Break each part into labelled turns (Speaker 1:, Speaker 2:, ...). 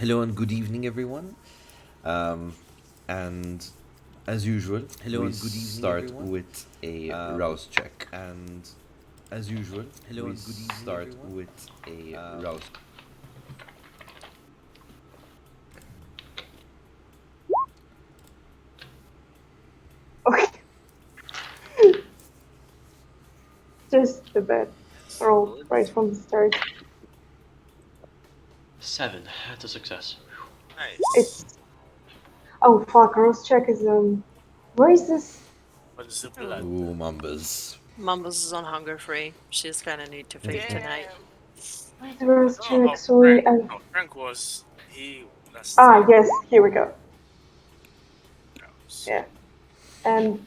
Speaker 1: Hello and good evening, everyone. And as usual, we start with a rouse check. And as usual, we start with a rouse.
Speaker 2: Okay, just a bit. Roll right from the start.
Speaker 3: 7. That's a success.
Speaker 4: Nice.
Speaker 2: Oh fuck, Rose check is where is this?
Speaker 4: What is the blood?
Speaker 1: Ooh, Mambas.
Speaker 5: Mumbles is on hunger free. She's gonna need to feed tonight.
Speaker 2: Where's the Rose check?
Speaker 4: Oh,
Speaker 2: Sorry.
Speaker 4: Frank. No, Frank was he last
Speaker 2: Ah yes, here we go.
Speaker 4: house.
Speaker 2: Yeah. And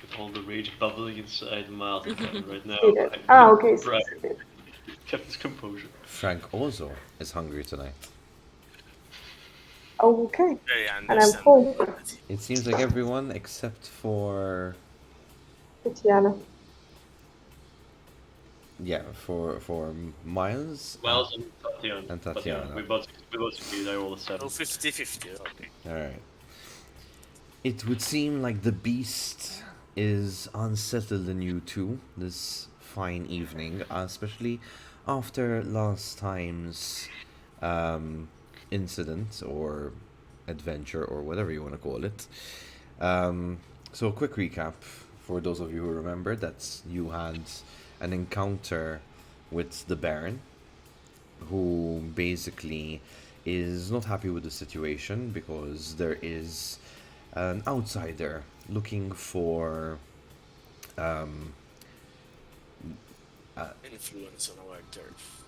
Speaker 3: With all the rage bubbling inside Malta right now.
Speaker 2: he did. Ah okay, so
Speaker 3: Brian
Speaker 2: he did.
Speaker 3: kept his composure.
Speaker 1: Frank also is hungry tonight.
Speaker 2: Okay.
Speaker 4: Very
Speaker 2: And I'm full.
Speaker 4: understandable.
Speaker 1: It seems like everyone except for
Speaker 2: Tatiana.
Speaker 1: for Miles
Speaker 3: Miles and Tatiana.
Speaker 1: and Tatiana.
Speaker 3: We both agreed. I rolled a 7.
Speaker 4: So 50-50. Okay.
Speaker 1: All right. It would seem like the beast is unsettled in you too this fine evening, especially after last time's incident or adventure or whatever you want to call it. So, a quick recap for those of you who remember that you had an encounter with the Baron, who basically is not happy with the situation because there is an outsider looking for
Speaker 4: Influence on our turf.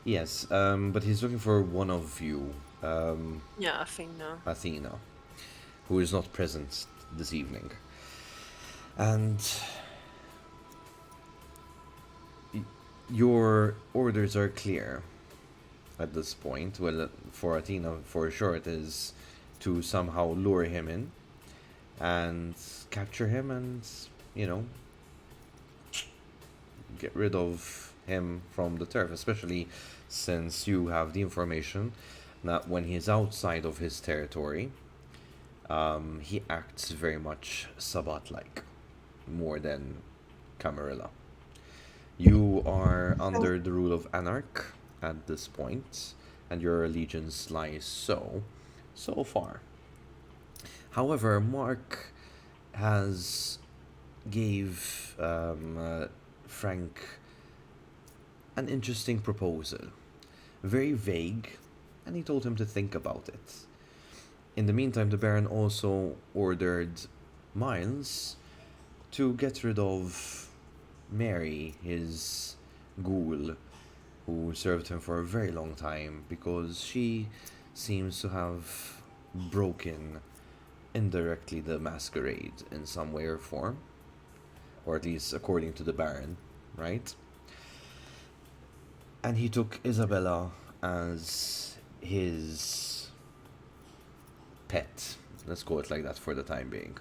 Speaker 1: yes, but he's looking for one of you,
Speaker 5: Yeah, I think no.
Speaker 1: Athena, who is not present this evening. And your orders are clear at this point. Well, for Athena, for sure, it is to somehow lure him in and capture him and, you know, get rid of him from the turf, especially since you have the information that when he's outside of his territory, he acts very much Sabat like, more than Camarilla. You are under the rule of Anarch at this point, and your allegiance lies so far. However, Mark has gave Frank an interesting proposal. Very vague, and he told him to think about it. In the meantime, the Baron also ordered Miles to get rid of Mary, his ghoul, who served him for a very long time, because she seems to have broken indirectly the Masquerade in some way or form, or at least according to the Baron, right? And he took Isabella as his pet. Let's call it like that for the time being.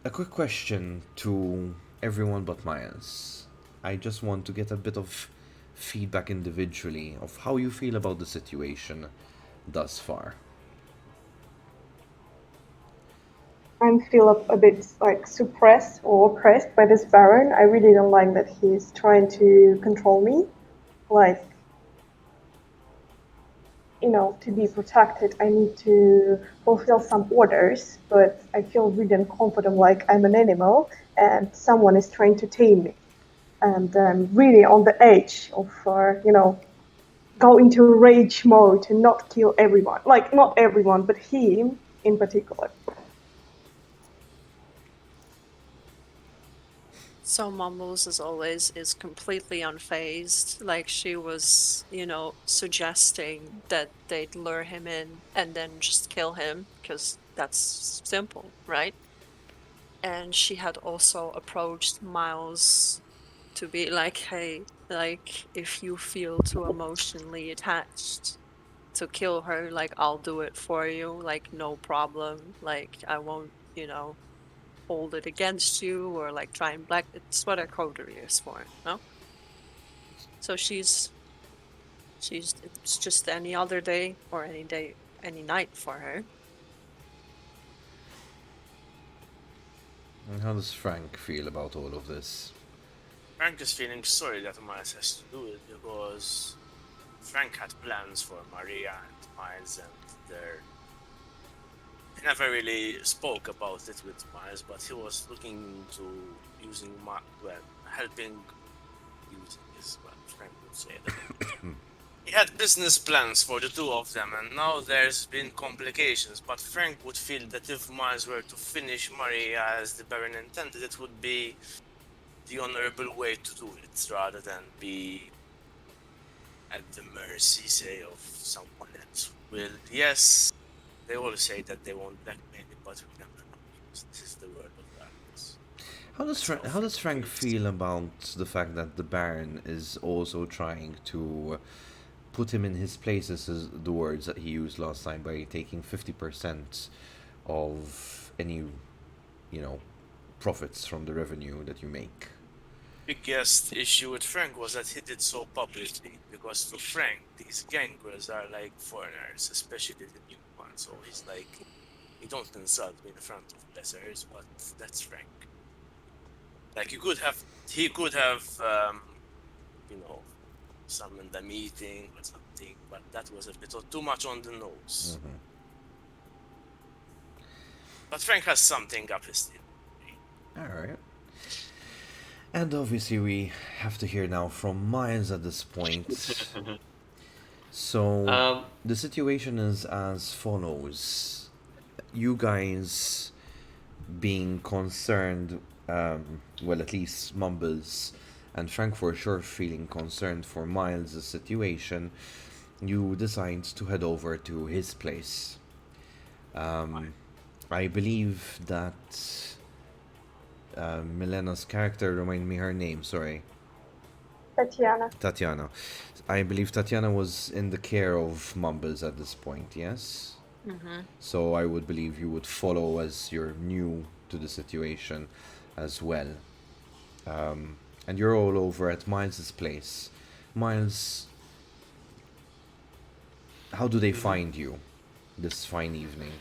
Speaker 1: A quick question to everyone but Myers. I just want to get a bit of feedback individually of how you feel about the situation thus far.
Speaker 2: I feel a bit like suppressed or oppressed by this Baron. I really don't like that he's trying to control me. Like, you know, to be protected, I need to fulfill some orders, but I feel really uncomfortable, like I'm an animal and someone is trying to tame me. And I'm really on the edge of, go into rage mode and not kill everyone. Like, not everyone, but him in particular.
Speaker 5: So Mumbles, as always, is completely unfazed. Like she was, suggesting that they'd lure him in and then just kill him, because that's simple, right? And she had also approached Miles to be like, hey, like, if you feel too emotionally attached to kill her, like, I'll do it for you, like, no problem. Like, I won't, hold it against you or like try and black. It's what a coterie is for, no? So it's just any other day or any day, any night for her.
Speaker 1: And how does Frank feel about all of this?
Speaker 4: Frank is feeling sorry that Miles has to do it because Frank had plans for Maria and Miles, and he never really spoke about it with Miles, but he was looking into helping using is what Frank would say. That he had business plans for the two of them, and now there's been complications. But Frank would feel that if Miles were to finish Maria as the Baron intended, it would be the honorable way to do it, rather than be at the mercy, say, of someone else. Well, yes, they all say that they won't blackmail it, but remember, this is the world of darkness.
Speaker 1: How does Frank feel about the fact that the Baron is also trying to put him in his place, as the words that he used last time, by taking 50% of any, profits from the revenue that you make?
Speaker 4: Biggest issue with Frank was that he did so publicly, because to Frank, these gangrels are like foreigners, especially the new ones. So he's like, you don't insult me in front of blessers, but that's Frank. Like he could have, summoned a meeting or something, but that was a bit too much on the nose.
Speaker 1: Mm-hmm.
Speaker 4: But Frank has something up his sleeve.
Speaker 1: Alright. And obviously we have to hear now from Miles at this point. So, the situation is as follows. You guys being concerned, well, at least Mumbles and Frank for sure feeling concerned for Miles' situation, you decide to head over to his place. I believe that Milena's character, remind me her name, sorry. Tatiana. I believe Tatiana was in the care of Mumbles at this point, yes?
Speaker 5: Mm-hmm.
Speaker 1: So I would believe you would follow as you're new to the situation as well. And you're all over at Miles' place. Miles, how do they find you this fine evening?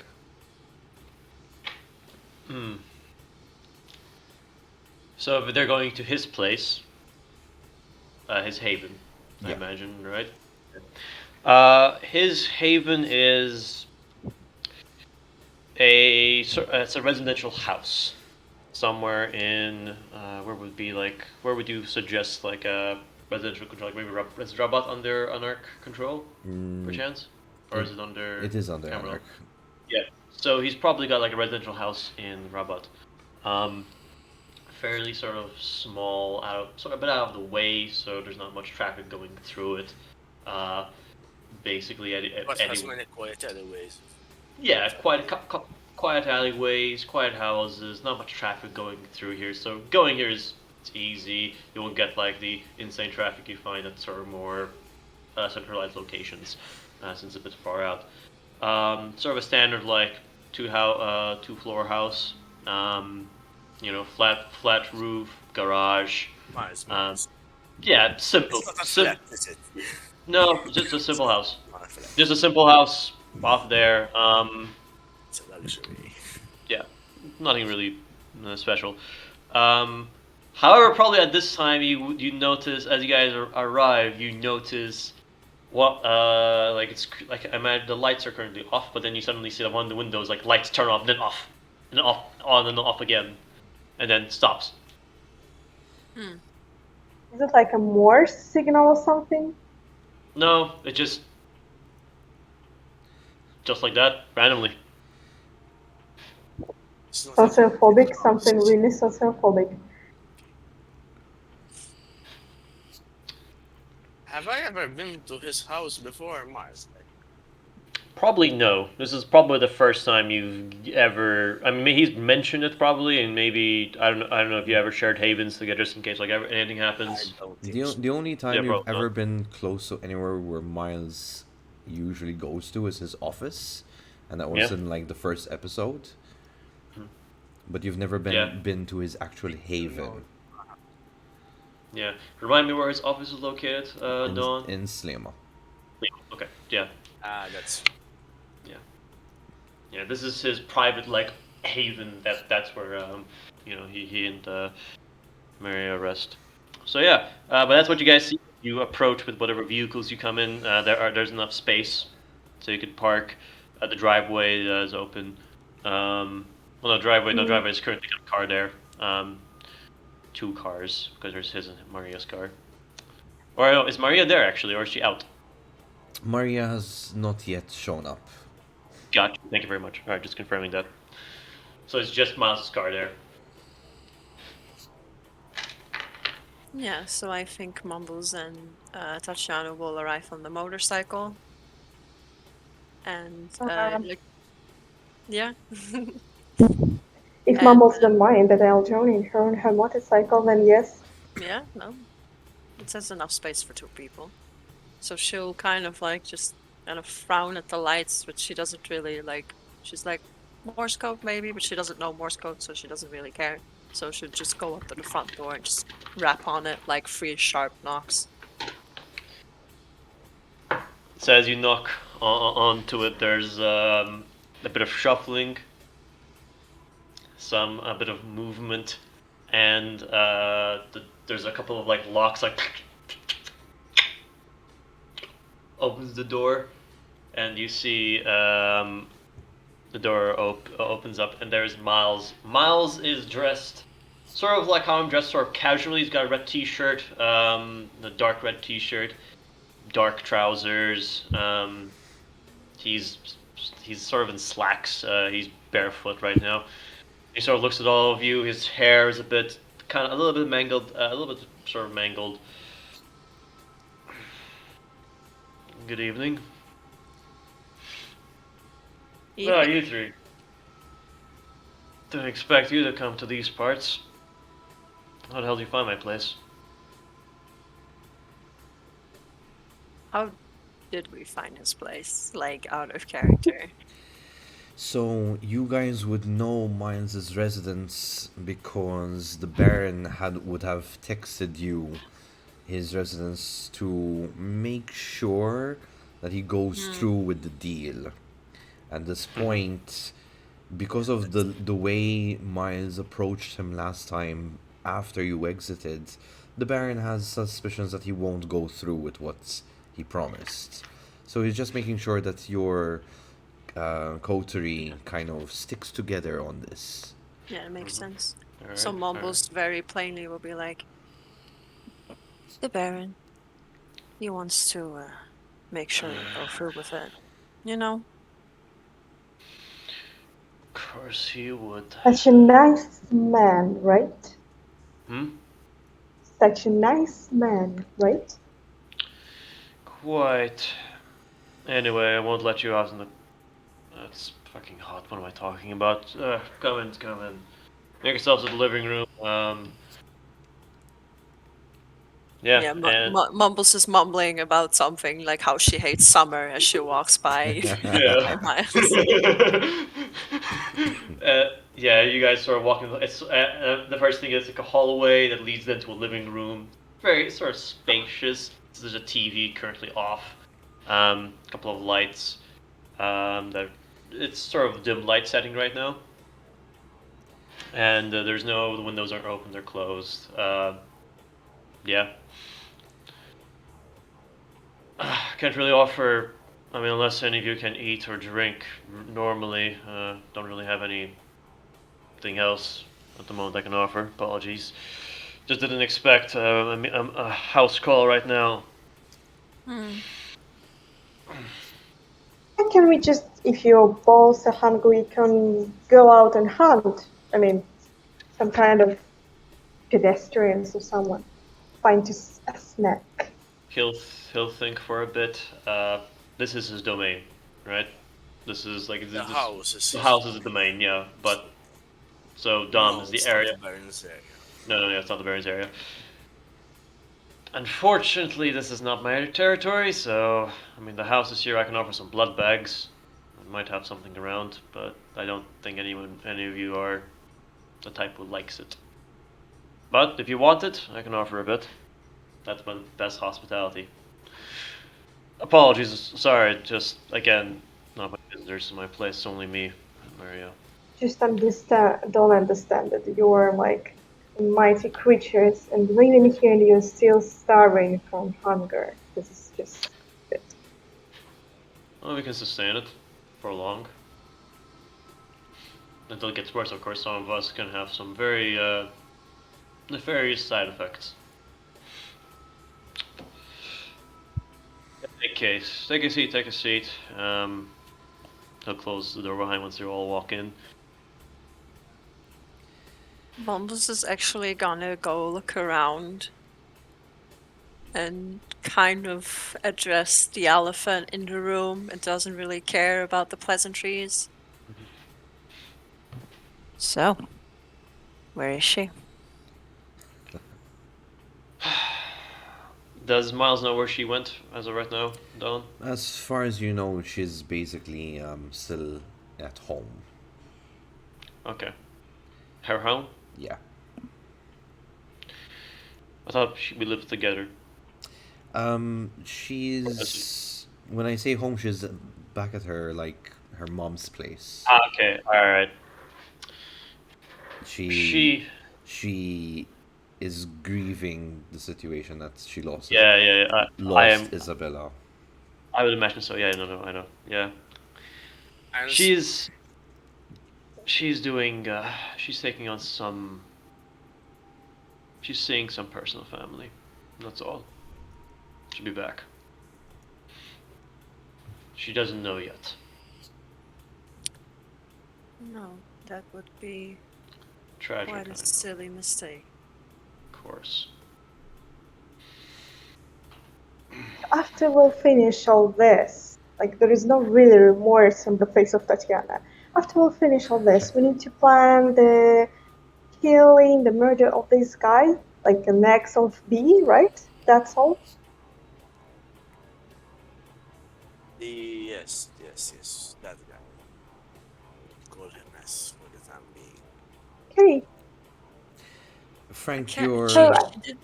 Speaker 6: So they're going to his place, his haven, I
Speaker 1: Yeah.
Speaker 6: imagine, right? His haven is it's a residential house somewhere in where would you suggest like a residential control, like maybe is Rabat under Anarch control, perchance, or is it under?
Speaker 1: It is under
Speaker 6: Cameron?
Speaker 1: Anarch.
Speaker 6: Yeah, so he's probably got like a residential house in Rabat. Fairly sort of small, a bit out of the way, so there's not much traffic going through it. Basically,
Speaker 4: But has many quiet alleyways.
Speaker 6: yeah, quiet alleyways, quiet houses, not much traffic going through here. So going here it's easy. You won't get like the insane traffic you find at sort of more centralized locations, since it's a bit far out. Sort of a standard like two floor house. Flat roof, garage.
Speaker 4: Miles.
Speaker 6: Yeah, simple.
Speaker 4: It's not a flat, is it?
Speaker 6: No, just a simple house.
Speaker 4: Not a flat.
Speaker 6: Just a simple house off there.
Speaker 4: It's a luxury.
Speaker 6: Yeah, nothing really special. However, probably at this time you notice as you guys arrive, you notice what I imagine the lights are currently off, but then you suddenly see that one of the windows like lights turn off, then off, and off, on and off again, and then stops.
Speaker 2: Is it like a Morse signal or something?
Speaker 6: No, it just like that, randomly.
Speaker 4: It's not a-
Speaker 2: Sociophobic, something really sociophobic.
Speaker 4: Have I ever been to his house before, Miles?
Speaker 6: Probably no. This is probably the first time you've ever. I mean, he's mentioned it probably, and maybe I don't know if you ever shared havens together, just in case anything happens.
Speaker 4: I don't think so.
Speaker 1: The only time
Speaker 6: Yeah,
Speaker 1: you've
Speaker 6: bro,
Speaker 1: ever
Speaker 6: no.
Speaker 1: been close to anywhere where Miles usually goes to is his office, and that was
Speaker 6: Yeah.
Speaker 1: in like the first episode. But you've never
Speaker 6: Yeah.
Speaker 1: been to his actual haven
Speaker 6: Yeah. Remind me where his office is located, Dawn?
Speaker 1: in Slema.
Speaker 6: Okay, yeah.
Speaker 4: That's
Speaker 6: Yeah, this is his private, like, haven. That's where, he and, Maria rest. So yeah, but that's what you guys see. You approach with whatever vehicles you come in. There's enough space, so you could park. The driveway is open. Well, no driveway. No driveway is currently got a car there. Two cars because there's his and Maria's car. Or no, is Maria there actually, or is she out?
Speaker 1: Maria has not yet shown up.
Speaker 6: Gotcha. Thank you very much. All right, just confirming that. So it's just Miles' car there.
Speaker 5: Yeah, so I think Mumbles and Tatiana will arrive on the motorcycle. And, yeah.
Speaker 2: If
Speaker 5: And,
Speaker 2: Mumbles don't mind that I'll join in her on her motorcycle, then yes.
Speaker 5: Yeah, no. It says enough space for two people. So she'll kind of like just kind of frown at the lights, but she doesn't really like. She's like, Morse code maybe, but she doesn't know Morse code, so she doesn't really care. So she'll just go up to the front door and just rap on it like 3 sharp knocks.
Speaker 6: So as you knock onto it, there's a bit of shuffling, a bit of movement, and there's a couple of like locks, like opens the door, and you see the door opens up, and there's Miles. Miles is dressed sort of like how I'm dressed, sort of casually. He's got a red t-shirt, a dark red t-shirt, dark trousers. He's sort of in slacks. He's barefoot right now. He sort of looks at all of you. His hair is a little bit mangled, a little bit sort of mangled. Good evening. Ah, you three. Didn't expect you to come to these parts. How the hell did you find my place?
Speaker 5: How did we find his place? Like, out of character.
Speaker 1: So you guys would know Miles' residence because the Baron would have texted you his residence to make sure that he goes through with the deal. At this point, because of the way Miles approached him last time after you exited, the Baron has suspicions that he won't go through with what he promised. So he's just making sure that your coterie kind of sticks together on this.
Speaker 5: Yeah, it makes sense.
Speaker 6: Alright,
Speaker 5: So Mumbles very plainly will be like, the Baron, he wants to make sure you go through with it. You know?
Speaker 6: Of course he would.
Speaker 2: Such a nice man, right?
Speaker 6: Hmm?
Speaker 2: Such a nice man, right?
Speaker 6: Quite. Anyway, I won't let you out in the... It's fucking hot. What am I talking about? Come in. Make yourselves to the living room. Yeah, and...
Speaker 5: Mumbles is mumbling about something, like how she hates summer as she walks by, by Miles.
Speaker 6: Yeah, you guys sort of walking. It's the first thing is like a hallway that leads into a living room. Very sort of spacious. There's a TV currently off. A couple of lights. It's sort of dim light setting right now. And the windows aren't open. They're closed. Yeah. Can't really offer. I mean, unless any of you can eat or drink normally, don't really have anything else at the moment I can offer. Apologies. Just didn't expect a house call right now.
Speaker 2: Why can we just, if your balls are hungry, can go out and hunt? I mean, some kind of pedestrians or someone. Find just a snack.
Speaker 6: He'll think for a bit. This is his domain, right? This is like
Speaker 4: the house
Speaker 6: is the domain, yeah. But so Dom is the area.
Speaker 4: Not the Baron's area.
Speaker 6: No, it's not the Baron's area. Unfortunately, this is not my territory. So I mean, the house is here. I can offer some blood bags. I might have something around, but I don't think any of you are the type who likes it. But if you want it, I can offer a bit. That's my best hospitality. Apologies, sorry, just again, not my visitors to my place, only me and Maria.
Speaker 2: Just don't understand that you're like mighty creatures and living here and you're still starving from hunger. This is just it.
Speaker 6: Well, we can sustain it for long. Until it gets worse, of course, some of us can have some very nefarious side effects. In any case, take a seat, take a seat. He'll close the door behind once you all walk in.
Speaker 5: Bombus is actually gonna go look around and kind of address the elephant in the room. It doesn't really care about the pleasantries. So, where is she?
Speaker 6: Does Miles know where she went as of right now, Dawn?
Speaker 1: As far as you know, she's basically still at home.
Speaker 6: Okay. Her home?
Speaker 1: Yeah.
Speaker 6: I thought we lived together.
Speaker 1: She's when I say home, she's back at her her mom's place.
Speaker 6: Ah, okay, alright.
Speaker 1: She is grieving the situation that she lost.
Speaker 6: Yeah.
Speaker 1: Lost Isabella.
Speaker 6: I would imagine so. Yeah, I know. Yeah.
Speaker 4: And
Speaker 6: She's doing. She's taking on some. She's seeing some personal family. That's all. She'll be back. She doesn't know yet.
Speaker 5: No, that would be
Speaker 6: Tragic.
Speaker 5: quite a silly mistake.
Speaker 6: Of course.
Speaker 2: After we'll finish all this, like there is no really remorse on the face of Tatiana. After we'll finish all this, we need to plan the killing, the murder of this guy, like an ex of B, right? That's all.
Speaker 4: yes, that guy. Call him as for the time being.
Speaker 2: Okay.
Speaker 1: Frank,
Speaker 5: Can't-
Speaker 1: you're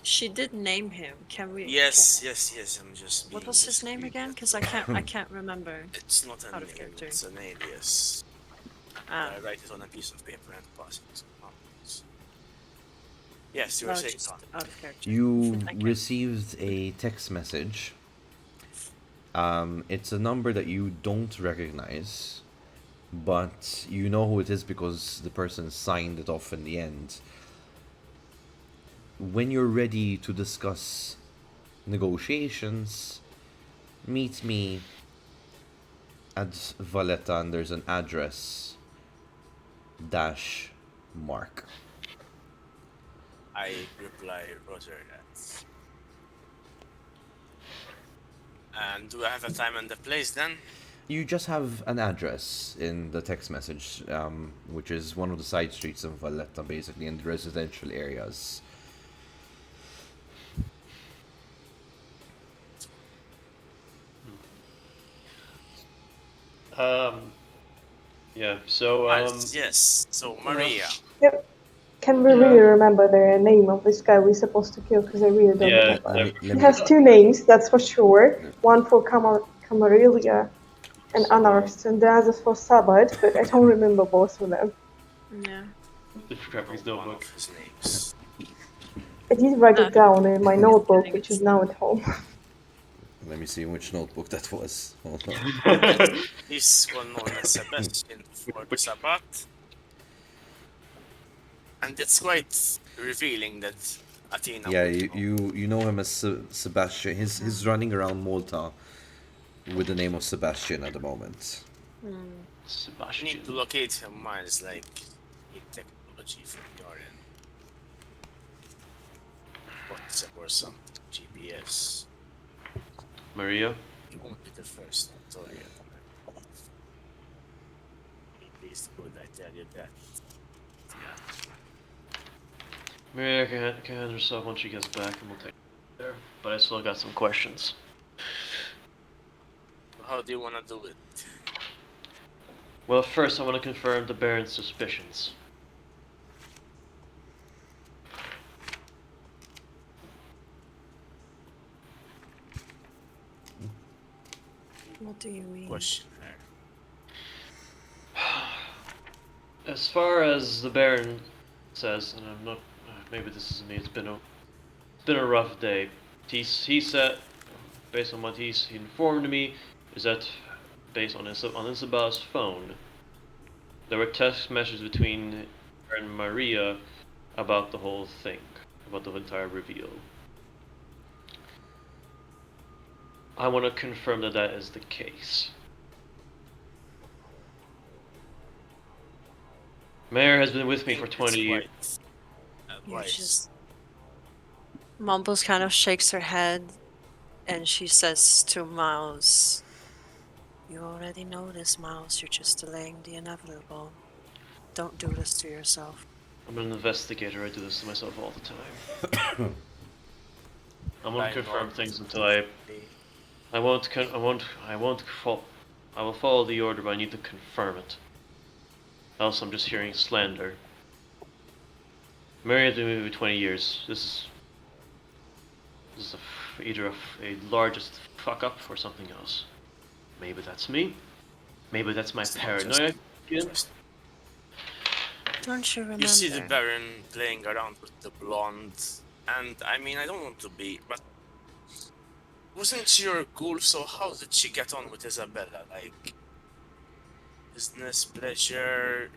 Speaker 5: She did name him. Can we?
Speaker 4: Yes. I'm just.
Speaker 5: What
Speaker 4: being
Speaker 5: was his name
Speaker 4: discreet,
Speaker 5: again?
Speaker 4: that's
Speaker 5: Because I can't remember.
Speaker 4: It's not a
Speaker 5: Out of
Speaker 4: name,
Speaker 5: character.
Speaker 4: it's an alias.
Speaker 5: Ah,
Speaker 4: I write it on a piece of paper and pass it to someone. Yes, you were
Speaker 5: no,
Speaker 4: saying
Speaker 5: just
Speaker 4: something.
Speaker 5: out of character.
Speaker 1: you
Speaker 5: Thank you.
Speaker 1: received a text message. It's a number that you don't recognize, but you know who it is because the person signed it off in the end. When you're ready to discuss negotiations, meet me at Valletta and there's an address dash mark.
Speaker 4: I reply, Roger, that. And do I have a time and a place then?
Speaker 1: You just have an address in the text message, which is one of the side streets of Valletta, basically, in the residential areas.
Speaker 6: Yeah. So
Speaker 4: Yes, so Maria.
Speaker 2: Yep. Can we really remember the name of this guy we're supposed to kill? Because I really don't
Speaker 6: Yeah,
Speaker 2: remember.
Speaker 1: Let
Speaker 2: He
Speaker 1: me
Speaker 2: has two names, that's for sure. One for Camarilla and Anarst, and the other for Sabbath, but I don't remember both of them.
Speaker 5: Yeah.
Speaker 6: the prepping's
Speaker 4: One
Speaker 6: notebook.
Speaker 4: of his names.
Speaker 2: I did write it down in my notebook,
Speaker 5: Getting
Speaker 2: which
Speaker 5: it
Speaker 2: is now at home.
Speaker 1: Let me see which notebook that was. Hold on.
Speaker 4: He's well known as Sebastian for the Sabbath. And it's quite revealing that Attina
Speaker 1: Yeah,
Speaker 4: would know.
Speaker 1: you know him as Sebastian. He's running around Malta with the name of Sebastian at the moment.
Speaker 4: You
Speaker 6: Sebastian.
Speaker 4: need to locate him, Miles, like in technology from your end. WhatsApp or something, GPS.
Speaker 6: Maria.
Speaker 4: You won't be the first Victoria. At least good, I tell you that.
Speaker 6: Maria can handle herself once she gets back, and we'll take it there. But I still got some questions.
Speaker 4: How do you want to do it?
Speaker 6: Well, first I want to confirm the Baron's suspicions.
Speaker 5: What do you mean?
Speaker 4: question her.
Speaker 6: As far as the Baron says, and I'm not. Maybe this is me. It's been a rough day. He said, based on what he informed me, is that based on Isabel's phone, there were text messages between her and Maria about the whole thing, about the entire reveal. I want to confirm that that is the case. Mayor has been with me for 20 years.
Speaker 5: You just... Mumbles kind of shakes her head, and she says to Miles, "You already know this, Miles. You're just delaying the inevitable. Don't do this to yourself."
Speaker 6: I'm an investigator. I do this to myself all the time. I won't confirm things until I will follow the order, but I need to confirm it. Else I'm just hearing slander. Married to me for 20 years. This is either a largest fuck up or something else. Maybe that's me. Maybe that's my paranoia.
Speaker 5: Don't you remember?
Speaker 4: You see the Baron playing around with the blonde, and I mean, I don't want to be, but wasn't she your ghoul? So how did she get on with Isabella? Like, business, pleasure?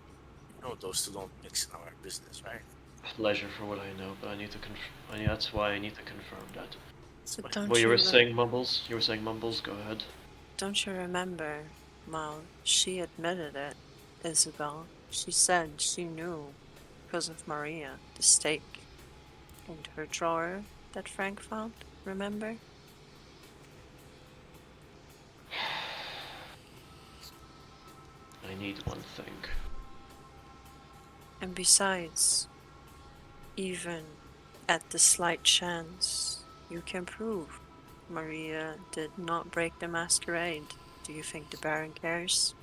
Speaker 4: You know, those two don't mix in our business, right?
Speaker 6: Pleasure for what I know, but I need to confirm. That's why I need to confirm that.
Speaker 5: So
Speaker 6: Well, you were saying Mumbles? You were saying Mumbles? Go ahead.
Speaker 5: Don't you remember, Mal? She admitted it, Isabel. She said she knew because of Maria, the stake in her drawer that Frank found, remember?
Speaker 6: I need one thing.
Speaker 5: And besides, even at the slight chance you can prove Maria did not break the masquerade, do you think the Baron cares?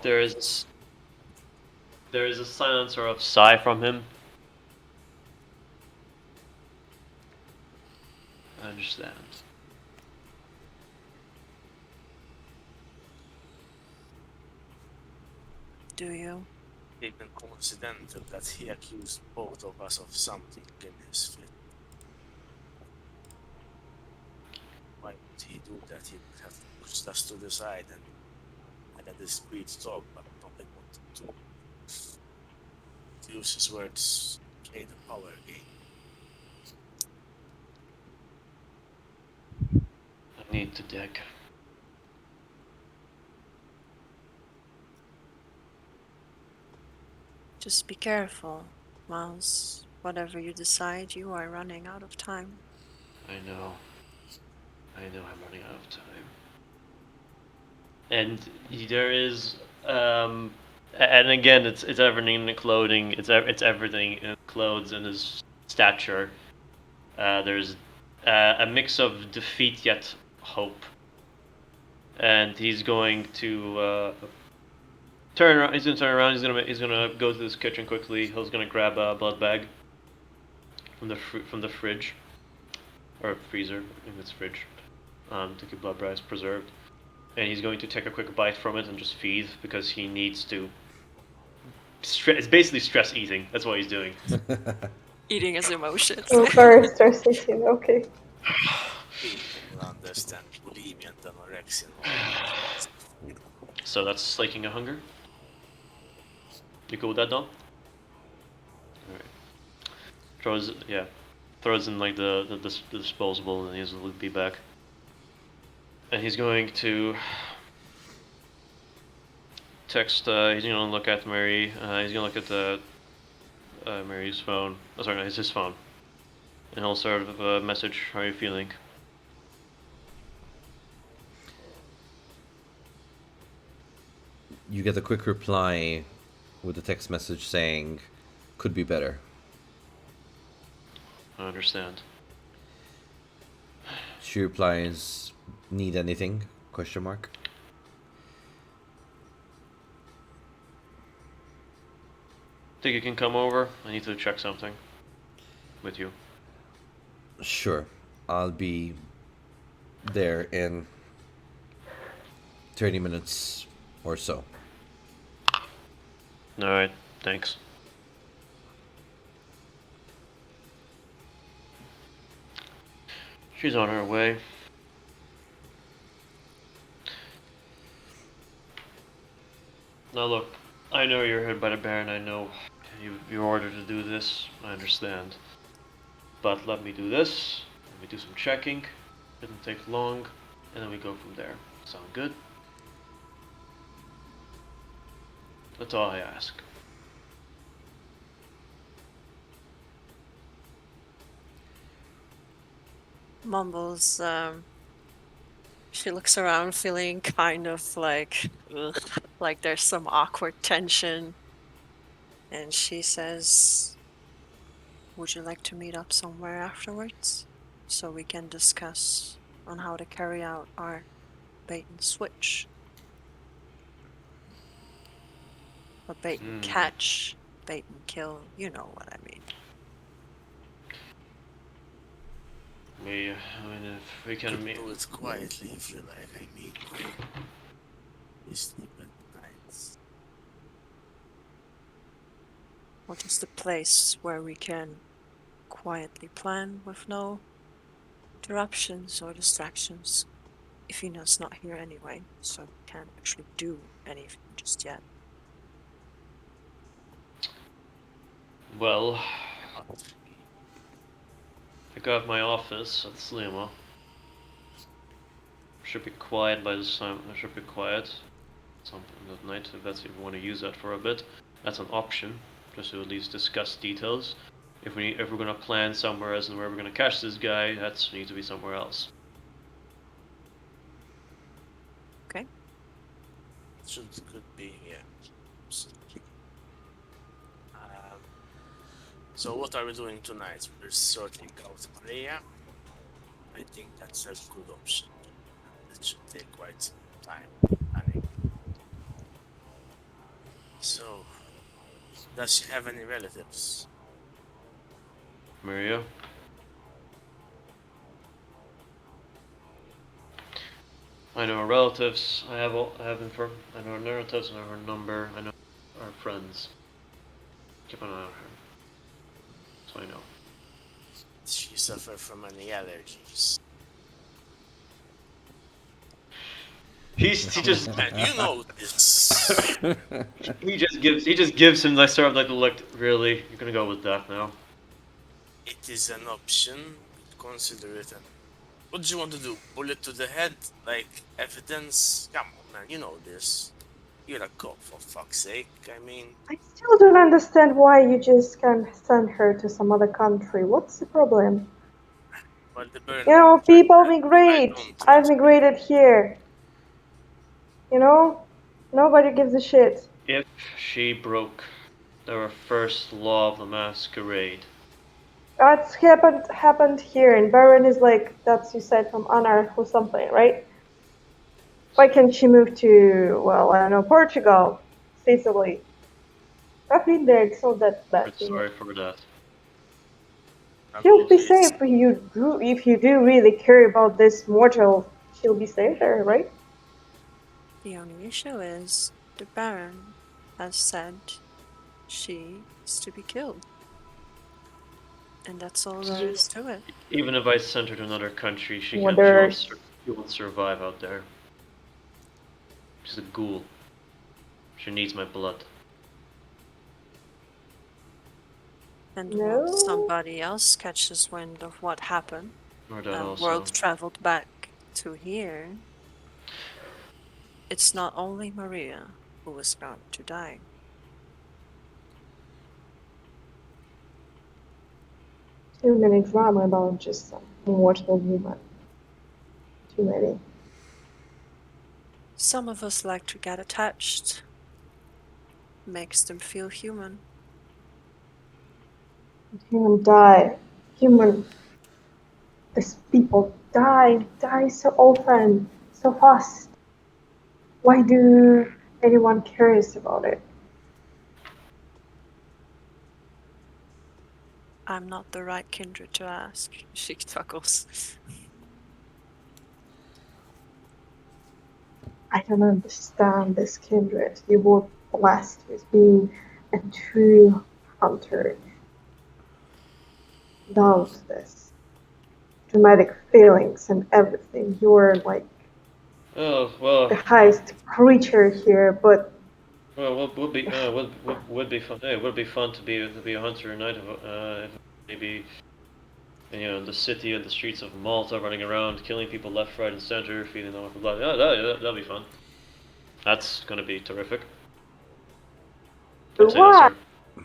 Speaker 6: There is a silencer of sigh from him. I understand.
Speaker 5: Do you?
Speaker 4: Even coincidental that he accused both of us of something in his fit. Why would he do that? He would have pushed us to the side and had a discreet talk, but nobody wanted to use his words, play the power game.
Speaker 6: I need to dig.
Speaker 5: Just be careful, Miles. Whatever you decide, you are running out of time.
Speaker 6: I know I'm running out of time. And there is, and again, it's everything in the clothing. It's everything in clothes and his stature. There's a mix of defeat yet hope. And he's going to turn around. He's gonna turn around. He's gonna go to this kitchen quickly. He's gonna grab a blood bag from the fridge or freezer, if it's fridge, to keep blood bags preserved. And he's going to take a quick bite from it and just feed because he needs to. It's basically stress eating. That's what he's doing.
Speaker 5: Eating his emotions.
Speaker 2: Oh, very stress eating, okay.
Speaker 4: People will understand bulimia and anorexia.
Speaker 6: So that's slaking a hunger. You cool with that, Don? Alright. Throws in like the disposable, and he'll be back. And he's going to text. He's gonna look at Mary. He's gonna look at the Mary's phone. Oh, sorry, no, it's his phone. And he'll sort of message, "How are you feeling?"
Speaker 1: You get a quick reply with a text message saying, "Could be better."
Speaker 6: I understand.
Speaker 1: She replies, "Need anything?" Question mark.
Speaker 6: Think you can come over? I need to check something with you.
Speaker 1: Sure. I'll be there in 30 minutes or so.
Speaker 6: Alright, thanks. She's on her way. Now look, I know you're heard by the Baron, I know you're ordered to do this, I understand. But let me do this, let me do some checking, didn't take long, and then we go from there. Sound good? That's all I ask.
Speaker 5: Mumbles, she looks around feeling kind of like, ugh, like there's some awkward tension. And she says, would you like to meet up somewhere afterwards? So we can discuss on how to carry out our bait and switch. Or bait and catch, bait and kill, you know what I mean.
Speaker 6: I mean, if we can meet...
Speaker 4: Do it quietly if you like, I mean. You sleep at nights.
Speaker 5: What is the place where we can quietly plan with no interruptions or distractions? Ifina's not here anyway, so we can't actually do anything just yet.
Speaker 6: Well, I got my office at Slima. Should be quiet by this time. I should be quiet something that night if that's if you want to use that for a bit. That's an option, just to at least discuss details. If we're gonna plan somewhere else and where we're gonna catch this guy, that needs to be somewhere else.
Speaker 5: Okay.
Speaker 4: Could be, yeah. So what are we doing tonight? We're sorting out Maria. I think that's a good option. It should take quite some time planning. So, does she have any relatives?
Speaker 6: Maria? I know her relatives. I know her relatives. I know her number. I know our friends. Keep an eye on her. So I know.
Speaker 4: Does she suffer from any allergies?
Speaker 6: He just
Speaker 4: And you know this.
Speaker 6: he just gives him like sort of like the look. Really, you're gonna go with that now?
Speaker 4: It is an option. Consider it. What do you want to do? Bullet to the head? Like evidence? Come on, man. You know this. You're a cop, for fuck's sake. I mean,
Speaker 2: I still don't understand why you just can't send her to some other country. What's the problem?
Speaker 4: well, the burn.
Speaker 2: You know,
Speaker 4: won't
Speaker 2: people
Speaker 4: like that.
Speaker 2: migrate.
Speaker 4: I don't
Speaker 2: I've
Speaker 4: trust
Speaker 2: migrated here. You know? Nobody gives a shit.
Speaker 6: If she broke our first law of the Masquerade,
Speaker 2: That's happened here, and Barron is like, that's you said from Anar or something, right? Why can't she move to, well, I don't know, Portugal, Sicily? I've been there, it's not that bad.
Speaker 6: we're sorry for that.
Speaker 2: She'll be safe if you do really care about this mortal. She'll be safe there, right?
Speaker 5: The only issue is the Baron has said she is to be killed. And that's all there is to it.
Speaker 6: Even if I sent her to another country, she
Speaker 2: Whether-
Speaker 6: won't survive out there. She's a ghoul. She needs my blood.
Speaker 5: And
Speaker 2: No.
Speaker 5: once somebody else catches wind of what happened,
Speaker 6: Or that
Speaker 5: and
Speaker 6: also.
Speaker 5: world traveled back to here, it's not only Maria who is going to die.
Speaker 2: Too many drama about just some mortal human. Too many.
Speaker 5: Some of us like to get attached. Makes them feel human.
Speaker 2: Human die. These people die so often, so fast. Why do anyone cares about it?
Speaker 5: I'm not the right kindred to ask. She chuckles.
Speaker 2: I don't understand this kindred. You were blessed with being a true hunter. Loves this. Dramatic feelings and everything. You're like
Speaker 6: Oh well,
Speaker 2: the highest creature here, but
Speaker 6: well, would be fun. Hey, would be fun to be a hunter a night of if maybe in the city and the streets of Malta, running around, killing people left, right, and center, feeding them off the blood. Yeah, that'll be fun. That's gonna be terrific. I'm saying that
Speaker 2: why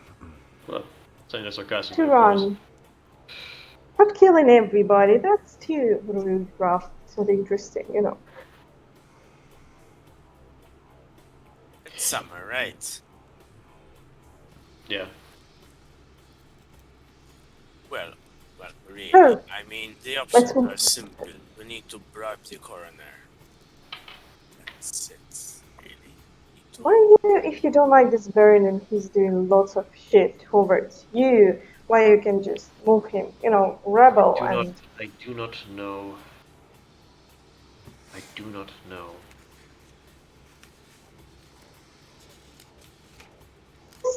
Speaker 6: well, saying that sarcastically,
Speaker 2: to
Speaker 6: of course.
Speaker 2: run? Not killing everybody. That's too really rough. It's not interesting, you know.
Speaker 4: It's summer, right?
Speaker 6: Yeah.
Speaker 4: Well, really.
Speaker 2: Oh,
Speaker 4: I mean, the
Speaker 2: let's
Speaker 4: options
Speaker 2: move.
Speaker 4: are simple. We need to bribe the coroner. That's it, really. Need to
Speaker 2: Why you, if you don't like this Baron and he's doing lots of shit towards you, why you can just move him, you know, rebel and
Speaker 6: I do not know. I do not know.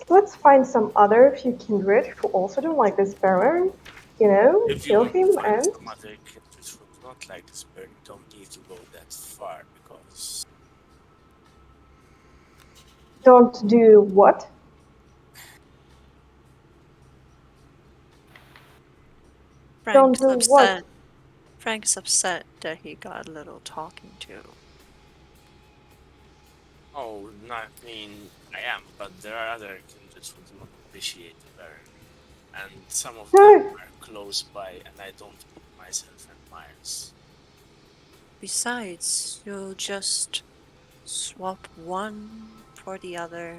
Speaker 2: let's find some other few kindred who also don't like this Baron, you know,
Speaker 4: If you
Speaker 2: kill
Speaker 4: want to
Speaker 2: him
Speaker 4: find
Speaker 2: and
Speaker 4: some other kindreds who do not like this bird, you don't need to go that far because
Speaker 2: don't do what? Don't
Speaker 5: Frank's
Speaker 2: do what?
Speaker 5: upset. Frank's upset that he got a little talking to.
Speaker 4: oh, not I mean I am, but there are other kindreds who do not appreciate the bird, and some of them
Speaker 2: No,
Speaker 4: are close by, and I don't put myself in miles.
Speaker 5: Besides, you'll just swap one for the other.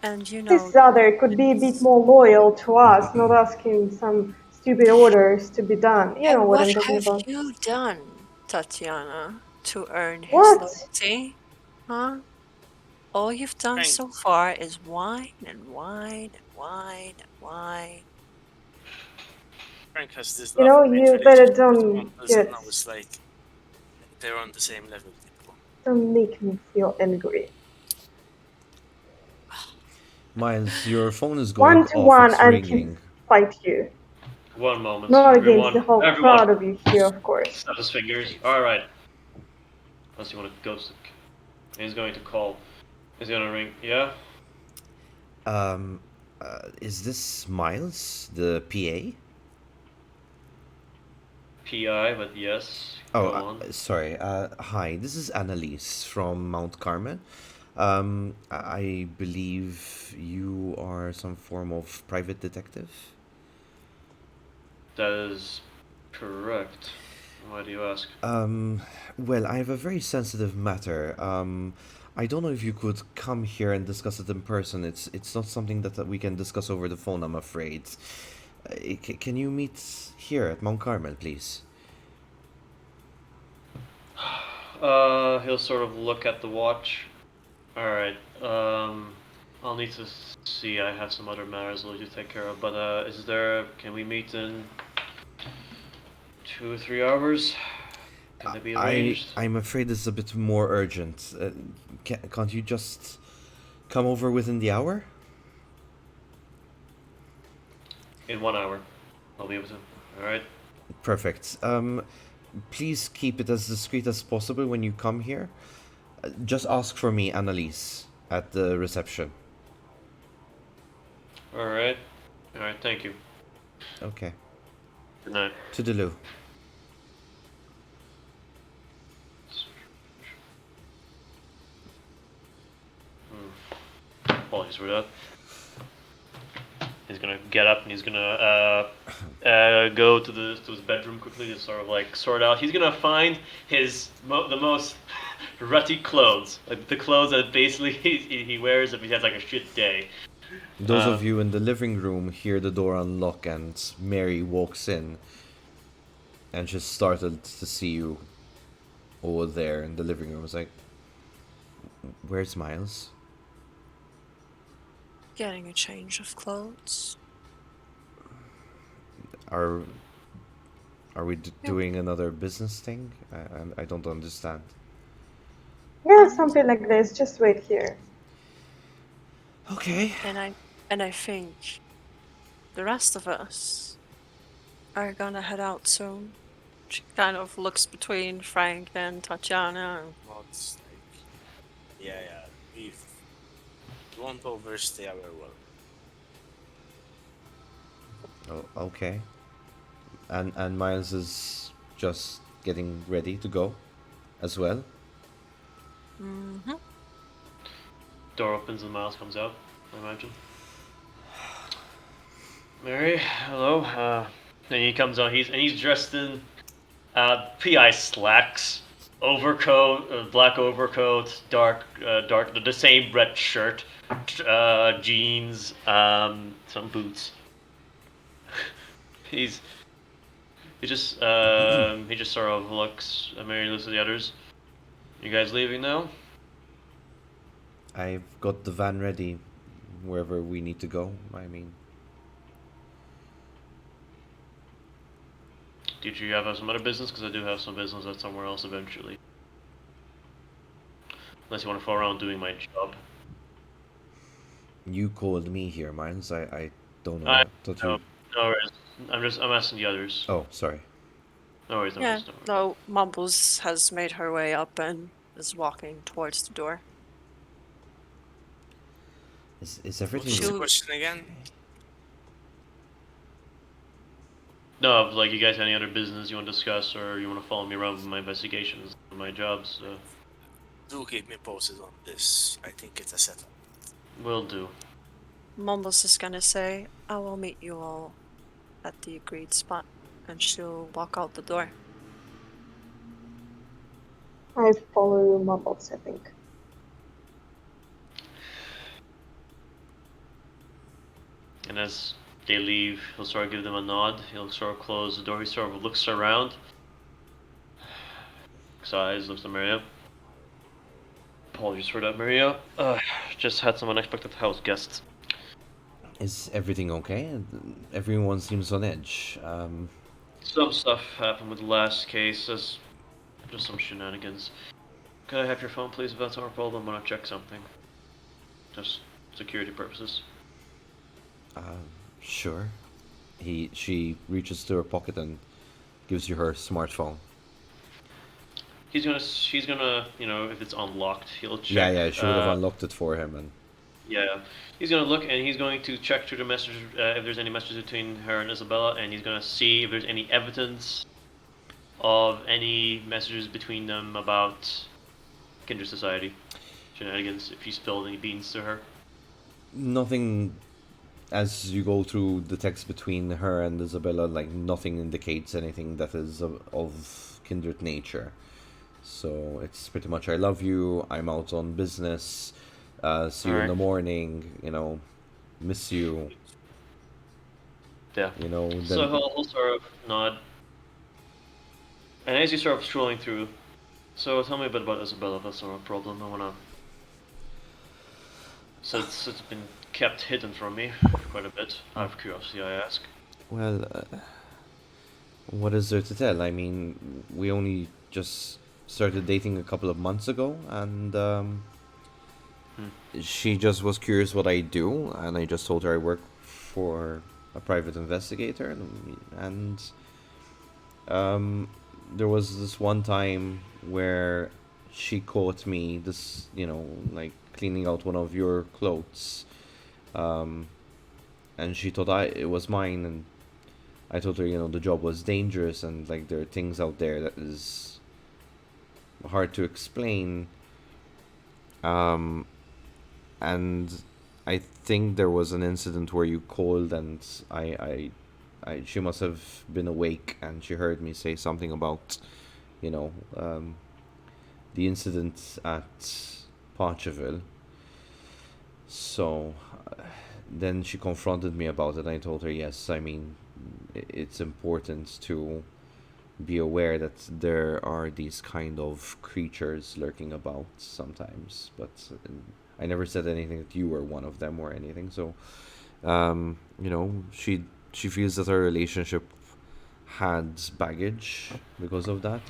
Speaker 5: And
Speaker 2: this other could be a bit more loyal to us, not asking some stupid orders to be done. You know
Speaker 5: and
Speaker 2: what
Speaker 5: what
Speaker 2: I'm talking
Speaker 5: have
Speaker 2: about.
Speaker 5: you done, Tatiana, to earn his
Speaker 2: What?
Speaker 5: loyalty? Huh? All you've done
Speaker 4: Frank,
Speaker 5: so far is whine and whine and whine and whine.
Speaker 4: Frank has this
Speaker 2: You know,
Speaker 4: love-hate
Speaker 2: you better
Speaker 4: relationship with
Speaker 2: don't
Speaker 4: Montes, and
Speaker 2: get,
Speaker 4: now it's like they're on the same level.
Speaker 2: don't make me feel angry.
Speaker 1: Miles, your phone is going
Speaker 2: One to
Speaker 1: off.
Speaker 2: one
Speaker 1: It's
Speaker 2: and can
Speaker 1: ringing.
Speaker 2: fight you.
Speaker 6: One moment,
Speaker 2: Not against
Speaker 6: everyone.
Speaker 2: the whole
Speaker 6: Everyone,
Speaker 2: crowd of you here, of course.
Speaker 6: snap his fingers. All right. Unless you want to ghost. He's going to call. He's gonna ring. Yeah.
Speaker 1: Um, is this Miles, the PA?
Speaker 6: PI, but yes.
Speaker 1: Oh,
Speaker 6: Go on.
Speaker 1: sorry. Hi, this is Annalise from Mount Carmel. I believe you are some form of private detective?
Speaker 6: That is correct. Why do you ask?
Speaker 1: Well, I have a very sensitive matter. I don't know if you could come here and discuss it in person. It's not something that we can discuss over the phone, I'm afraid. Can you meet here at Mount Carmel, please?
Speaker 6: He'll sort of look at the watch. Alright, I'll need to see. I have some other matters I'll need to take care of, but, can we meet in 2 or 3 hours? Can that be arranged?
Speaker 1: I'm afraid it's a bit more urgent. Can't you just come over within the hour?
Speaker 6: In 1 hour. I'll be able to. Alright?
Speaker 1: Perfect. Please keep it as discreet as possible when you come here. Just ask for me, Annalise, at the reception.
Speaker 6: Alright. Alright, thank you.
Speaker 1: Okay.
Speaker 6: Good night.
Speaker 1: Toodaloo.
Speaker 6: Apologies for that. He's gonna get up and he's gonna go to his bedroom quickly to sort of like sort out. He's gonna find the most rutty clothes, like the clothes that basically he wears if he has like a shit day.
Speaker 1: Those of you in the living room hear the door unlock and Mary walks in. And she's startled to see you over there in the living room. It's like, where's Miles?
Speaker 5: Getting a change of clothes.
Speaker 1: Are are we doing another business thing? I don't understand.
Speaker 2: Yeah, something like this. Just wait here.
Speaker 1: Okay.
Speaker 5: And I think the rest of us are gonna head out soon. She kind of looks between Frank and Tatiana. And
Speaker 4: Not like, yeah, we won't overstay our welcome.
Speaker 1: Oh, okay. And Miles is just getting ready to go as well.
Speaker 5: mm-hmm.
Speaker 6: Door opens and Miles comes out, I imagine. Mary, hello. And he comes out. He's dressed in PI slacks, overcoat, black overcoat, dark, the same red shirt, jeans, some boots. He's he just sort of looks. Mary looks at the others. You guys leaving now?
Speaker 1: I've got the van ready wherever we need to go. I mean,
Speaker 6: Did you have some other business? Because I do have some business at somewhere else eventually. Unless you want to follow around doing my job.
Speaker 1: you called me here, Miles. I don't know.
Speaker 6: I
Speaker 1: I thought
Speaker 6: no,
Speaker 1: you.
Speaker 6: no worries. I'm asking the others.
Speaker 1: Oh, sorry.
Speaker 6: No worries, no
Speaker 5: Yeah,
Speaker 6: worries, no worries.
Speaker 5: so Mumbles has made her way up and is walking towards the door.
Speaker 1: Is
Speaker 4: What
Speaker 1: everything?
Speaker 4: was the
Speaker 5: She'll-
Speaker 4: question again?
Speaker 6: No, like you guys have any other business you want to discuss, or you want to follow me around with my investigations, my jobs?
Speaker 4: Do keep me posted on this. I think it's a setup.
Speaker 6: Will do.
Speaker 5: Mumbles is gonna say, I will meet you all at the agreed spot. And she'll walk out the door.
Speaker 2: I follow Mumbles, I think.
Speaker 6: And as they leave, he'll sort of give them a nod. He'll sort of close the door. He sort of looks around. Sighs, looks at Maria. Apologies for that, Maria. Just had some unexpected house guests.
Speaker 1: Is everything okay? Everyone seems on edge.
Speaker 6: Some stuff happened with the last case. Just some shenanigans. Could I have your phone, please, if that's not a problem? I want to check something. Just security purposes.
Speaker 1: Sure. She reaches to her pocket and gives you her smartphone.
Speaker 6: She's gonna, if it's unlocked, he'll check.
Speaker 1: Yeah. She would have unlocked it for him, and
Speaker 6: Yeah, he's gonna look and he's going to check through the message if there's any messages between her and Isabella, and he's gonna see if there's any evidence of any messages between them about kindred society shenanigans. If he spilled any beans to her.
Speaker 1: nothing. As you go through the text between her and Isabella, like nothing indicates anything that is of kindred nature. So it's pretty much I love you. I'm out on business. See you in the
Speaker 6: Alright.
Speaker 1: morning. Miss you.
Speaker 6: Yeah.
Speaker 1: Then
Speaker 6: So he'll sort of nod. And as you sort of strolling through, so tell me a bit about Isabella, if that's not a problem. I wanna. So it's been kept hidden from me for quite a bit. Out of curiosity, I ask.
Speaker 1: well, what is there to tell? I mean, we only just started dating a couple of months ago, and she just was curious what I do, and I just told her I work for a private investigator, and there was this one time where she caught me this, like cleaning out one of your clothes, and she thought it was mine, and I told her, the job was dangerous, and like there are things out there that is hard to explain. And I think there was an incident where you called, and she must have been awake, and she heard me say something about, the incident at Parcheville. So then she confronted me about it, and I told her, yes, I mean, it's important to be aware that there are these kind of creatures lurking about sometimes, but I never said anything that you were one of them or anything. So, she feels that our relationship had baggage because of that,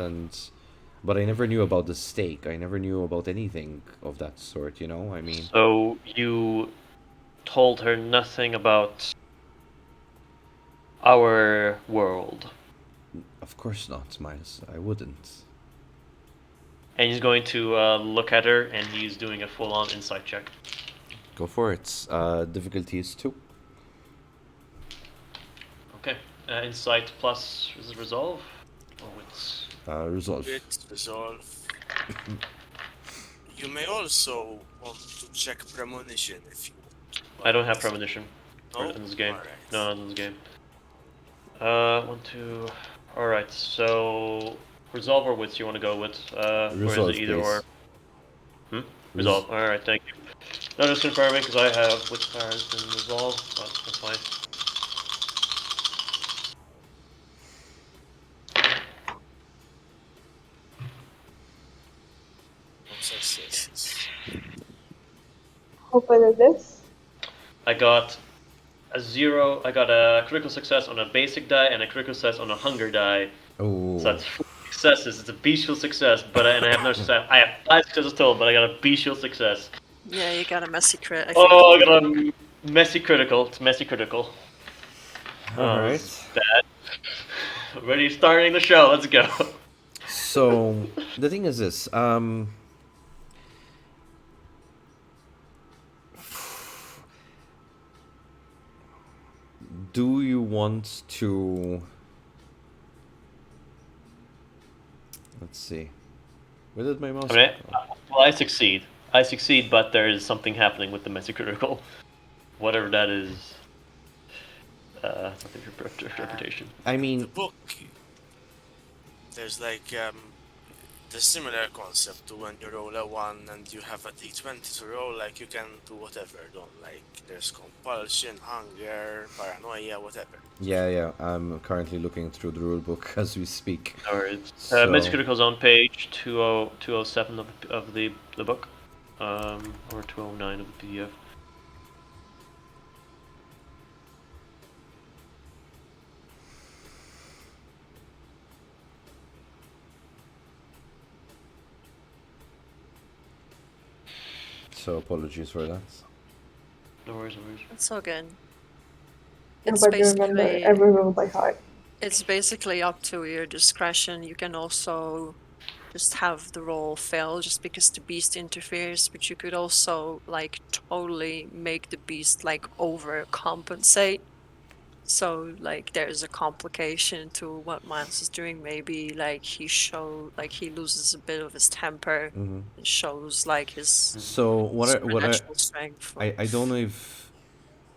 Speaker 1: but I never knew about the stake. I never knew about anything of that sort, you know? I mean,
Speaker 6: So you told her nothing about our world.
Speaker 1: of course not, Miles. I wouldn't.
Speaker 6: And he's going to look at her, and he's doing a full-on insight check.
Speaker 1: Go for it. Difficulty is 2.
Speaker 6: Okay. Insight plus is it resolve? Oh, it's
Speaker 1: Resolve.
Speaker 4: It's resolve. You may also want to check premonition if you want.
Speaker 6: I don't have premonition
Speaker 4: No?
Speaker 6: in this game.
Speaker 4: Alright.
Speaker 6: No, in this game. 1, 2. All right. So resolve or wits you want to go with? Or
Speaker 1: Resolve,
Speaker 6: is it either
Speaker 1: please.
Speaker 6: or? Resolve. All right. Thank you. No, just confirming because I have wits powers and resolve, but that's fine.
Speaker 4: No successes.
Speaker 2: Open at this.
Speaker 6: I got a 0. I got a critical success on a basic die and a critical success on a hunger die.
Speaker 1: Oh.
Speaker 6: So that's 4 successes. It's a bestial success, but and I have no success. I have 5 successes total, but I got a bestial success.
Speaker 5: Yeah, you got a messy crit. I think.
Speaker 6: Oh, I got a messy critical. It's messy critical.
Speaker 1: Alright.
Speaker 6: This is bad. Ready, starting the show. Let's go.
Speaker 1: So, the thing is this. Do you want to... Let's see. Where did my mouse
Speaker 6: I mean,
Speaker 1: go?
Speaker 6: well, I succeed. I succeed, but there is something happening with the messy critical. Whatever that is. Nothing for interpretation.
Speaker 1: I
Speaker 4: The
Speaker 1: mean,
Speaker 4: book, there's like the similar concept to when you roll a 1 and you have a d20 to roll, like you can do whatever, don't like there's compulsion, hunger, paranoia, whatever.
Speaker 1: yeah, I'm currently looking through the rulebook as we speak.
Speaker 6: Or it's
Speaker 1: So-
Speaker 6: messy critical is on page 207 of the book, or 209 of the PDF.
Speaker 1: So apologies for that.
Speaker 6: No worries, no worries.
Speaker 5: It's all good.
Speaker 2: Nobody
Speaker 5: It's
Speaker 2: remember
Speaker 5: basically
Speaker 2: every rule by heart.
Speaker 5: it's basically up to your discretion. You can also just have the roll fail just because the beast interferes, but you could also like totally make the beast like overcompensate. So like there's a complication to what Miles is doing. Maybe like he loses a bit of his temper and shows like his
Speaker 1: So what
Speaker 5: supernatural strength.
Speaker 1: I don't know if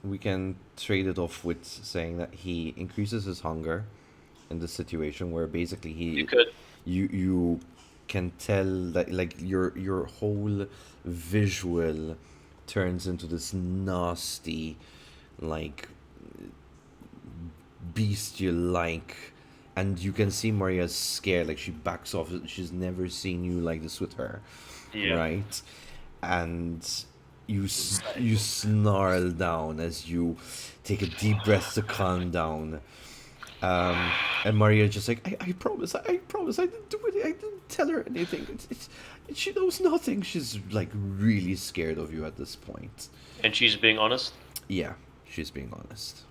Speaker 1: we can trade it off with saying that he increases his hunger in this situation where basically
Speaker 6: You could.
Speaker 1: you can tell that like your whole visual turns into this nasty like bestial like, and you can see Maria's scared, like she backs off. She's never seen you like this with her,
Speaker 6: Yeah.
Speaker 1: right? And you snarl down as you take a deep breath to calm down. And Maria just like, I promise, I didn't do it. I didn't tell her anything. She knows nothing. She's like really scared of you at this point.
Speaker 6: And she's being honest.
Speaker 1: Yeah, she's being honest.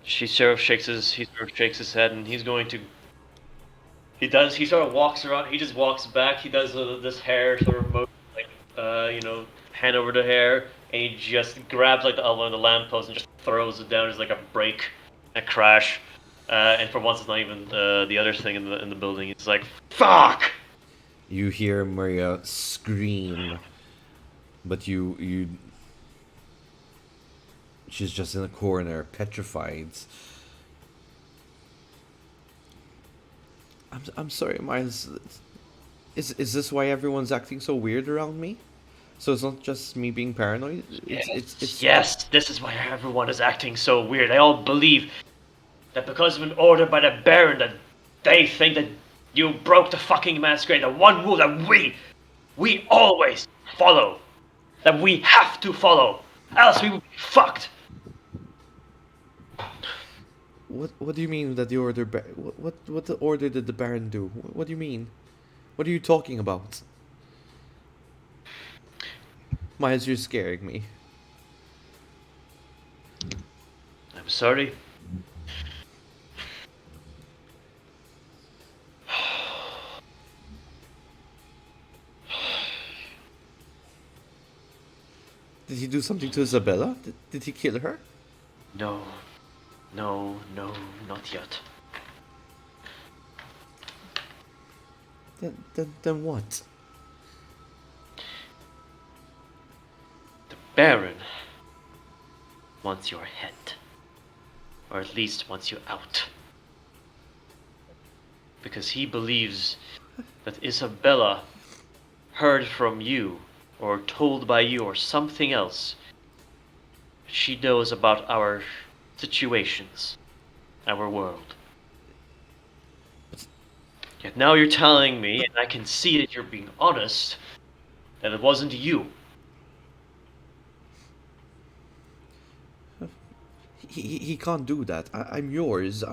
Speaker 6: He sort of shakes his head, and he's going to. He sort of walks around. He just walks back. He does this hair sort of motion, like hand over the hair, and he just grabs like the elbow of the lamppost and just throws it down. It's like a break, a crash, and for once it's not even the other thing in the building. It's like fuck.
Speaker 1: You hear Maria scream, but you she's just in a corner, petrified. I'm sorry, Miles. Is this why everyone's acting so weird around me? So it's not just me being paranoid. It's
Speaker 6: Yes, this is why everyone is acting so weird. They all believe that because of an order by the Baron that they think that you broke the fucking Masquerade, the one rule that we always follow, that we have to follow. Else we would be fucked.
Speaker 1: What do you mean that the order? What the order did the Baron do? What do you mean? What are you talking about? Miles, you're scaring me.
Speaker 6: I'm sorry.
Speaker 1: Did he do something to Isabella? Did he kill her?
Speaker 6: No, no, not yet.
Speaker 1: Then what?
Speaker 6: The Baron wants your head. Or at least wants you out. Because he believes that Isabella heard from you, or told by you, or something else. She knows about our situations, our world. Yet now you're telling me, and I can see that you're being honest, that it wasn't you.
Speaker 1: He can't do that. I'm yours.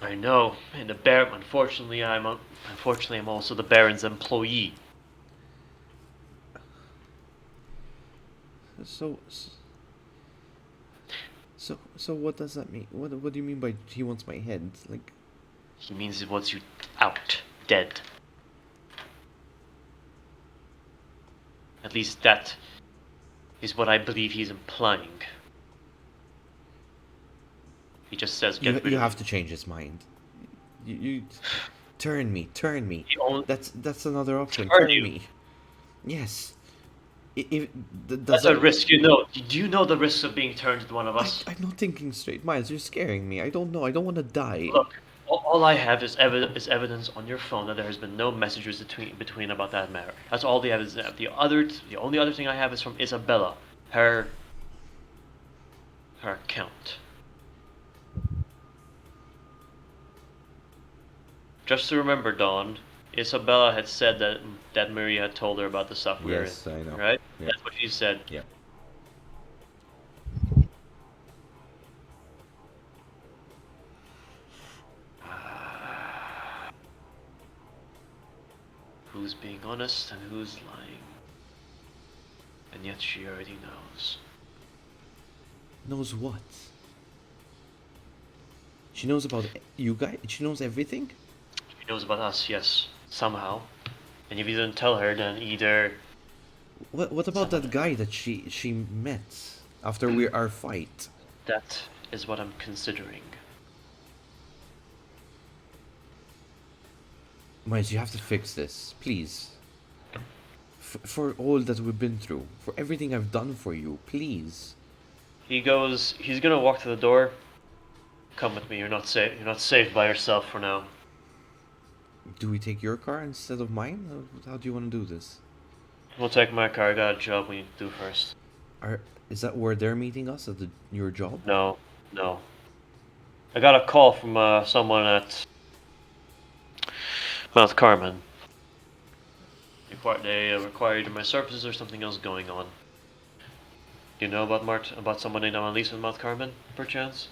Speaker 6: I know, and the Baron. Unfortunately, I'm also the Baron's employee.
Speaker 1: So what does that mean? What do you mean by he wants my head? Like,
Speaker 6: He means he wants you out, dead. At least that is what I believe he's implying. He just says, "Get rid
Speaker 1: you
Speaker 6: of
Speaker 1: have to change his mind. You turn me.
Speaker 6: The only-
Speaker 1: That's another option.
Speaker 6: Turn
Speaker 1: Turn
Speaker 6: you?
Speaker 1: me. Yes. If does
Speaker 6: That's a
Speaker 1: that
Speaker 6: risk, you know. Do you know the risks of being turned into one of us?
Speaker 1: I'm not thinking straight, Miles. You're scaring me. I don't know. I don't want to die.
Speaker 6: Look, all I have is evidence on your phone that there has been no messages between about that matter. That's all the evidence I have. The only other thing I have is from Isabella, her account. Just to remember, Dawn, Isabella had said that Maria had told her about the stuff we
Speaker 1: Yes,
Speaker 6: were in,
Speaker 1: I know.
Speaker 6: right?
Speaker 1: Yeah.
Speaker 6: That's what she said.
Speaker 1: Yeah.
Speaker 6: Who's being honest and who's lying? And yet she already knows.
Speaker 1: Knows what? She knows about you guys. She knows everything.
Speaker 6: She knows about us, yes, somehow. And if you didn't tell her, then either
Speaker 1: What about that guy that she met after our fight?
Speaker 6: that is what I'm considering.
Speaker 1: Miles, you have to fix this, please. For all that we've been through, for everything I've done for you, please.
Speaker 6: He's gonna walk to the door. Come with me, you're not safe by yourself for now.
Speaker 1: Do we take your car instead of mine? How do you want to do this?
Speaker 6: We'll take my car, I got a job we need to do first.
Speaker 1: Is that where they're meeting us at your job?
Speaker 6: No. I got a call from someone at Mount Carmen. They required my services or something else going on. Do you know about someone named Annalise in Mount Carmen, perchance?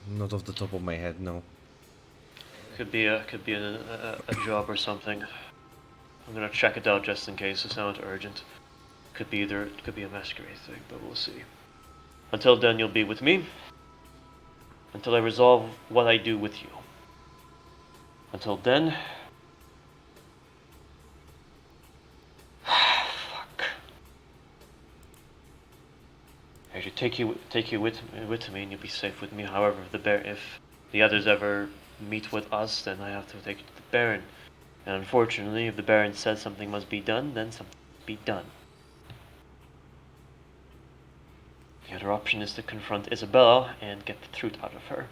Speaker 1: Not off the top of my head, no.
Speaker 6: Could be a job or something. I'm gonna check it out just in case. It sounds urgent. Could be a masquerade thing, but we'll see. Until then, you'll be with me. Until I resolve what I do with you. Until then. Fuck. I should take you with me, and you'll be safe with me. However, if the others ever meet with us, then I have to take it to the Baron. And unfortunately, if the Baron says something must be done, then something must be done. The other option is to confront Isabella and get the truth out of her.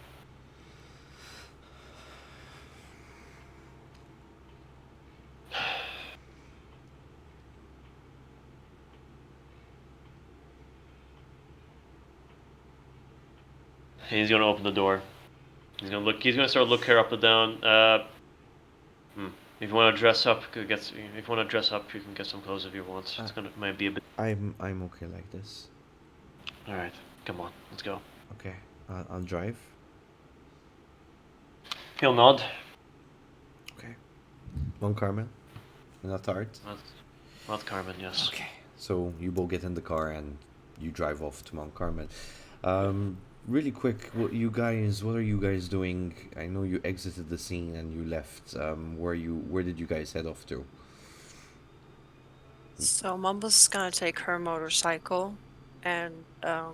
Speaker 6: He's gonna open the door. He's gonna start looking her up and down. If you want to dress up, if you want to dress up, you can get some clothes if you want. It's gonna might be a bit.
Speaker 1: I'm okay like this.
Speaker 6: All right, come on, let's go.
Speaker 1: Okay, I'll drive.
Speaker 6: He'll nod.
Speaker 1: Okay. Mount Carmel. Not hard.
Speaker 6: Not Carmen, yes.
Speaker 1: Okay. So you both get in the car and you drive off to Mount Carmel. Really quick, what are you guys doing? I know you exited the scene and you left. Where did you guys head off to?
Speaker 5: So Mumbles is gonna take her motorcycle and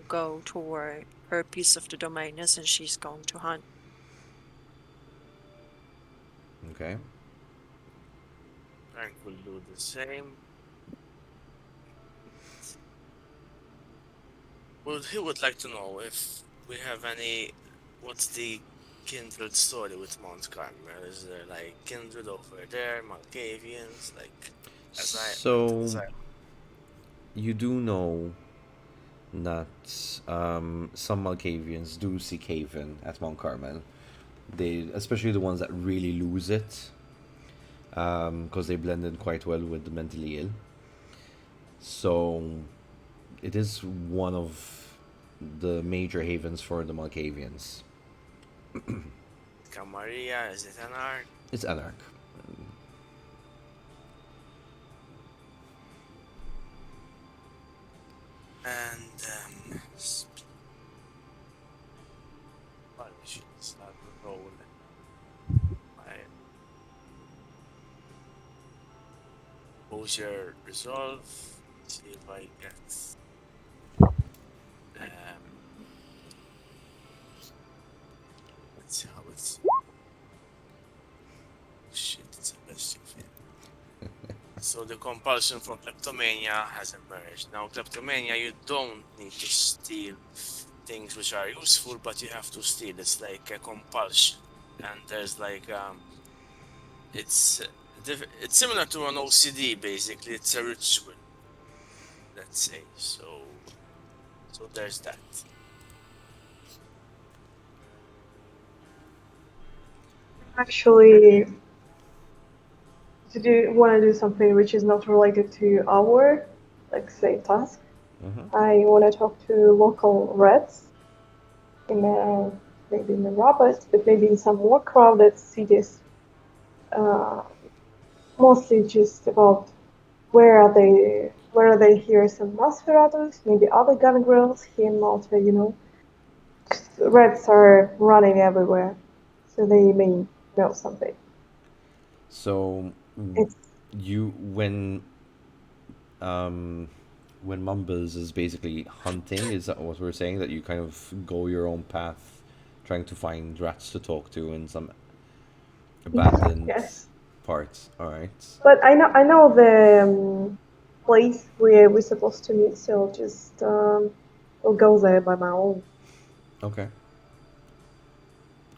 Speaker 5: go to where her piece of the domain is, and she's going to hunt.
Speaker 1: Okay.
Speaker 4: Frank will do the same. Well, he would like to know if we have what's the kindred story with Mount Carmel? Is there like kindred over there, Malkavians, like
Speaker 1: So you do know that some Malkavians do seek haven at Mount Carmel. Especially the ones that really lose it, because they blend in quite well with the mentally ill. So it is one of the major havens for the Malkavians.
Speaker 4: Camaria, is it an art?
Speaker 1: It's Anarch.
Speaker 4: And well, we should start the roll. Composure resolve. See if I get. Let's see how it's. Shit, it's a best thing. So the compulsion for kleptomania has emerged. Now, kleptomania, you don't need to steal things which are useful, but you have to steal. It's like a compulsion, and there's like it's similar to an OCD basically. It's a ritual, let's say. So there's that.
Speaker 2: Actually, want to do something which is not related to our, like say, task. I want to talk to local Reds in maybe in the Roberts, but maybe in some more crowded cities. Mostly just about where are they here some Masqueraders, maybe other gun girls here in Malta, you know. Reds are running everywhere, so they may know something.
Speaker 1: So
Speaker 2: It's
Speaker 1: when Mumbles is basically hunting, is that what we're saying? That you kind of go your own path, trying to find rats to talk to in some abandoned
Speaker 2: yes.
Speaker 1: parts. All right.
Speaker 2: But I know the place where we're supposed to meet, so just I'll go there by my own.
Speaker 1: Okay.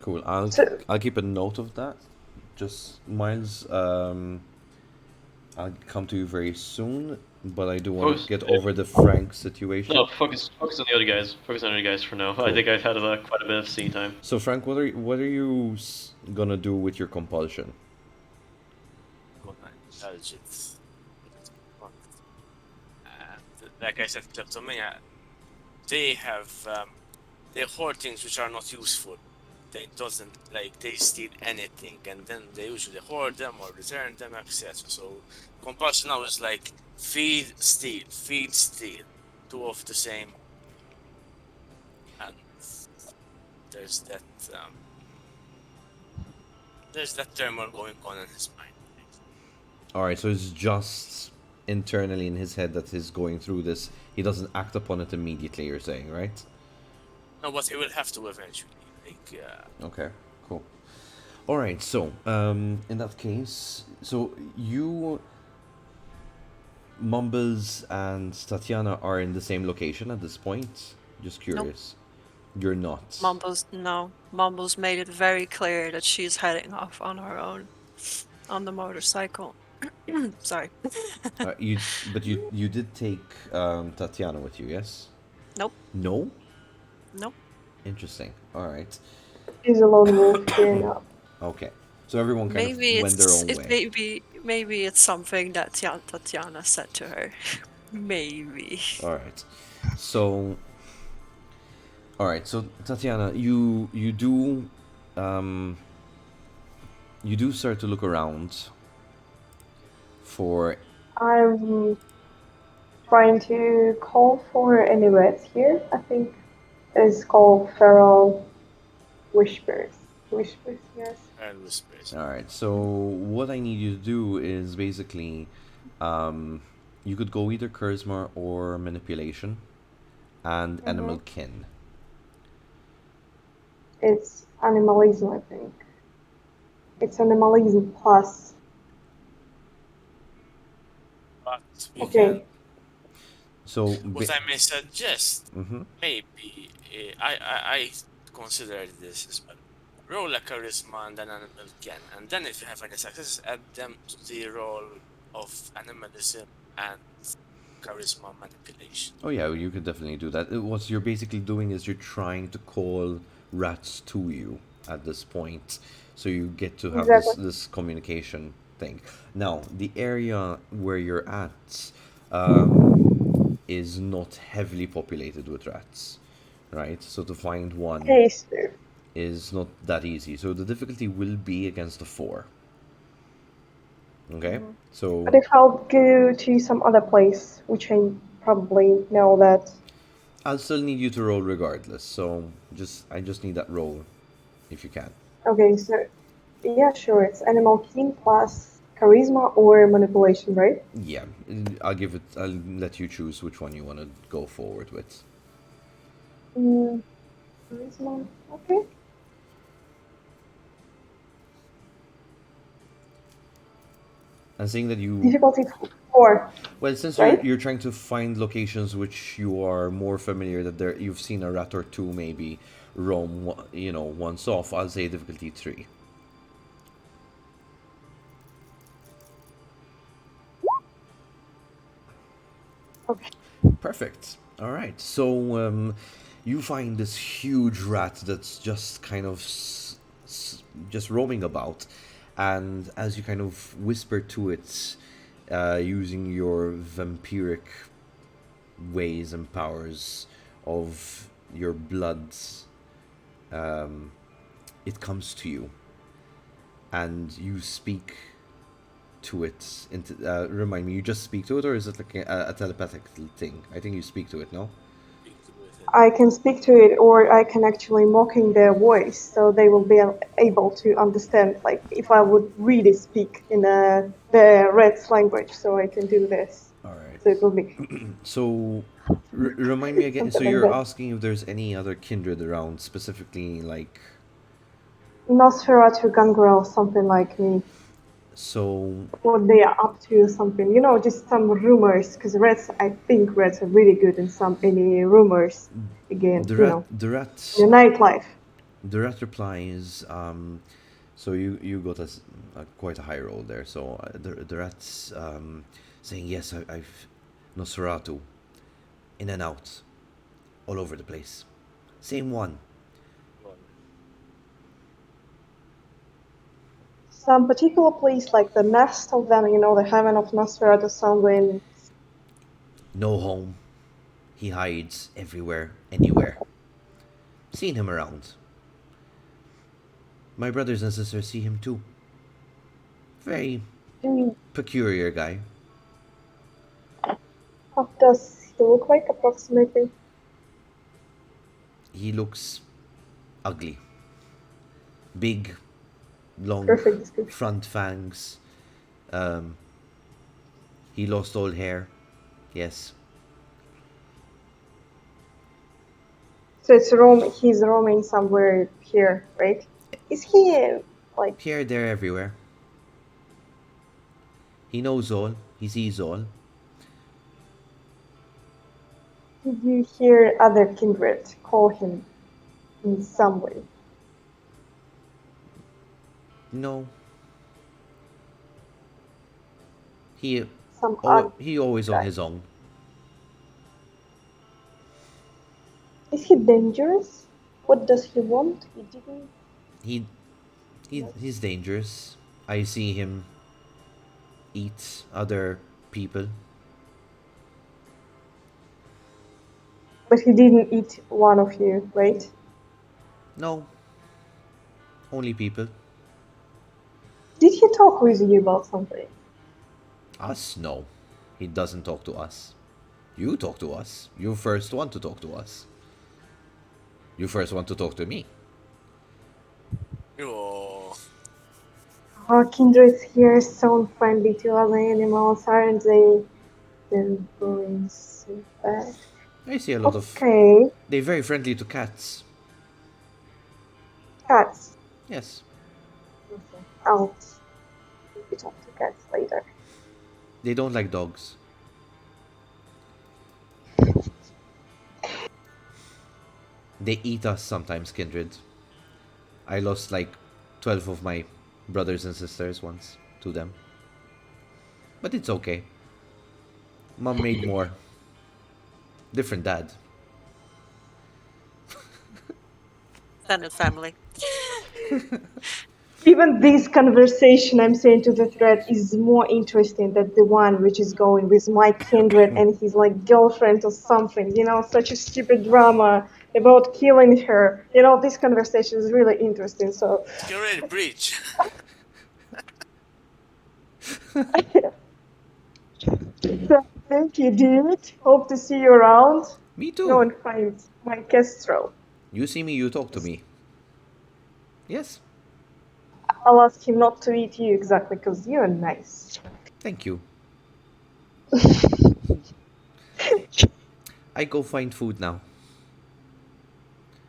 Speaker 1: Cool. I'll keep a note of that. Just Miles, I'll come to you very soon, but I do want to get over the Frank situation.
Speaker 6: No, focus on the other guys. Focus on the other guys for now. Cool. I think I've had quite a bit of scene time.
Speaker 1: So Frank, what are you gonna do with your compulsion?
Speaker 4: Intelligence. Like I said, kleptomania, they hoard things which are not useful. They steal anything, and then they usually hoard them or return them, etc. So compulsion now is like feed, steal, two of the same, and there's that turmoil going on in his mind.
Speaker 1: All right, so it's just internally in his head that he's going through this. He doesn't act upon it immediately. You're saying, right?
Speaker 4: No, but he will have to eventually.
Speaker 1: Okay, cool. All right, so in that case, so you, Mumbles and Tatiana are in the same location at this point. Just curious. Nope. You're not.
Speaker 5: Mumbles made it very clear that she's heading off on her own, on the motorcycle. Sorry.
Speaker 1: You did take Tatiana with you, yes?
Speaker 5: Nope.
Speaker 1: No?
Speaker 5: Nope.
Speaker 1: Interesting. All right.
Speaker 2: She's a lone wolf here now.
Speaker 1: Okay. So everyone kind
Speaker 5: Maybe
Speaker 1: of went their
Speaker 5: it's
Speaker 1: own
Speaker 5: it
Speaker 1: way.
Speaker 5: maybe it's something that Tatiana said to her. Maybe.
Speaker 1: All right. So, all right. So Tatiana, um, you do start to look around for.
Speaker 2: I'm trying to call for any reds here. I think it's called feral whispers. Whispers, yes.
Speaker 4: And whispers.
Speaker 1: All right. So what I need you to do is basically, you could go either charisma or manipulation, and animal kin.
Speaker 2: It's animalism, I think. It's animalism plus.
Speaker 4: But we
Speaker 2: Okay.
Speaker 4: can.
Speaker 1: So.
Speaker 4: What I may suggest,
Speaker 1: Mm-hmm.
Speaker 4: maybe I consider this as well. Roll a charisma and an animal can, and then if you have any success, add them to the roll of animalism and charisma manipulation.
Speaker 1: Oh yeah, you could definitely do that. What you're basically doing is you're trying to call rats to you at this point, so you get to have
Speaker 2: Exactly.
Speaker 1: this communication thing. Now, the area where you're at is not heavily populated with rats, right? So to find one
Speaker 2: Taster.
Speaker 1: is not that easy. So the difficulty will be against a 4. Okay, so
Speaker 2: But if I'll go to some other place, which I probably know that.
Speaker 1: I'll still need you to roll regardless. So I just need that roll, if you can.
Speaker 2: Okay, so yeah, sure. It's animal keen plus charisma or manipulation, right?
Speaker 1: Yeah, I'll let you choose which one you want to go forward with.
Speaker 2: Charisma. Okay.
Speaker 1: And saying that you,
Speaker 2: Difficulty 4,
Speaker 1: well, since
Speaker 2: right?
Speaker 1: you're trying to find locations which you are more familiar that you've seen a rat or two maybe roam, once off, I'll say difficulty 3.
Speaker 2: Okay.
Speaker 1: Perfect. All right. So you find this huge rat that's just kind of just roaming about, and as you kind of whisper to it, using your vampiric ways and powers of your blood, it comes to you, and you speak to it. Remind me, you just speak to it, or is it like a telepathic thing? I think you speak to it, no?
Speaker 2: I can speak to it, or I can actually mocking their voice, so they will be able to understand. Like if I would really speak in the Red's language, so I can do this.
Speaker 1: All right.
Speaker 2: So it will be
Speaker 1: So, remind me again. So
Speaker 2: something like
Speaker 1: you're
Speaker 2: that.
Speaker 1: asking if there's any other kindred around, specifically like.
Speaker 2: Nosferatu Gangrel, something like me.
Speaker 1: So.
Speaker 2: What they are up to, something. Just some rumors, because Reds, I think Reds are really good in any rumors. Again,
Speaker 1: The
Speaker 2: in
Speaker 1: the rat,
Speaker 2: the nightlife.
Speaker 1: the rat replies. So you got quite a high roll there. So the rat's saying yes. I've Nosferatu, in and out, all over the place. Same one.
Speaker 2: Some particular place, like the nest of them, the heaven of Nosferatu, somewhere.
Speaker 1: No home. He hides everywhere, anywhere. Seen him around. My brothers and sisters see him too. Very peculiar guy.
Speaker 2: What does he look like, approximately?
Speaker 1: He looks ugly. Big, long
Speaker 2: Perfect description.
Speaker 1: front fangs. He lost all hair. Yes.
Speaker 2: So he's roaming somewhere here, right? Is he like?
Speaker 1: Here, there, everywhere. He knows all. He sees all.
Speaker 2: Did you hear other kindred call him in some way?
Speaker 1: No. He
Speaker 2: Some odd
Speaker 1: he always on
Speaker 2: guy.
Speaker 1: his own.
Speaker 2: Is he dangerous? What does he want? He didn't.
Speaker 1: He's dangerous. I see him eat other people.
Speaker 2: But he didn't eat one of you, right?
Speaker 1: No, only people.
Speaker 2: Did he talk with you about something?
Speaker 1: Us? No. He doesn't talk to us. You talk to us. You first want to talk to us. You first want to talk to me.
Speaker 4: Oh,
Speaker 2: Our kindreds here sound friendly to other animals, aren't they? They're going so bad.
Speaker 1: I see a lot of.
Speaker 2: Okay,
Speaker 1: They're very friendly to cats.
Speaker 2: cats.
Speaker 1: Yes.
Speaker 2: Okay, I'll maybe talk to cats later.
Speaker 1: They don't like dogs. They eat us sometimes, kindred. I lost like 12 of my brothers and sisters once to them. But it's okay. Mom made more. Different dad.
Speaker 5: Extended family.
Speaker 2: Even this conversation I'm saying to the thread is more interesting than the one which is going with my kindred and his like girlfriend or something. You know, such a stupid drama about killing her. You know, this conversation is really interesting. So,
Speaker 4: you already breach.
Speaker 2: so thank you, dude. Hope to see you around.
Speaker 1: Me
Speaker 2: Go
Speaker 1: too.
Speaker 2: and find my kestrel.
Speaker 1: You see me, you talk to me. Yes.
Speaker 2: I'll ask him not to eat you exactly because you're nice.
Speaker 1: Thank you. I go find food now.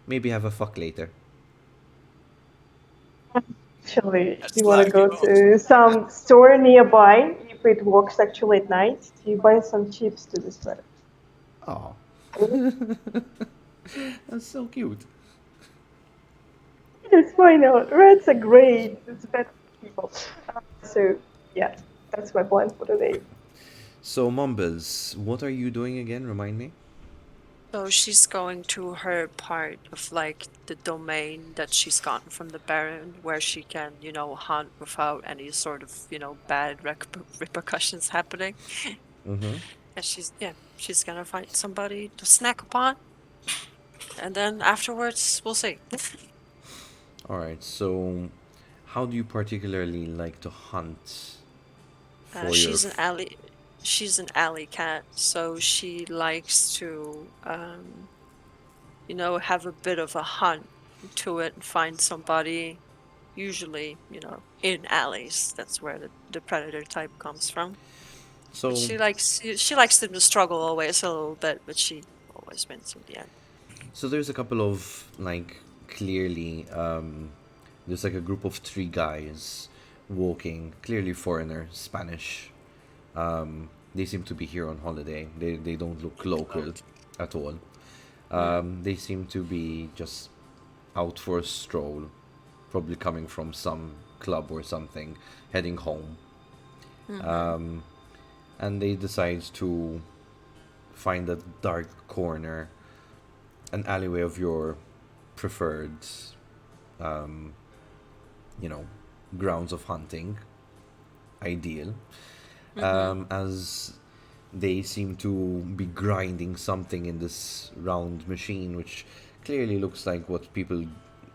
Speaker 1: Maybe have a fuck later.
Speaker 2: Actually, do
Speaker 4: That's
Speaker 2: you want to
Speaker 4: lucky,
Speaker 2: go
Speaker 4: bro.
Speaker 2: to some store nearby if it works actually at night? Do you buy some chips to this weather?
Speaker 1: Oh, that's so cute.
Speaker 2: Yes, why not? Rats are great. It's better for people. So, yeah, that's my plan for today.
Speaker 1: So, Mumbles, what are you doing again? Remind me.
Speaker 5: So she's going to her part of like the domain that she's gotten from the Baron, where she can, hunt without any sort of, bad repercussions happening.
Speaker 1: Mm-hmm.
Speaker 5: And she's gonna find somebody to snack upon, and then afterwards we'll see.
Speaker 1: All right. So, how do you particularly like to hunt for your?
Speaker 5: She's an alley. She's an alley cat, so she likes to, have a bit of a hunt to it and find somebody. Usually, in alleys. That's where the predator type comes from. But
Speaker 1: So,
Speaker 5: she likes them to struggle always a little bit, but she always wins in the end.
Speaker 1: so there's a couple of like clearly there's like a group of three guys walking, clearly foreigner, Spanish. They seem to be here on holiday. They don't look local at all. They seem to be just out for a stroll, probably coming from some club or something, heading home. And they decide to find a dark corner, an alleyway of your preferred, um, you know, grounds of hunting. Ideal. As they seem to be grinding something in this round machine, which clearly looks like what people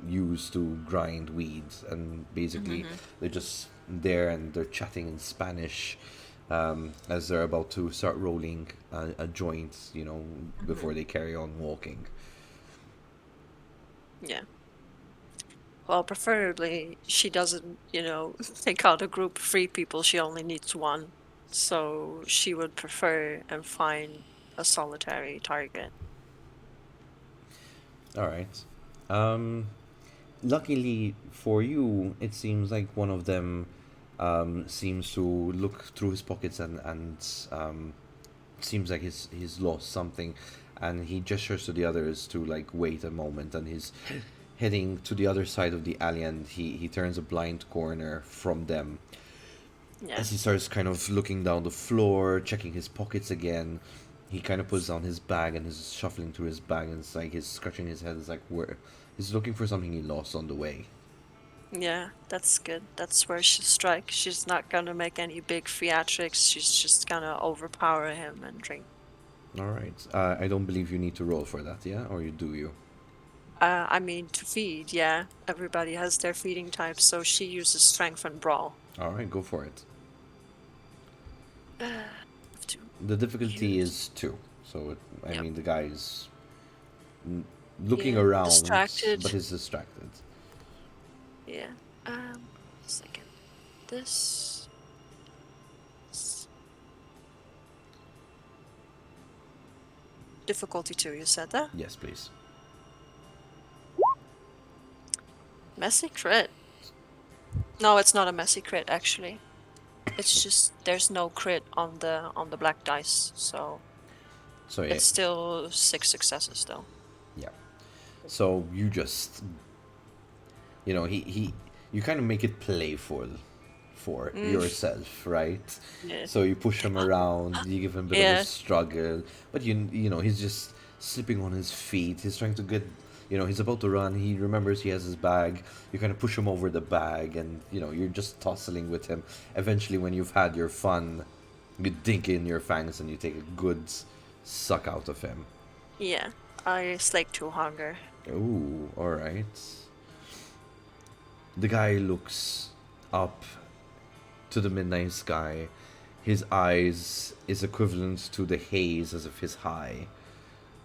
Speaker 1: use to grind weeds. And basically, they're just there and they're chatting in Spanish as they're about to start rolling a joint, before they carry on walking.
Speaker 5: Yeah. Well, preferably she doesn't, take out a group of 3 people. She only needs 1. So she would prefer and find a solitary target.
Speaker 1: All right. Luckily for you, it seems like one of them seems to look through his pockets and seems like he's lost something, and he gestures to the others to like wait a moment, and he's heading to the other side of the alley, and he turns a blind corner from them
Speaker 5: Yeah.
Speaker 1: as he starts kind of looking down the floor, checking his pockets again. He kind of puts down his bag and is shuffling through his bag, and it's like he's scratching his head. It's like where he's looking for something he lost on the way.
Speaker 5: Yeah, that's good. That's where she'll strike. She's not gonna make any big theatrics. She's just gonna overpower him and drink.
Speaker 1: All right. I don't believe you need to roll for that, yeah? Or you do you?
Speaker 5: I mean, to feed, yeah. Everybody has their feeding type, so she uses strength and brawl.
Speaker 1: All right, go for it.
Speaker 5: Have to
Speaker 1: The difficulty
Speaker 5: use.
Speaker 1: is 2. So, I
Speaker 5: Yep.
Speaker 1: mean, the guy's looking
Speaker 5: Yeah.
Speaker 1: around,
Speaker 5: Distracted.
Speaker 1: but he's distracted.
Speaker 5: Yeah. Second. This. Difficulty 2, you said that?
Speaker 1: Yes, please.
Speaker 5: Messy crit. No, it's not a messy crit, actually. It's just there's no crit on the black dice, so
Speaker 1: So, yeah.
Speaker 5: it's still 6 successes though.
Speaker 1: Yeah. So, you just, you kind of make it playful for yourself, right?
Speaker 5: Yeah.
Speaker 1: So you push him around, you give him a bit of a
Speaker 5: Yeah.
Speaker 1: struggle, but he's just slipping on his feet. He's trying to get, he's about to run. He remembers he has his bag. You kind of push him over the bag, and you're just tussling with him. Eventually, when you've had your fun, you dink in your fangs and you take a good suck out of him.
Speaker 5: Yeah. I slake 2 hunger.
Speaker 1: Ooh, all right. The guy looks up to the midnight sky. His eyes is equivalent to the haze as of his high,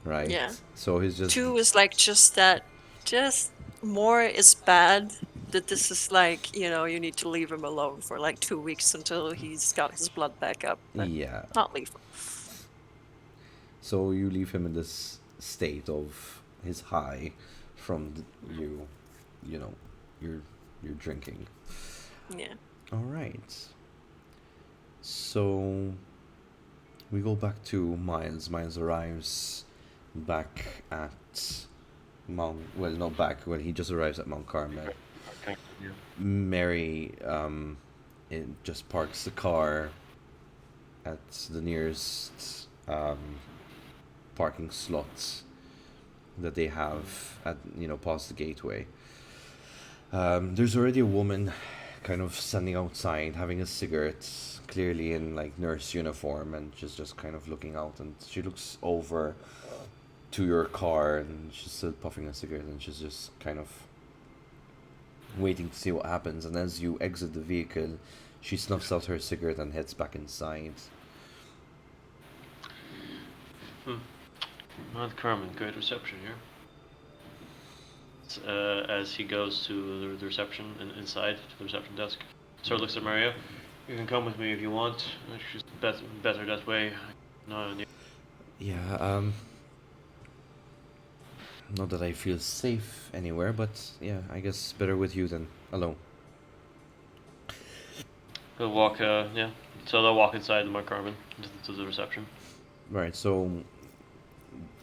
Speaker 1: right?
Speaker 5: Yeah.
Speaker 1: So he's just
Speaker 5: 2 is like just that. Just more is bad. That this is like, you need to leave him alone for like 2 weeks until he's got his blood back up. But
Speaker 1: yeah.
Speaker 5: not leave him.
Speaker 1: So you leave him in this state of his high from you're drinking.
Speaker 5: Yeah.
Speaker 1: All right. So we go back to Miles. Miles arrives back at not back. Well, he just arrives at Mount Carmel.
Speaker 3: Okay. Yeah.
Speaker 1: Mary just parks the car at the nearest parking slots that they have at past the gateway. There's already a woman kind of standing outside having a cigarette, clearly in like nurse uniform, and she's just kind of looking out, and she looks over to your car and she's still puffing a cigarette, and she's just kind of waiting to see what happens. And as you exit the vehicle, she snuffs out her cigarette and heads back inside.
Speaker 6: Mount Carmen, great reception here. As he goes to the reception inside to the reception desk, sort of looks at Mario. You can come with me if you want. She's better that way. No,
Speaker 1: Yeah, not that I feel safe anywhere, but yeah, I guess better with you than alone.
Speaker 6: he'll walk. Yeah. So they'll walk inside the Mount Carmen to the reception.
Speaker 1: Right, so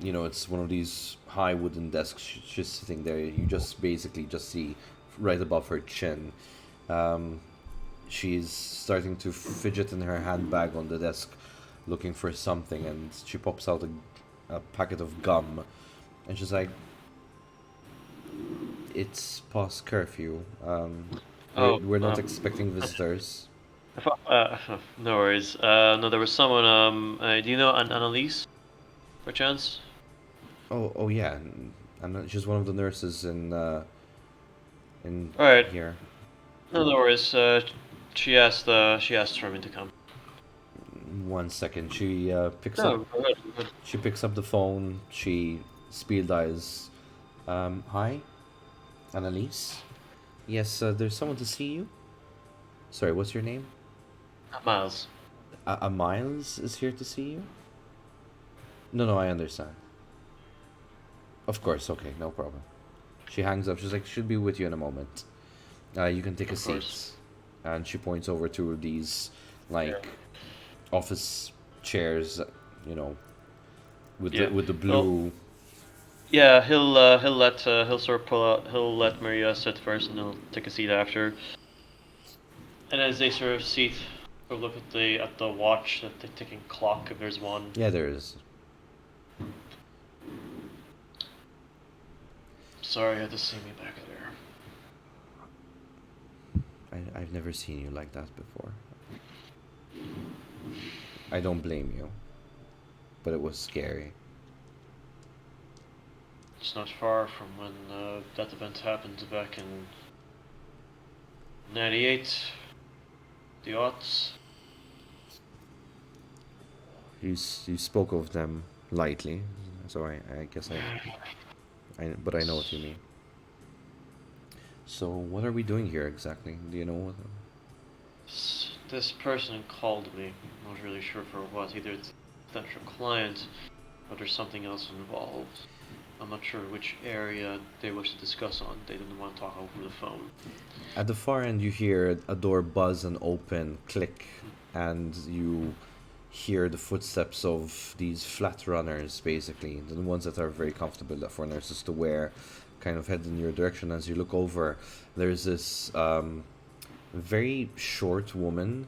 Speaker 1: it's one of these high wooden desks. She's sitting there. You just basically just see right above her chin. She's starting to fidget in her handbag on the desk, looking for something, and she pops out a packet of gum, and she's like, "It's past curfew. We're not expecting visitors."
Speaker 6: No worries. No, there was someone. Do you know Annalise, by chance?
Speaker 1: Oh yeah, and she's one of the nurses in
Speaker 6: Alright.
Speaker 1: here.
Speaker 6: No worries. She asked for me to come.
Speaker 1: 1 second. She picks up.
Speaker 6: No, go ahead.
Speaker 1: She picks up the phone. She speed dials. Hi, Annalise. Yes, there's someone to see you. Sorry, what's your name?
Speaker 6: Miles.
Speaker 1: A Miles is here to see you. No, I understand. Of course, okay, no problem. She hangs up. She's like, she'll be with you in a moment. You can take a
Speaker 6: Of
Speaker 1: seat.
Speaker 6: course.
Speaker 1: And she points over to these like office chairs, with
Speaker 6: Yeah.
Speaker 1: the blue.
Speaker 6: Yeah, he'll sort of pull out. He'll let Maria sit first, and he'll take a seat after. And as they sort of seat, or look at the watch, at the ticking clock, if there's one.
Speaker 1: Yeah, there is.
Speaker 6: Sorry, you had to see me back there.
Speaker 1: I've never seen you like that before. I don't blame you, but it was scary.
Speaker 6: It's not far from when that event happened back in 98, the aughts.
Speaker 1: You spoke of them lightly, so I guess but I know what you mean. So what are we doing here exactly? Do you know what?
Speaker 6: This person called me. I'm not really sure for what. Either it's a potential client, or there's something else involved. I'm not sure which area they wish to discuss on. They didn't want to talk over the phone.
Speaker 1: At the far end, you hear a door buzz and open, click, and you hear the footsteps of these flat runners, basically, the ones that are very comfortable for nurses to wear, kind of head in your direction. As you look over, there's this very short woman.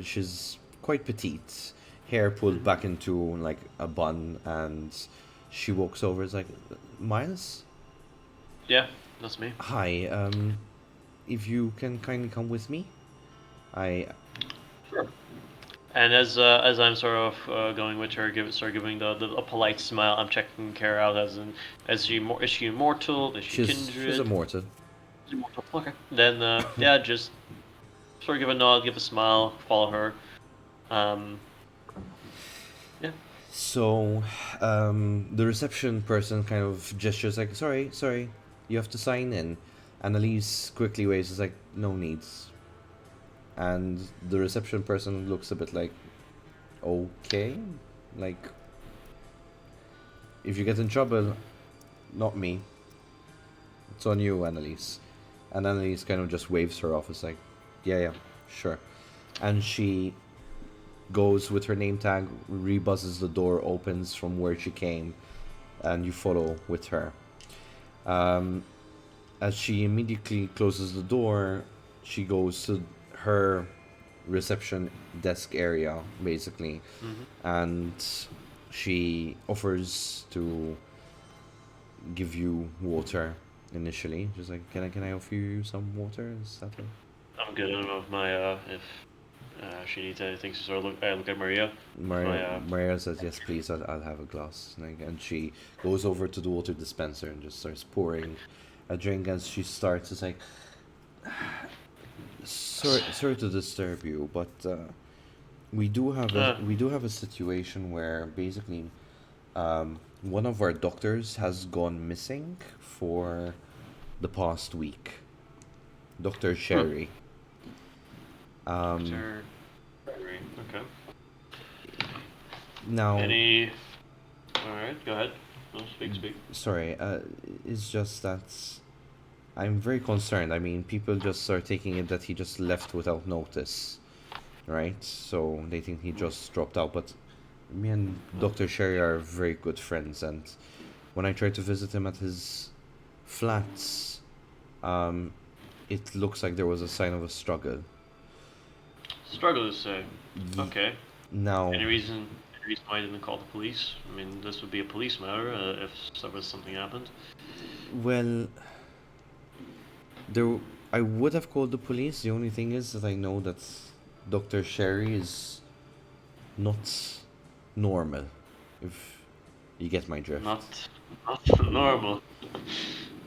Speaker 1: She's quite petite, hair pulled back into like a bun, and she walks over. It's like, Miles?
Speaker 6: Yeah, that's me.
Speaker 1: Hi, if you can kindly come with me?
Speaker 6: Sure. And as I'm sort of going with her, giving a polite smile, I'm checking her out is she immortal? Is she kindred?
Speaker 1: She's immortal.
Speaker 6: Immortal. Okay. Then yeah, just sort of give a nod, give a smile, follow her. Yeah.
Speaker 1: So, the reception person kind of gestures like, sorry, you have to sign in. Annalise quickly waves, is like, no needs. And the reception person looks a bit like, okay, like, if you get in trouble, not me. It's on you, Annalise. And Annalise kind of just waves her off. It's like, yeah, sure. And she goes with her name tag, rebuzzes the door, opens from where she came, and you follow with her. As she immediately closes the door, she goes to her reception desk area, basically, and she offers to give you water initially. Just like, can I offer you some water? Is that it?
Speaker 6: I'm good. I don't know if my if she needs anything. So sort of I look at Maria.
Speaker 1: Maria says, yes, please, I'll have a glass. And she goes over to the water dispenser and just starts pouring a drink. As she starts, it's like, sorry to disturb you, but we do have a situation where basically one of our doctors has gone missing for the past week. Dr. Scherri.
Speaker 6: Dr. Scherri. Okay.
Speaker 1: Now.
Speaker 6: All right, go ahead. No, speak.
Speaker 1: Sorry, it's just that I'm very concerned. I mean, people just are taking it that he just left without notice, right? So they think he just dropped out. But me and Dr. Scherri are very good friends, and when I tried to visit him at his flats, it looks like there was a sign of a struggle.
Speaker 6: Struggle to say. Okay.
Speaker 1: Now.
Speaker 6: Any reason why you didn't call the police? I mean, this would be a police matter if something happened.
Speaker 1: Well, I would have called the police. The only thing is that I know that Dr. Scherri is not normal, if you get my drift.
Speaker 6: Not normal.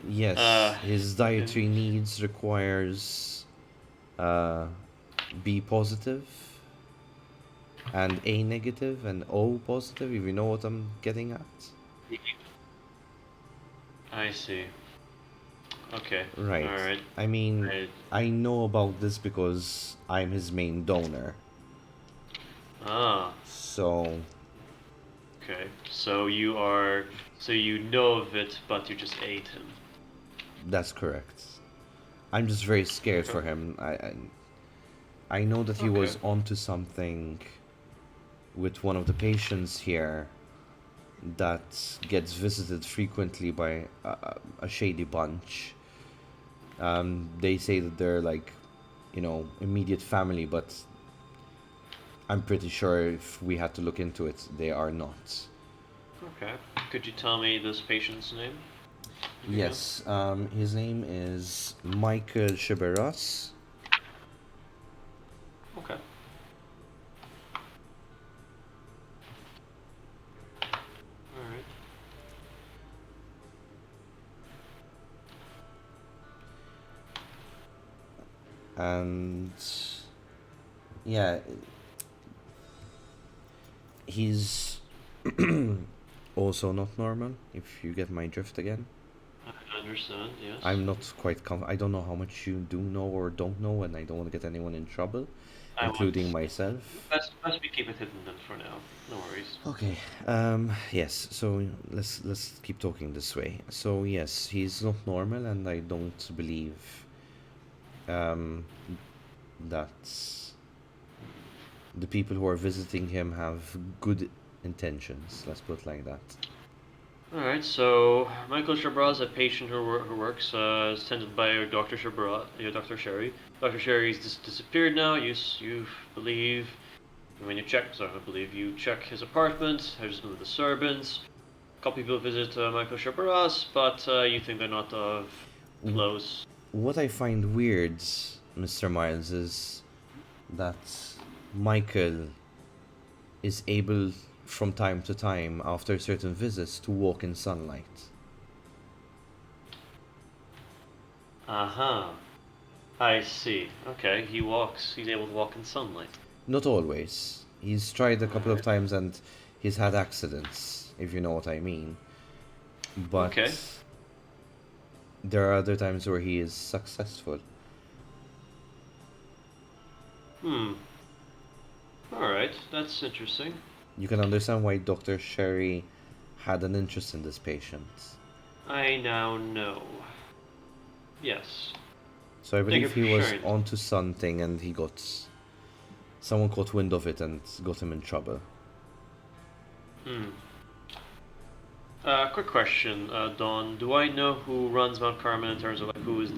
Speaker 1: Yes, his dietary needs requires B positive and A negative and O positive, if you know what I'm getting at.
Speaker 6: I see. Okay.
Speaker 1: Right.
Speaker 6: All right.
Speaker 1: I mean, I know about this because I'm his main donor.
Speaker 6: Ah.
Speaker 1: So.
Speaker 6: Okay. So you know of it, but you just ate him.
Speaker 1: That's correct. I'm just very scared for him. I know that he was onto something with one of the patients here that gets visited frequently by a shady bunch. They say that they're like, immediate family, but I'm pretty sure if we had to look into it, they are not.
Speaker 6: Okay. Could you tell me this patient's name?
Speaker 1: Yes, his name is Michael Cheberas.
Speaker 6: Okay. Alright.
Speaker 1: And yeah, he's also not normal, if you get my drift again.
Speaker 6: I understand, yes.
Speaker 1: I'm not quite I don't know how much you do know or don't know, and I don't want to get anyone in trouble, including myself.
Speaker 6: Best we keep it hidden then for now. No worries.
Speaker 1: Okay. Yes. So let's keep talking this way. So yes, he's not normal, and I don't believe that the people who are visiting him have good intentions. Let's put it like that.
Speaker 6: Alright, so Michael Shabra is a patient who works is tended by Dr. Shabra, Dr. Scherri. Dr. Sherry's disappeared now. You believe when you check, sorry, I believe you check his apartment. There's been the disturbance. A couple people visit Michael Shabras, but you think they're not close.
Speaker 1: What I find weird, Mr. Miles, is that Michael is able from time to time, after certain visits, to walk in sunlight.
Speaker 6: Uh-huh. I see. Okay, he's able to walk in sunlight.
Speaker 1: Not always. He's tried a couple of times and he's had accidents, if you know what I mean. But
Speaker 6: Okay.
Speaker 1: there are other times where he is successful.
Speaker 6: Alright, that's interesting.
Speaker 1: You can understand why Dr. Scherri had an interest in this patient.
Speaker 6: I now know. Yes.
Speaker 1: So I believe
Speaker 6: you
Speaker 1: he
Speaker 6: for
Speaker 1: was
Speaker 6: sharing.
Speaker 1: onto something and someone caught wind of it and got him in trouble.
Speaker 6: Quick question, Dawn. Do I know who runs Mount Carmel in terms of like who is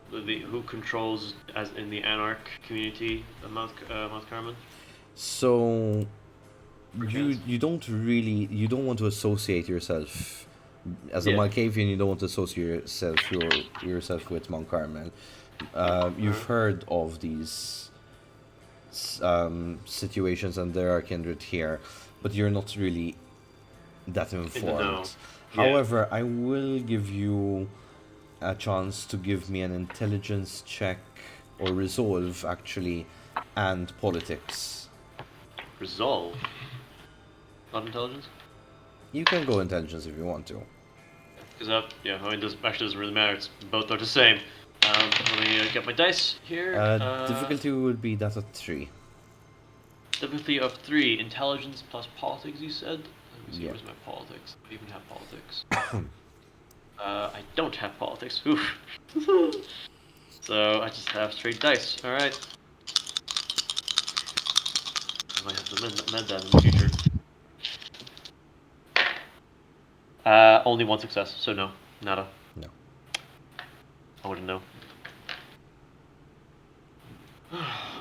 Speaker 6: who controls as in the Anarch community of Mount Carmel?
Speaker 1: So
Speaker 6: Perchance.
Speaker 1: you don't want to associate yourself as a
Speaker 6: Yeah.
Speaker 1: Malkavian. You don't want to associate yourself with Mount Carmel. You've heard of these situations, and there are kindred here, but you're not really that informed.
Speaker 6: know.
Speaker 1: However, I will give you a chance to give me an intelligence check or resolve, actually, and politics.
Speaker 6: Resolve. Not intelligence.
Speaker 1: You can go intelligence if you want to.
Speaker 6: Because doesn't really matter. Both are the same. Let me get my dice here.
Speaker 1: Difficulty would be that of 3.
Speaker 6: Difficulty of 3. Intelligence plus politics. You said. Let me see.
Speaker 1: Yeah.
Speaker 6: Where's my politics? Do I even have politics? I don't have politics. Oof. So I just have straight dice. All right. I might have to amend that in the future. Only one success, so no, nada.
Speaker 1: No.
Speaker 6: I wouldn't know.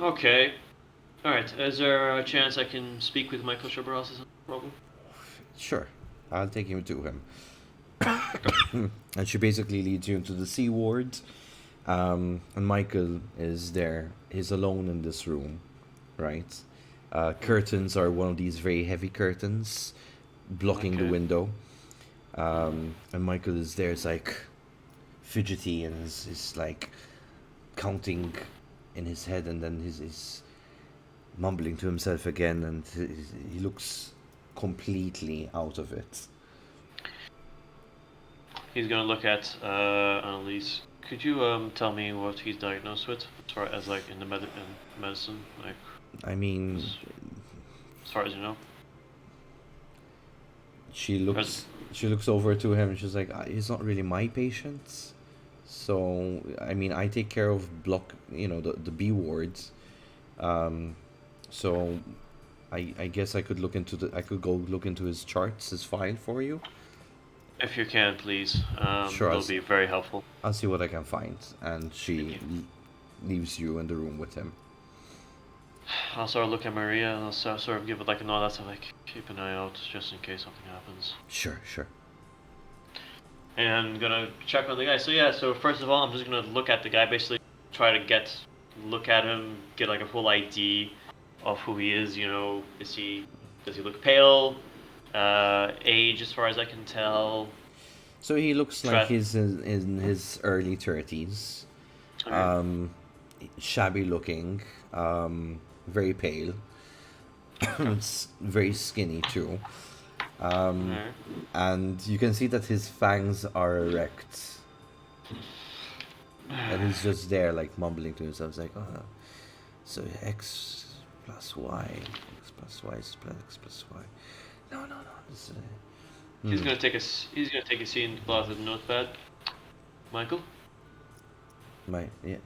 Speaker 6: Okay. Alright, is there a chance I can speak with Michael Shabras? Is that a problem?
Speaker 1: Sure. I'll take you to him. And she basically leads you into the C ward. And Michael is there. He's alone in this room, right? Curtains are one of these very heavy curtains blocking the
Speaker 6: Okay.
Speaker 1: window. And Michael is there. It's like fidgety and is like counting in his head, and then he's mumbling to himself again, and he looks completely out of it.
Speaker 6: He's gonna look at Annalise. Could you tell me what he's diagnosed with, as far as like in medicine, like
Speaker 1: I mean,
Speaker 6: as far as you know?
Speaker 1: she looks over to him and she's like, he's not really my patient. So I mean, I take care of the B wards. So I guess I could go look into his charts, his file for you.
Speaker 6: If you can, please.
Speaker 1: Sure,
Speaker 6: It'll be very helpful.
Speaker 1: I'll see what I can find. And she leaves you in the room with him.
Speaker 6: I'll sort of look at Maria and I'll sort of give it like a nod. That's like keep an eye out just in case something happens.
Speaker 1: Sure.
Speaker 6: and I'm gonna check on the guy. So yeah, so first of all, I'm just gonna look at the guy, basically try to look at him, get like a full ID of who he is. You know, does he look pale? Age, as far as I can tell.
Speaker 1: So he looks like
Speaker 6: Try.
Speaker 1: he's in his early 30s.
Speaker 6: Okay.
Speaker 1: Shabby looking, very pale, very skinny too.
Speaker 6: Alright.
Speaker 1: And you can see that his fangs are erect. And he's just there, like, mumbling to himself, like, oh, so x plus y, x plus y is plus x plus y. No. It's,
Speaker 6: He's gonna take a seat and pull out the notepad. Michael,
Speaker 1: yeah.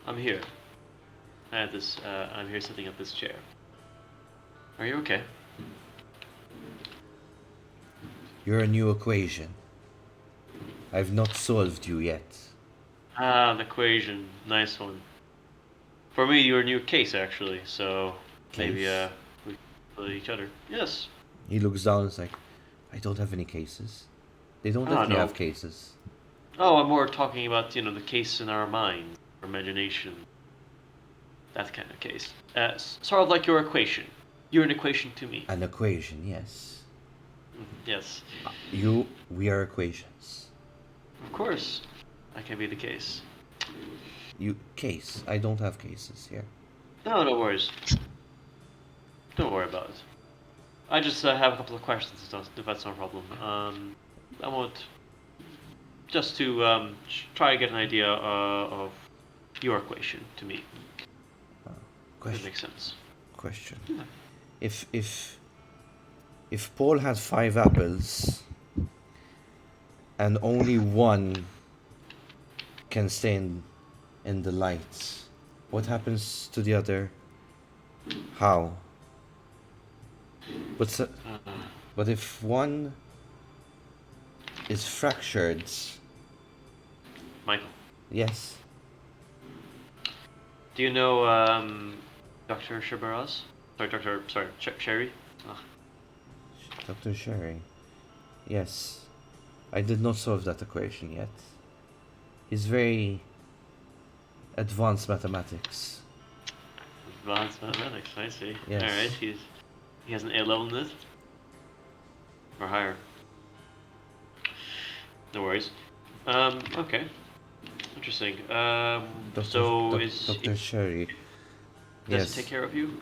Speaker 6: I'm here. I'm here sitting at this chair. Are you okay?
Speaker 1: You're a new equation. I've not solved you yet.
Speaker 6: Ah, an equation. Nice one. For me, you're a new case, actually, so maybe
Speaker 1: Case?
Speaker 6: we follow each other. Yes.
Speaker 1: He looks down and is like, I don't have any cases. They don't let me
Speaker 6: no.
Speaker 1: have cases.
Speaker 6: Oh, I'm more talking about, the case in our mind, our imagination. That kind of case. Sort of like your equation. You're an equation to me.
Speaker 1: An equation, yes.
Speaker 6: Yes.
Speaker 1: We are equations.
Speaker 6: Of course. That can be the case.
Speaker 1: Case. I don't have cases here.
Speaker 6: No worries. Don't worry about it. I just have a couple of questions, if that's no problem. I want just to try to get an idea of your equation to me. That
Speaker 1: Question.
Speaker 6: makes sense.
Speaker 1: Question.
Speaker 6: Yeah.
Speaker 1: If Paul had 5 apples and only one can stay in the light, what happens to the other? How? But if one is fractured,
Speaker 6: Michael,
Speaker 1: yes.
Speaker 6: do you know Dr. Scherri? Scherri? Ugh.
Speaker 1: Dr. Scherri. Yes. I did not solve that equation yet. He's very advanced mathematics.
Speaker 6: Advanced mathematics, I see.
Speaker 1: Yes.
Speaker 6: Alright, he has an A level in it? Or higher? No worries. Okay. Interesting.
Speaker 1: Dr. Scherri.
Speaker 6: Does
Speaker 1: Yes.
Speaker 6: he take care of you?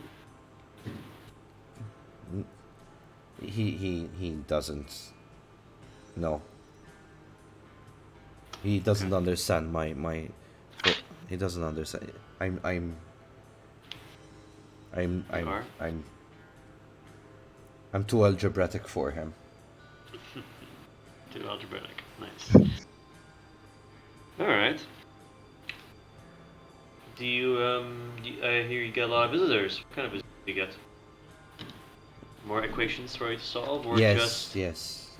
Speaker 1: He doesn't. No. He doesn't understand my he doesn't understand. I'm too algebraic for him.
Speaker 6: Too algebraic. Nice. Alright. I hear you get a lot of visitors. What kind of visitors do you get? More equations for you to solve, or just...
Speaker 1: Yes.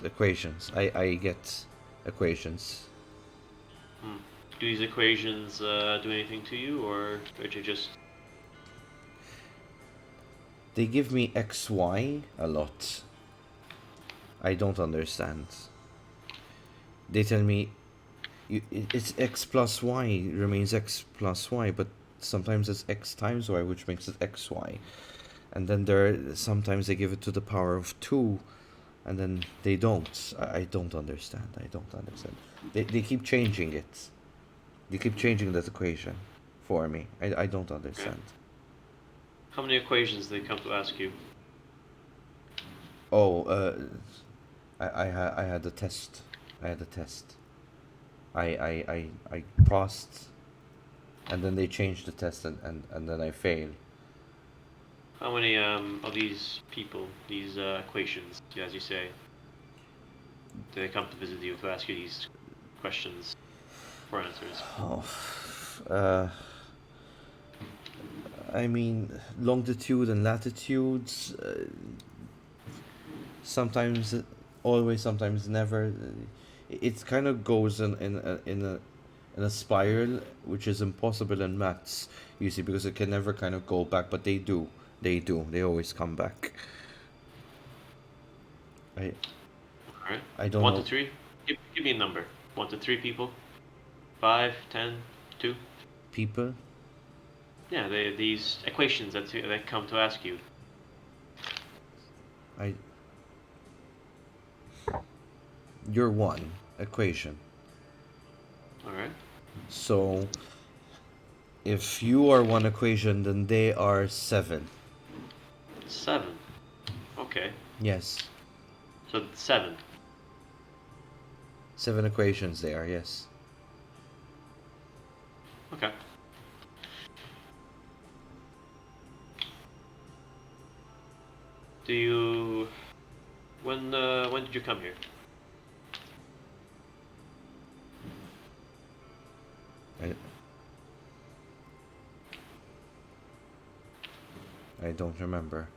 Speaker 1: Equations. I get equations.
Speaker 6: Do these equations do anything to you, or are you just...
Speaker 1: They give me XY a lot. I don't understand. They tell me it's X plus Y remains X plus Y, but sometimes it's X times Y, which makes it XY. And then sometimes they give it to the power of 2, and then they don't. I don't understand. They keep changing it. They keep changing that equation for me. I don't understand.
Speaker 6: Okay. How many equations do they come to ask you?
Speaker 1: Oh, I had a test. I passed, and then they changed the test, and then I failed.
Speaker 6: How many of these people, these equations, as you say, do they come to visit you to ask you these questions for answers?
Speaker 1: Oh, I mean, longitude and latitudes. Sometimes, always, sometimes never. It kind of goes in a spiral, which is impossible in maths. You see, because it can never kind of go back, but they do. They always come back.
Speaker 6: All right.
Speaker 1: I don't
Speaker 6: 1
Speaker 1: know.
Speaker 6: to 3. Give me a number. 1 to 3 people. 5, 10, 2.
Speaker 1: People?
Speaker 6: Yeah, these equations that come to ask you.
Speaker 1: You're one equation.
Speaker 6: All right.
Speaker 1: So if you are one equation, then they are 7.
Speaker 6: 7. Okay.
Speaker 1: Yes.
Speaker 6: So 7.
Speaker 1: 7 equations they are, yes.
Speaker 6: Okay. Do you? When did you come here?
Speaker 1: I don't remember.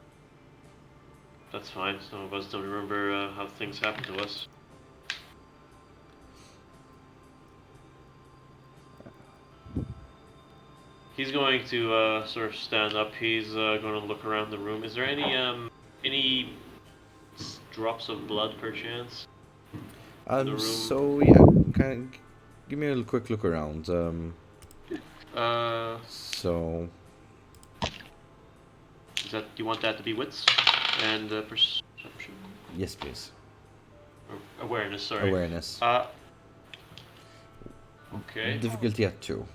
Speaker 6: That's fine. Some of us don't remember how things happen to us. He's going to sort of stand up. He's going to look around the room. Is there any drops of blood perchance in the room?
Speaker 1: So yeah, give me a quick look around. So
Speaker 6: Is that you want that to be wits and perception?
Speaker 1: Yes, please.
Speaker 6: Or awareness, sorry.
Speaker 1: Awareness.
Speaker 6: Okay.
Speaker 1: Difficulty at 2.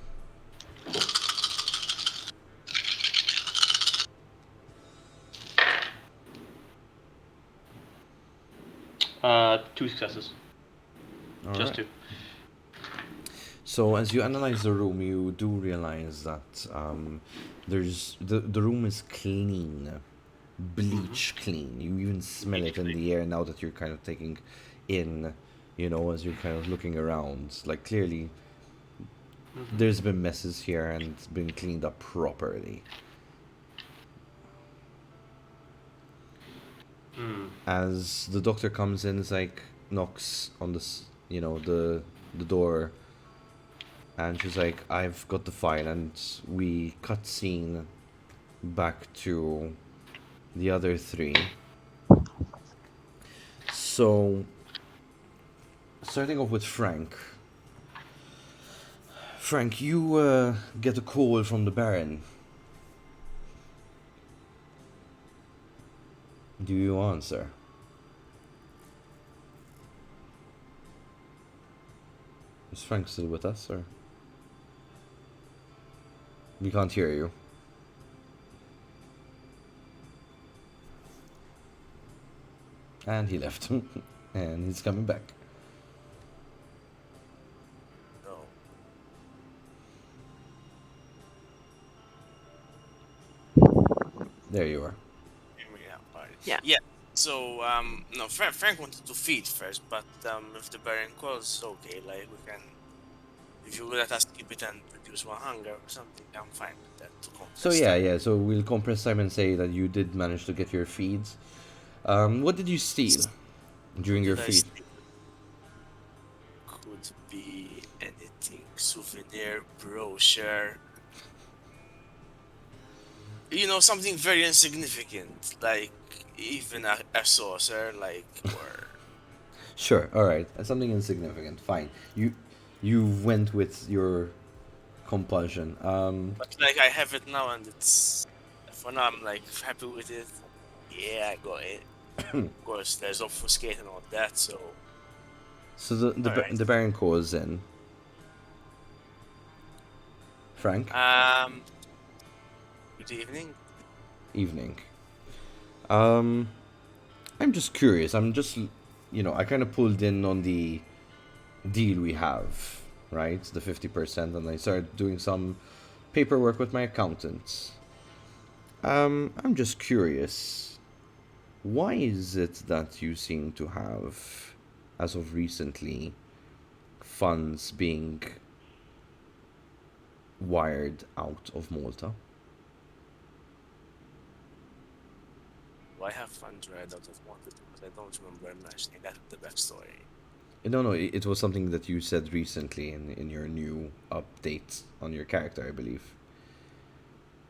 Speaker 6: Two successes.
Speaker 1: All
Speaker 6: Just
Speaker 1: right.
Speaker 6: 2.
Speaker 1: So as you analyze the room, you do realize that there's the room is clean, bleach clean. You even smell it in the air now that you're kind of taking in, as you're kind of looking around. Like clearly, there's been messes here and it's been cleaned up properly. As the doctor comes in, it's like knocks on the door. And she's like, I've got the file, and we cut scene back to the other 3. So, starting off with Frank. Frank, you get a call from the Baron. Do you answer? Is Frank still with us, or? We can't hear you. And he left. And he's coming back.
Speaker 4: No.
Speaker 1: There you are.
Speaker 5: Yeah.
Speaker 4: Yeah. So no, Frank wanted to feed first, but if the Baron calls, okay, like we can. If you let us keep it and produce one hunger or something, I'm fine with that.
Speaker 1: So yeah. So we'll compress time and say that you did manage to get your feeds. What did you steal during your feed?
Speaker 4: Could be anything: souvenir, brochure. Something very insignificant, like even a saucer, like or.
Speaker 1: Sure. All right. Something insignificant. Fine. You went with your compulsion.
Speaker 4: But like I have it now, and it's for now. I'm like happy with it. Yeah, I got it. Of course, there's obfuscate and all that. So
Speaker 1: The Baron calls in. Frank.
Speaker 4: Good evening.
Speaker 1: Evening. I'm just curious. I kind of pulled in on the deal we have, right? The 50%, and I started doing some paperwork with my accountants. I'm just curious. Why is it that you seem to have, as of recently, funds being wired out of Malta?
Speaker 4: I have funds right out of wanted because I don't remember mentioning that in the backstory.
Speaker 1: No, it was something that you said recently in your new update on your character, I believe.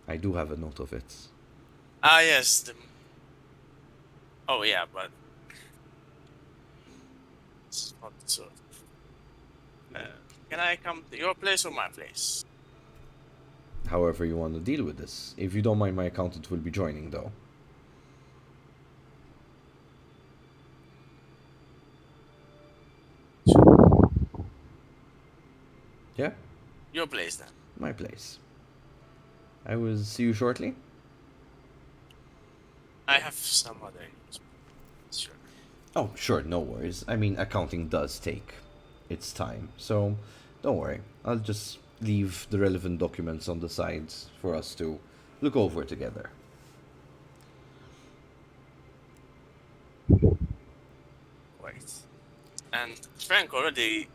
Speaker 1: I do have a note of it.
Speaker 4: Ah, yes. Oh, yeah, but it's not so. Can I come to your place or my place?
Speaker 1: However you want to deal with this. If you don't mind, my accountant will be joining, though. Yeah?
Speaker 4: Your place then.
Speaker 1: My place. I will see you shortly.
Speaker 4: I have some other news. Sure.
Speaker 1: Oh, sure, no worries. I mean, accounting does take its time, so don't worry. I'll just leave the relevant documents on the side for us to look over together.
Speaker 4: Wait. And Frank already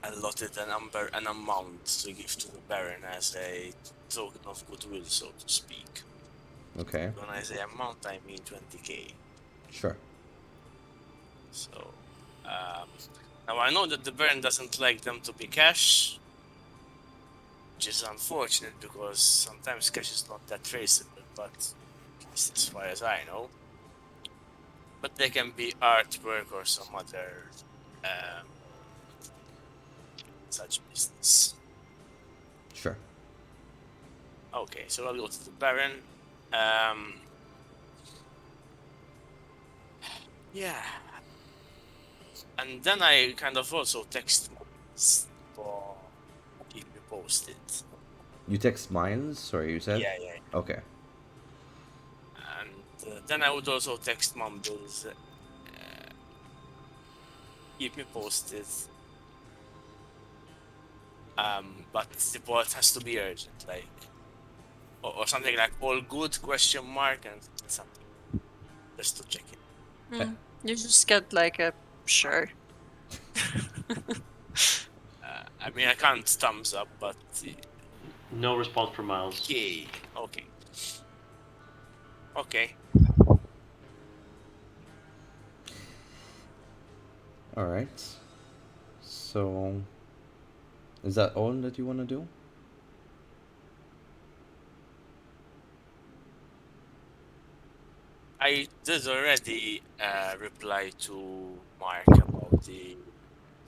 Speaker 4: allotted an amount to give to the Baron as a token of goodwill, so to speak.
Speaker 1: Okay,
Speaker 4: When I say amount, I mean 20k.
Speaker 1: sure.
Speaker 4: So, now I know that the Baron doesn't like them to be cash, which is unfortunate because sometimes cash is not that traceable, but at least as far as I know. But they can be artwork or some other such business.
Speaker 1: Sure.
Speaker 4: Okay, so I'll go to the Baron. Yeah. And then I kind of also text for keep me posted.
Speaker 1: You text Miles? Sorry, you said?
Speaker 4: Yeah.
Speaker 1: Okay.
Speaker 4: And then I would also text Mumbles. Keep me posted. But the report has to be urgent, like, or something like all good question mark and something just to check it.
Speaker 5: You just get like a sure.
Speaker 4: I mean, I can't thumbs up, but
Speaker 6: No response from Miles.
Speaker 4: okay.
Speaker 1: Alright. So, is that all that you want to do?
Speaker 4: I did already reply to Mark about the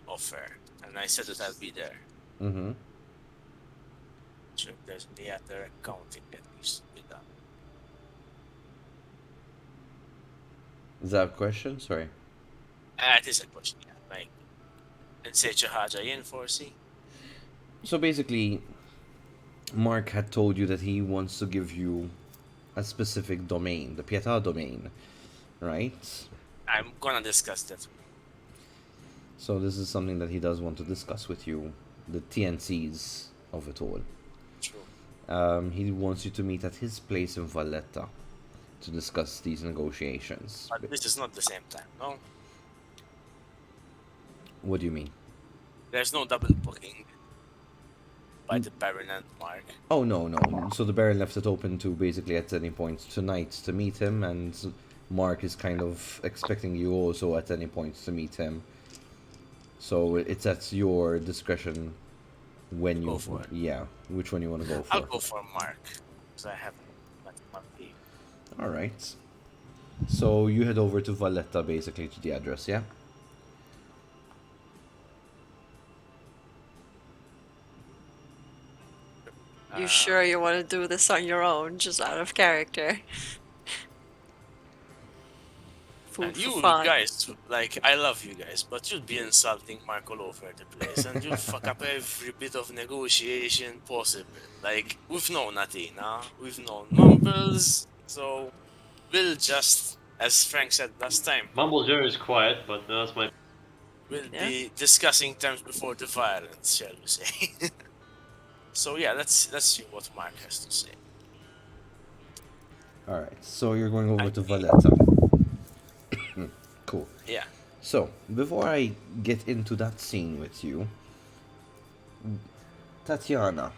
Speaker 4: offer, and I said that I'll be there.
Speaker 1: Mm-hmm.
Speaker 4: So if there's any other accounting that needs to be done.
Speaker 1: Is that a question? Sorry.
Speaker 4: It is a question, yeah. Like, نسيت شي حاجة ينفورسي.
Speaker 1: So basically, Mark had told you that he wants to give you a specific domain, the Pieta domain, right?
Speaker 4: I'm gonna discuss that.
Speaker 1: So this is something that he does want to discuss with you, the TNCs of it all.
Speaker 4: True.
Speaker 1: He wants you to meet at his place in Valletta to discuss these negotiations.
Speaker 4: But this is not the same time, no?
Speaker 1: What do you mean?
Speaker 4: There's no double booking by the Baron and Mark.
Speaker 1: Oh, no. So the Baron left it open to basically at any point tonight to meet him, and Mark is kind of expecting you also at any point to meet him. So it's at your discretion when you...
Speaker 4: Go for it.
Speaker 1: Yeah, which one you want to go for.
Speaker 4: I'll go for Mark, because I haven't met Mark.
Speaker 1: Alright. So you head over to Valletta, basically, to the address, yeah?
Speaker 5: You sure you want to do this on your own, just out of character? Food
Speaker 4: And
Speaker 5: for
Speaker 4: you
Speaker 5: fun.
Speaker 4: guys, like, I love you guys, but you'd be insulting Mark all over the place, and you'd fuck up every bit of negotiation possible. Like, we've known Attina, we've known Mumbles, so we'll just, as Frank said last time,
Speaker 6: Mumble Jerry is quiet, but that's my.
Speaker 4: we'll
Speaker 5: Yeah.
Speaker 4: be discussing terms before the violence, shall we say. So yeah, let's see what Mark has to say.
Speaker 1: Alright, so you're going over to
Speaker 4: I-
Speaker 1: Valletta. Cool.
Speaker 4: Yeah.
Speaker 1: So, before I get into that scene with you, Tatiana,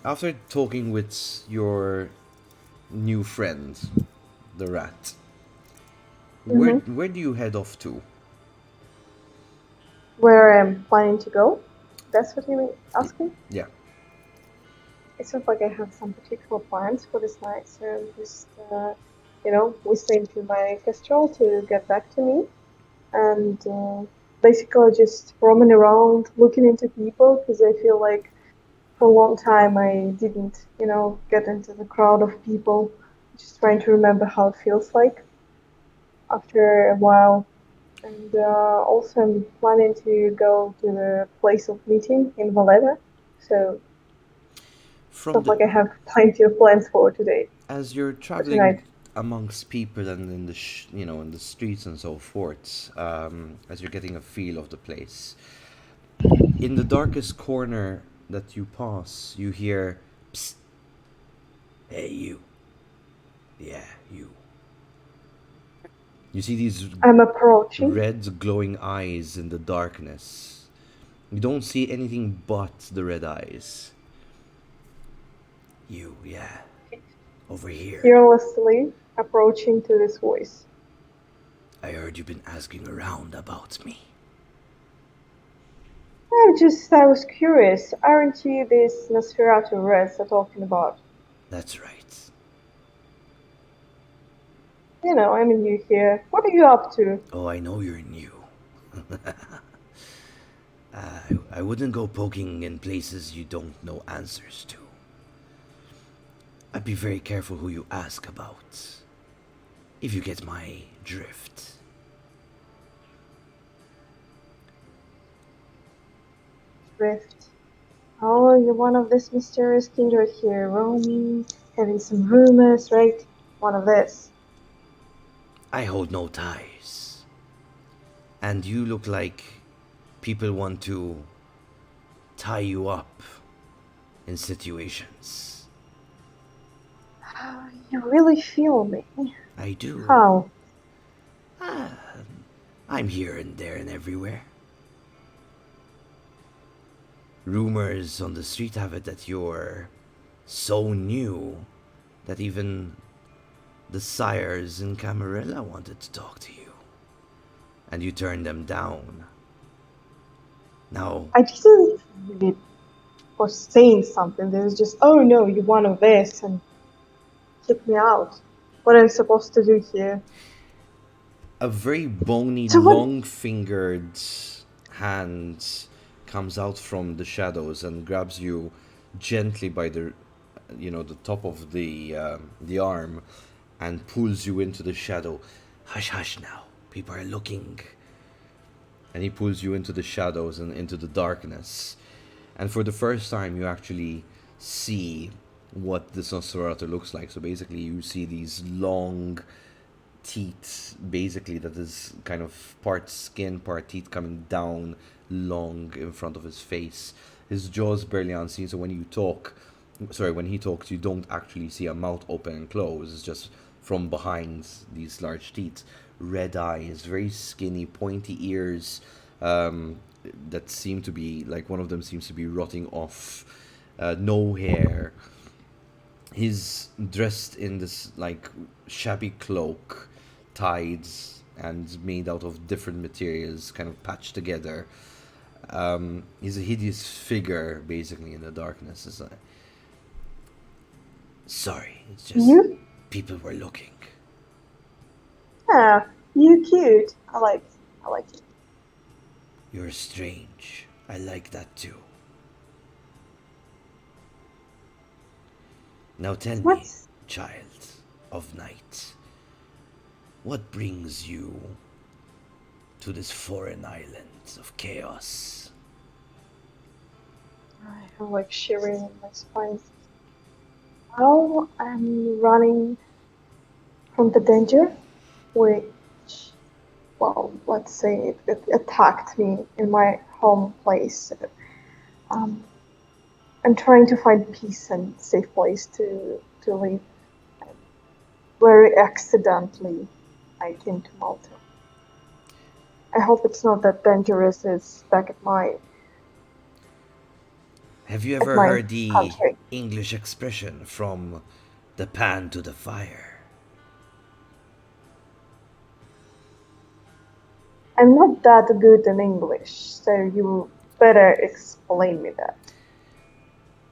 Speaker 1: after talking with your new friend, the rat, where do you head off to?
Speaker 2: Where I'm planning to go? That's what you're asking?
Speaker 1: Yeah.
Speaker 2: It's not like I have some particular plans for this night, so just whistling to my kestrel to get back to me. And basically just roaming around, looking into people, because I feel like for a long time I didn't, get into the crowd of people. Just trying to remember how it feels like after a while. And also I'm planning to go to the place of meeting in Valletta. So
Speaker 1: From
Speaker 2: stuff
Speaker 1: the
Speaker 2: like I have plenty of plans for today,
Speaker 1: as you're
Speaker 2: for tonight.
Speaker 1: traveling amongst people and in the in the streets and so forth, as you're getting a feel of the place, in the darkest corner that you pass, you hear, "Psst, hey you, yeah you." You see these
Speaker 2: I'm approaching.
Speaker 1: red glowing eyes in the darkness. You don't see anything but the red eyes. You, yeah, over here.
Speaker 2: Fearlessly approaching to this voice.
Speaker 1: I heard you've been asking around about me.
Speaker 2: I was curious. Aren't you these Nosferatu reds are talking about?
Speaker 1: That's right.
Speaker 2: I'm new here. What are you up to?
Speaker 1: Oh, I know you're new. I wouldn't go poking in places you don't know answers to. I'd be very careful who you ask about. If you get my drift.
Speaker 2: Drift. Oh, you're one of this mysterious kindred here, roaming, having some rumors, right? One of this.
Speaker 1: I hold no ties. And you look like people want to tie you up in situations.
Speaker 2: You really feel me.
Speaker 1: I do.
Speaker 2: How?
Speaker 1: I'm here and there and everywhere. Rumors on the street have it that you're so new that even the sires in Camarilla wanted to talk to you. And you turned them down. Now,
Speaker 2: I didn't really for saying something. They was just, oh no, you're one of this, and kick me out. What am I supposed to do here?
Speaker 1: a very bony,
Speaker 2: So what?
Speaker 1: long-fingered hand comes out from the shadows and grabs you gently by the top of the arm, and pulls you into the shadow. Hush, hush now. People are looking. And he pulls you into the shadows and into the darkness. And for the first time, you actually see what this Nosferatu looks like. So basically, you see these long teeth, basically, that is kind of part skin, part teeth coming down long in front of his face. His jaw's barely unseen, so when he talks, you don't actually see a mouth open and close. It's just from behind these large teeth. Red eyes, very skinny, pointy ears, that seem to be, like, one of them seems to be rotting off. No hair. He's dressed in this, like, shabby cloak, tied and made out of different materials, kind of patched together. He's a hideous figure, basically, in the darkness. Sorry, it's just
Speaker 2: You?
Speaker 1: people were looking.
Speaker 2: Yeah, you cute. I like it.
Speaker 1: You're strange. I like that too. Now tell me,
Speaker 2: What?
Speaker 1: child of night, what brings you to this foreign island of chaos?
Speaker 2: I have like shivering in my spine. Well, I'm running from the danger, which, well, let's say it attacked me in my home place. Um, I'm trying to find peace and safe place to live. Very accidentally, I came to Malta. I hope it's not that dangerous as back at my
Speaker 1: Have you ever
Speaker 2: my
Speaker 1: heard the
Speaker 2: country.
Speaker 1: English expression from the pan to the fire?
Speaker 2: I'm not that good in English, so you better explain me that.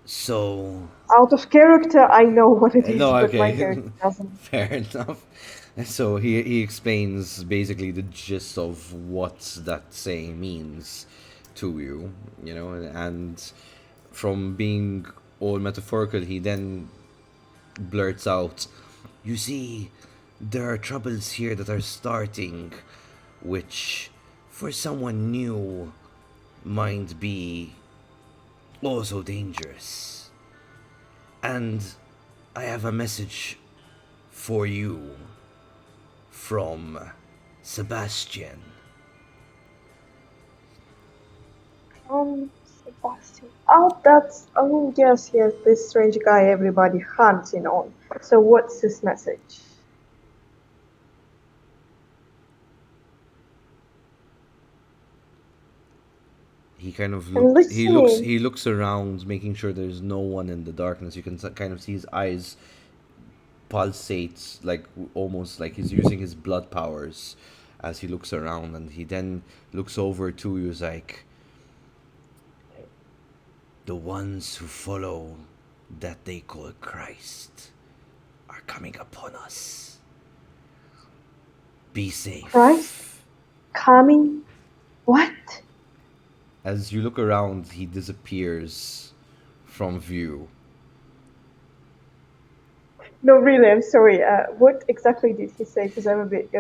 Speaker 1: So,
Speaker 2: Out of character, I know what it is,
Speaker 1: no,
Speaker 2: but my
Speaker 1: okay,
Speaker 2: character doesn't.
Speaker 1: fair enough. So he explains basically the gist of what that saying means to you, you know, and from being all metaphorical, he then blurts out, "You see, there are troubles here that are starting, which, for someone new, might be also dangerous. And I have a message for you from Sebastian."
Speaker 2: Sebastian. Oh, yes, this strange guy everybody hunting on. So what's his message?
Speaker 1: He kind of
Speaker 2: I'm
Speaker 1: looks.
Speaker 2: listening.
Speaker 1: He looks around, making sure there's no one in the darkness. You can kind of see his eyes pulsate, like almost like he's using his blood powers as he looks around, and he then looks over to you, like, "The ones who follow that they call Christ are coming upon us. Be safe."
Speaker 2: Christ? Coming? What?
Speaker 1: As you look around, he disappears from view.
Speaker 2: No, really, I'm sorry. What exactly did he say? Because I'm a bit,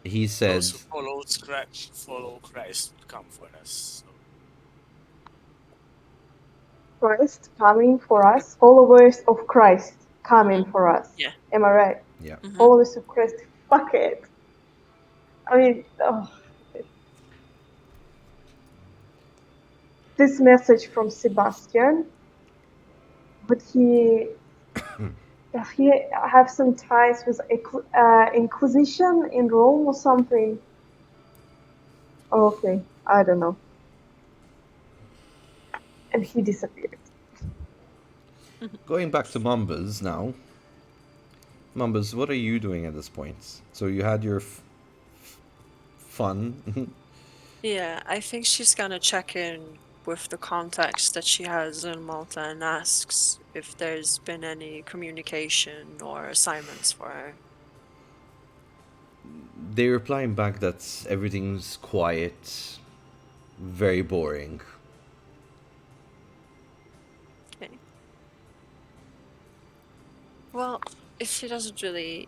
Speaker 1: He said,
Speaker 4: Those who follow Christ will come for us. So,
Speaker 2: Christ coming for us. Followers of Christ coming for us.
Speaker 5: Yeah.
Speaker 2: Am I right?
Speaker 1: "Yeah."
Speaker 5: Mhm.
Speaker 2: Followers of Christ. Fuck it. I mean, this message from Sebastian, would he have some ties with Inquisition in Rome or something? Okay, I don't know. And he disappeared.
Speaker 1: Going back to Mumbles now. Mumbles, what are you doing at this point? So you had your fun.
Speaker 5: Yeah, I think she's gonna check in with the contacts that she has in Malta and asks if there's been any communication or assignments for her.
Speaker 1: They replying back that everything's quiet, very boring.
Speaker 5: Okay. Well, if she doesn't really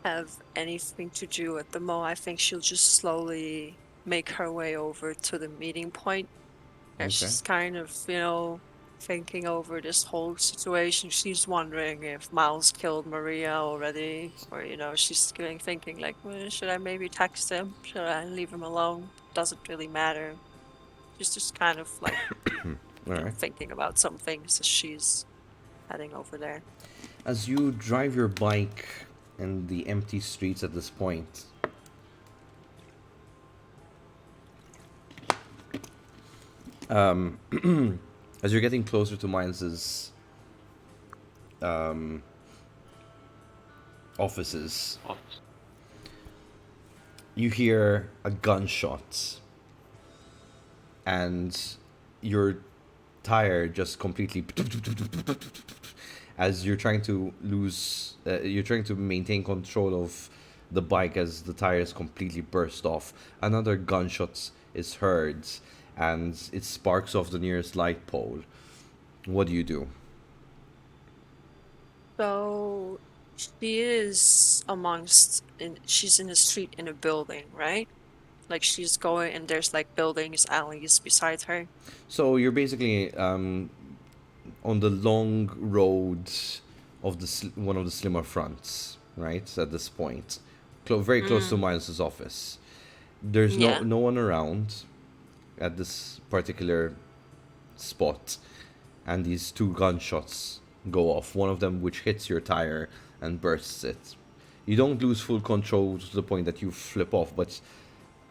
Speaker 5: have anything to do at the Mo, I think she'll just slowly make her way over to the meeting point. And
Speaker 1: Okay.
Speaker 5: she's kind of, thinking over this whole situation. She's wondering if Miles killed Maria already, or, she's thinking like, well, should I maybe text him? Should I leave him alone? Doesn't really matter. She's just kind of like,
Speaker 1: Alright.
Speaker 5: thinking about some things as she's heading over there.
Speaker 1: As you drive your bike in the empty streets at this point, as you're getting closer to Miles's offices,
Speaker 6: Oh,
Speaker 1: you hear a gunshot, and your tire just completely as you're trying to you're trying to maintain control of the bike as the tires completely burst off. Another gunshot is heard, and it sparks off the nearest light pole. What do you do?
Speaker 5: So she is she's in a street in a building, right? Like she's going and there's like buildings, alleys beside her.
Speaker 1: So you're basically on the long road of one of the slimmer fronts, right? At this point, very close to Miles's office. There's
Speaker 5: Yeah.
Speaker 1: no one around at this particular spot, and these two gunshots go off. One of them which hits your tire and bursts it. You don't lose full control to the point that you flip off, but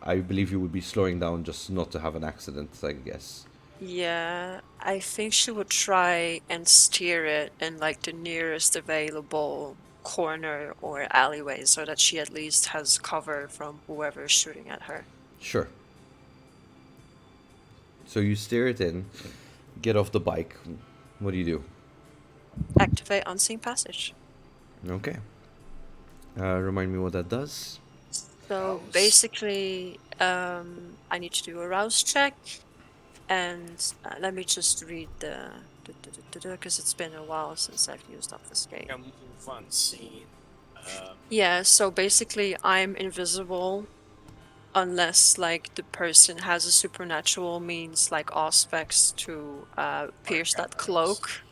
Speaker 1: I believe you would be slowing down just not to have an accident, I guess.
Speaker 5: Yeah, I think she would try and steer it in like the nearest available corner or alleyway so that she at least has cover from whoever's shooting at her.
Speaker 1: Sure. So you steer it in, get off the bike. What do you do?
Speaker 5: Activate unseen passage.
Speaker 1: Okay. Remind me what that does.
Speaker 5: So basically, I need to do a rouse check, and let me just read the because it's been a while since I've used obfuscate.
Speaker 4: Can move unseen.
Speaker 5: Yeah, so basically, I'm invisible unless like the person has a supernatural means like aspects to pierce that cloak.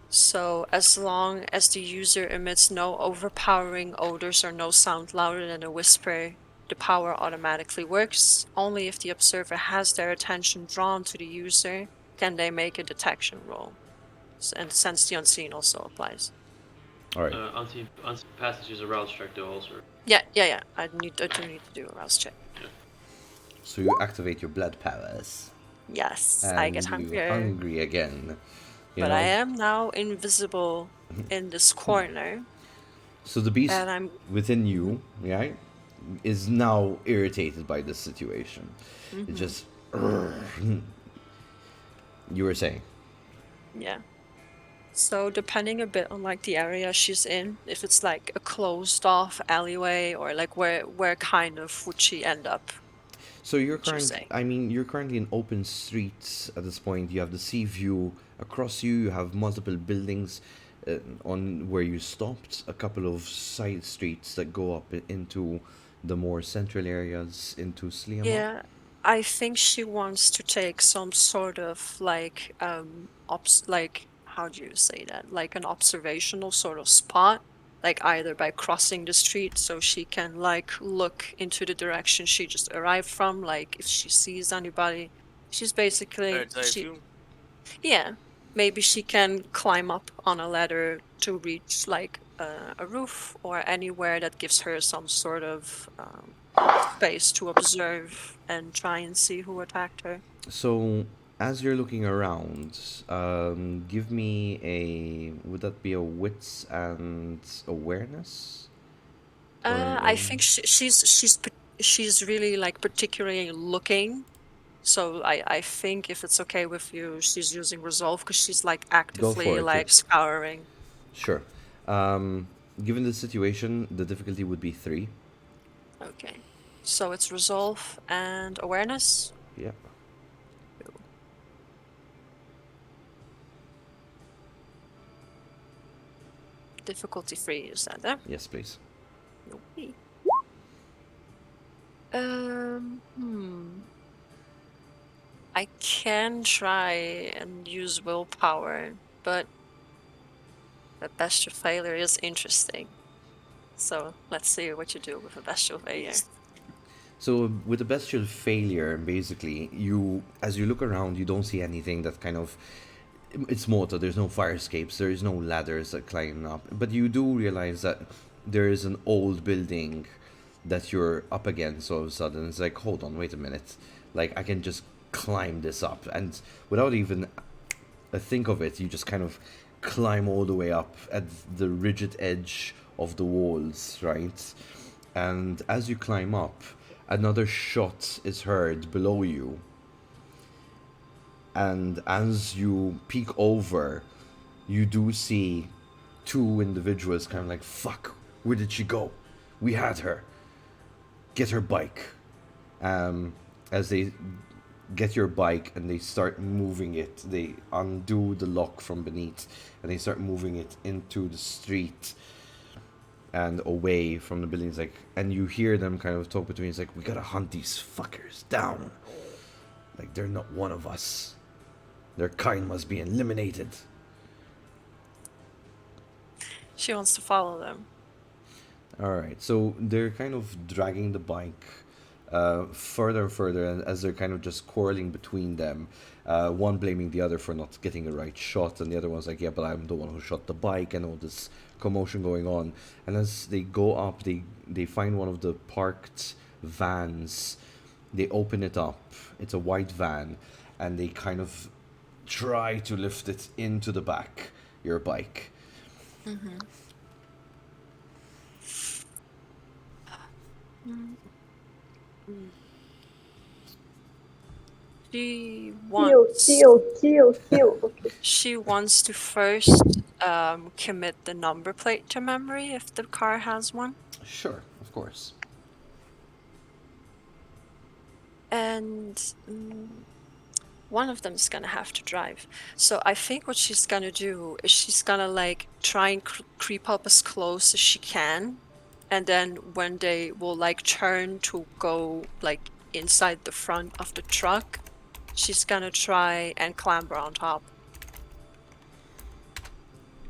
Speaker 5: So as long as the user emits no overpowering odors or no sound louder than a whisper, the power automatically works. Only if the observer has their attention drawn to the user can they make a detection roll. And sense the unseen also applies.
Speaker 1: All right.
Speaker 6: Unseen passage is a rouse check though also.
Speaker 5: Yeah. I do need to do a rouse check.
Speaker 1: So you activate your blood powers,
Speaker 5: Yes, I get
Speaker 1: and you
Speaker 5: hungrier.
Speaker 1: hungry again. You
Speaker 5: But
Speaker 1: know.
Speaker 5: I am now invisible in this corner,
Speaker 1: So the beast
Speaker 5: and I'm.
Speaker 1: within you, yeah, is now irritated by this situation. It
Speaker 5: Mhm.
Speaker 1: just. You were saying.
Speaker 5: Yeah. So depending a bit on like the area she's in, if it's like a closed off alleyway or like where kind of would she end up,
Speaker 1: So
Speaker 5: would you say?
Speaker 1: you're currently in open streets at this point. You have the sea view across you. You have multiple buildings on where you stopped. A couple of side streets that go up into the more central areas into Sliema.
Speaker 5: Yeah, I think she wants to take some sort of like like how do you say that? Like an observational sort of spot, like either by crossing the street so she can like look into the direction she just arrived from, like if she sees anybody. She's basically
Speaker 4: Bird's eye view.
Speaker 5: yeah, maybe she can climb up on a ladder to reach like a roof or anywhere that gives her some sort of space to observe and try and see who attacked her.
Speaker 1: So as you're looking around, give me a. Would that be a wits and awareness? Or
Speaker 5: I think she's really like particularly looking. So I think if it's okay with you, she's using resolve because she's like
Speaker 1: go for
Speaker 5: actively
Speaker 1: it.
Speaker 5: like
Speaker 1: Yes.
Speaker 5: scouring.
Speaker 1: Sure. Um, Given the situation, the difficulty would be 3.
Speaker 5: Okay, so it's resolve and awareness.
Speaker 1: Yeah.
Speaker 5: Difficulty free, is that there?
Speaker 1: Yes, please.
Speaker 5: Okay. I can try and use willpower, but the bestial failure is interesting. So let's see what you do with a bestial failure.
Speaker 1: So with the bestial failure, basically, you as you look around, you don't see anything that kind of. It's Malta. There's no fire escapes. There is no ladders that climb up. But you do realize that there is an old building that you're up against. All of a sudden, it's like, hold on, wait a minute. Like I can just climb this up, and without even a think of it, you just kind of climb all the way up at the rigid edge of the walls, right? And as you climb up, another shot is heard below you. And as you peek over, you do see 2 individuals kind of like, fuck, where did she go? We had her. Get her bike. As they get your bike and they start moving it, they undo the lock from beneath and they start moving it into the street and away from the buildings, like, and you hear them kind of talk between. It's like, we gotta hunt these fuckers down. Like, they're not one of us. Their kind must be eliminated.
Speaker 5: She wants to follow them.
Speaker 1: Alright, so they're kind of dragging the bike further and further, and as they're kind of just quarreling between them, one blaming the other for not getting a right shot, and the other one's like, yeah, but I'm the one who shot the bike, and all this commotion going on. And as they go up, they find one of the parked vans. They open it up. It's a white van, and they kind of try to lift it into the back, your bike.
Speaker 5: Mm-hmm. She
Speaker 2: Kill,
Speaker 5: wants
Speaker 2: kill. Okay.
Speaker 5: she wants to first commit the number plate to memory if the car has one.
Speaker 1: Sure, of course.
Speaker 5: And one of them is gonna have to drive. So I think what she's gonna do is she's gonna like try and creep up as close as she can, and then when they will like turn to go like inside the front of the truck, she's gonna try and clamber on top.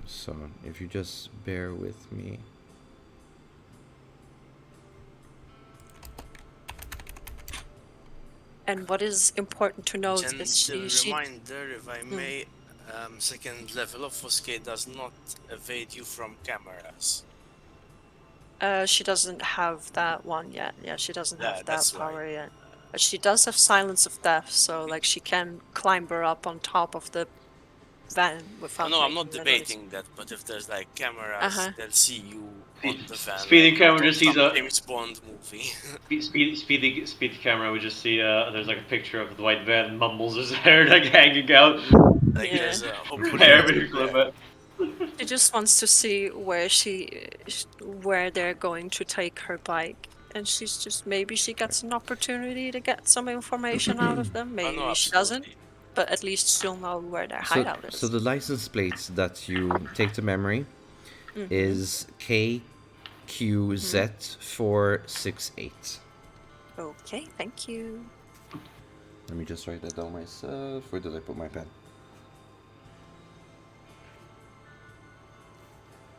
Speaker 1: So, if you just bear with me.
Speaker 5: And what is important to note is
Speaker 4: Gentle
Speaker 5: she
Speaker 4: reminder, if I may, second level of Fosque does not evade you from cameras.
Speaker 5: she doesn't have that one yet. Yeah, she doesn't have that
Speaker 4: That's
Speaker 5: power
Speaker 4: why.
Speaker 5: yet. But she does have Silence of Death, so like she can climber up on top of the van without
Speaker 4: No, I'm
Speaker 5: making
Speaker 4: not
Speaker 5: a noise.
Speaker 4: debating that, but if there's like cameras, they'll see you on the van.
Speaker 6: Speeding
Speaker 4: like
Speaker 6: camera
Speaker 4: on
Speaker 6: just sees
Speaker 4: some
Speaker 6: a
Speaker 4: James Bond movie.
Speaker 6: speed camera. We just see there's like a picture of the white van, mumbles his hair like hanging out.
Speaker 4: Like
Speaker 5: Yeah.
Speaker 4: there's hopefully
Speaker 6: Hair
Speaker 4: there's
Speaker 6: very close, but
Speaker 5: She just wants to see where they're going to take her bike, and she's just maybe she gets an opportunity to get some information out of them.
Speaker 4: Oh,
Speaker 5: Maybe
Speaker 4: no,
Speaker 5: she doesn't,
Speaker 4: absolutely.
Speaker 5: but at least she'll know where their
Speaker 1: So,
Speaker 5: hideout is.
Speaker 1: so the license plates that you take to memory is KQZ468.
Speaker 5: Okay, thank you.
Speaker 1: Let me just write that down myself. Where did I put my pen?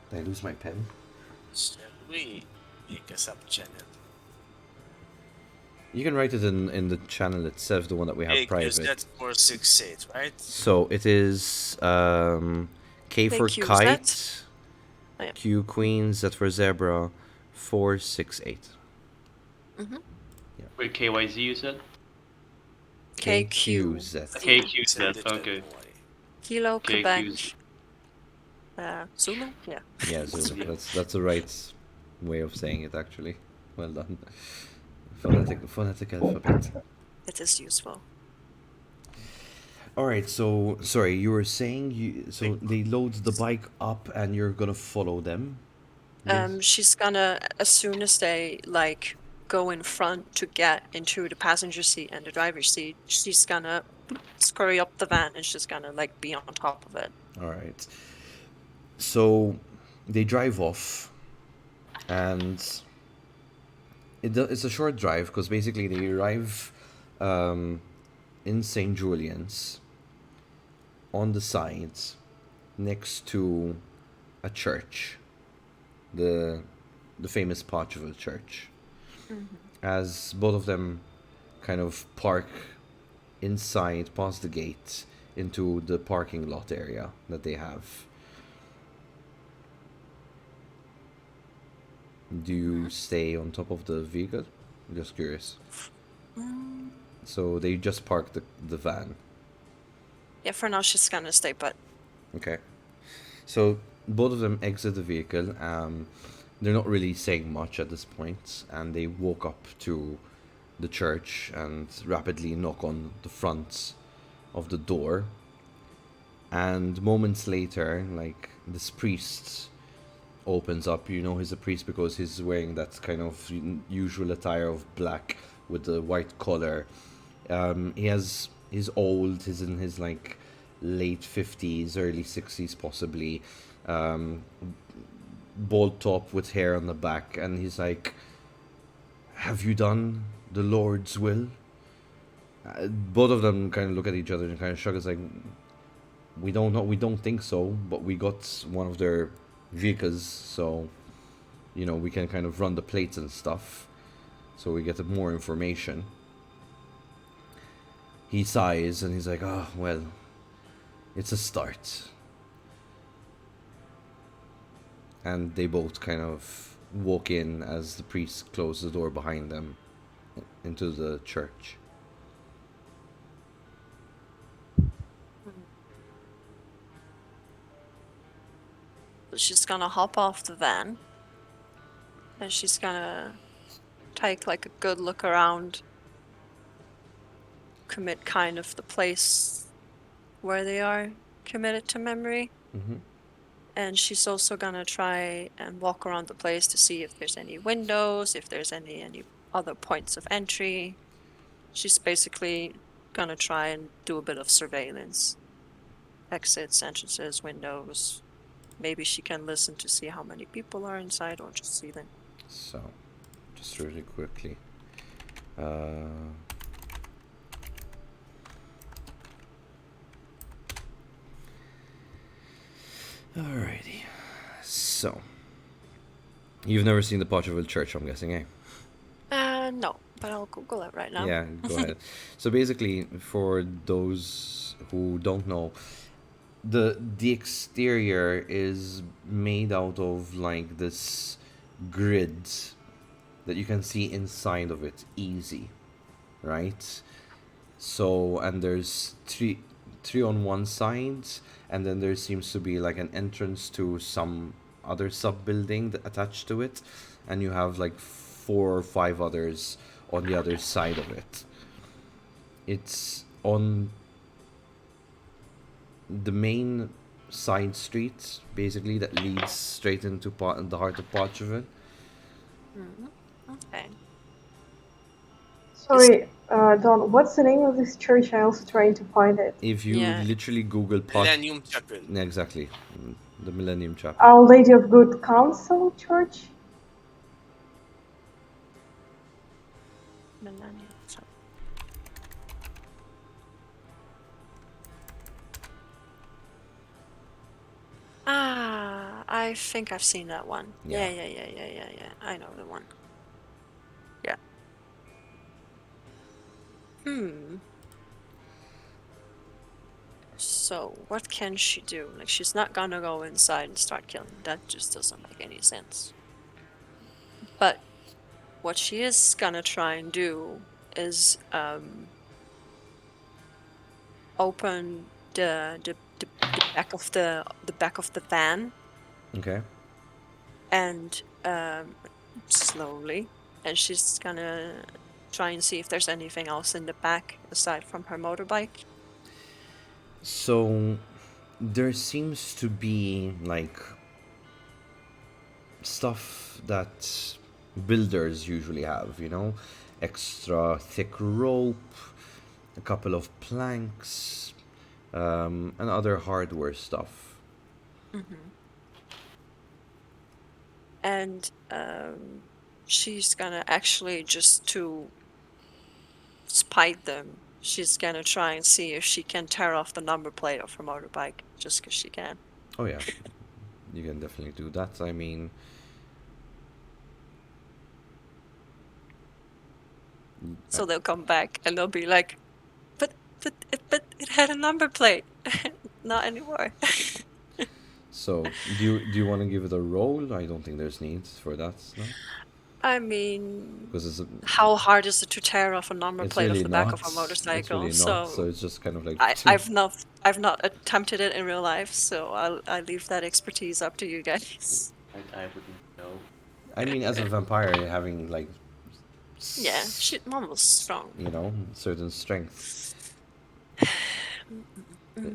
Speaker 1: Did I lose my pen?
Speaker 4: Shall we make a sub-channel?
Speaker 1: You can write it in the channel itself, the one that we have private.
Speaker 4: That's 468, right?
Speaker 1: So it is K for
Speaker 5: Thank you,
Speaker 1: kite,
Speaker 5: Zet. Oh, yeah.
Speaker 1: Q queen, Z for zebra, 468.
Speaker 6: wait, KYZ you said?
Speaker 1: KQZ.
Speaker 6: KQZ. Okay.
Speaker 5: Kilo Quebec.
Speaker 6: KQZ.
Speaker 5: Zulu? Yeah.
Speaker 1: Yeah, Zulu. That's the right way of saying it, actually. Well done. Phonetic alphabet.
Speaker 5: It is useful.
Speaker 1: All right, so sorry, you were saying so they load the bike up and you're gonna follow them. Yes?
Speaker 5: She's gonna, as soon as they like go in front to get into the passenger seat and the driver's seat, she's gonna scurry up the van and she's gonna like be on top of it.
Speaker 1: All right. So they drive off, and it's a short drive because basically they arrive in St. Julian's on the side next to a church, the famous Potchville church. As both of them kind of park inside past the gate into the parking lot area that they have. Do you stay on top of the vehicle? I'm just curious. So they just parked the van.
Speaker 5: Yeah, for now she's gonna stay put.
Speaker 1: Okay. So both of them exit the vehicle. They're not really saying much at this point, and they walk up to the church and rapidly knock on the front of the door. And moments later, like, this priest opens up. You know he's a priest because he's wearing that kind of usual attire of black with the white collar. He's old. He's in his like late 50s, early 60s possibly. Bald top with hair on the back, and he's like, "Have you done the Lord's will?" Both of them kind of look at each other and kind of shrug. It's like, we don't know, we don't think so, but we got one of their vehicles, so we can kind of run the plates and stuff, so we get more information. He sighs and he's like, "Oh, well, it's a start." And they both kind of walk in as the priest closes the door behind them into the church.
Speaker 5: She's gonna hop off the van and she's gonna take like a good look around. commit kind of the place where they are committed to memory.
Speaker 1: Mm-hmm.
Speaker 5: And she's also gonna try and walk around the place to see if there's any windows, if there's any other points of entry. She's basically gonna try and do a bit of surveillance. Exits, entrances, windows. Maybe she can listen to see how many people are inside or just see them.
Speaker 1: So, just really quickly. Uh, Alrighty. So, you've never seen the Potterville Church, I'm guessing, eh?
Speaker 5: No, but I'll Google it right now.
Speaker 1: Yeah, go ahead. So basically, for those who don't know, the exterior is made out of like this grid that you can see inside of it easy, right? So and there's three on one side, and then there seems to be like an entrance to some other sub building attached to it, and you have like 4 or 5 others on the other side of it. It's on the main side street, basically, that leads straight into the heart of Potterville.
Speaker 5: Okay.
Speaker 2: Sorry, Don, what's the name of this church? I'm also trying to find it.
Speaker 1: If you
Speaker 5: Yeah.
Speaker 1: literally Google
Speaker 4: Millennium Chapel.
Speaker 1: Yeah, exactly, the Millennium Chapel.
Speaker 2: Our Lady of Good Counsel Church?
Speaker 5: Millennium. Ah, I think I've seen that one.
Speaker 1: Yeah.
Speaker 5: Yeah. I know the one. Yeah. So, what can she do? Like, she's not gonna go inside and start killing. That just doesn't make any sense. But what she is gonna try and do is open the back of the van
Speaker 1: Okay.
Speaker 5: and slowly, and she's gonna try and see if there's anything else in the back aside from her motorbike.
Speaker 1: So there seems to be like stuff that builders usually have, extra thick rope, a couple of planks, and other hardware stuff.
Speaker 5: And she's gonna actually, just to spite them, she's gonna try and see if she can tear off the number plate of her motorbike, just because she can.
Speaker 1: Oh yeah, you can definitely do that. I mean,
Speaker 5: So they'll come back and they'll be like, but it had a number plate. Not anymore.
Speaker 1: so do you want to give it a roll? I don't think there's need for that, no?
Speaker 5: I mean,
Speaker 1: Because
Speaker 5: how hard is it to tear off a number
Speaker 1: it's
Speaker 5: plate
Speaker 1: really
Speaker 5: off the back of
Speaker 1: not.
Speaker 5: a motorcycle?
Speaker 1: It's really
Speaker 5: So
Speaker 1: not. So it's just kind of like
Speaker 5: I've not attempted it in real life, so I leave that expertise up to you guys.
Speaker 6: I wouldn't know.
Speaker 1: I mean, as a vampire, having like
Speaker 5: Yeah, mom was strong.
Speaker 1: certain strength,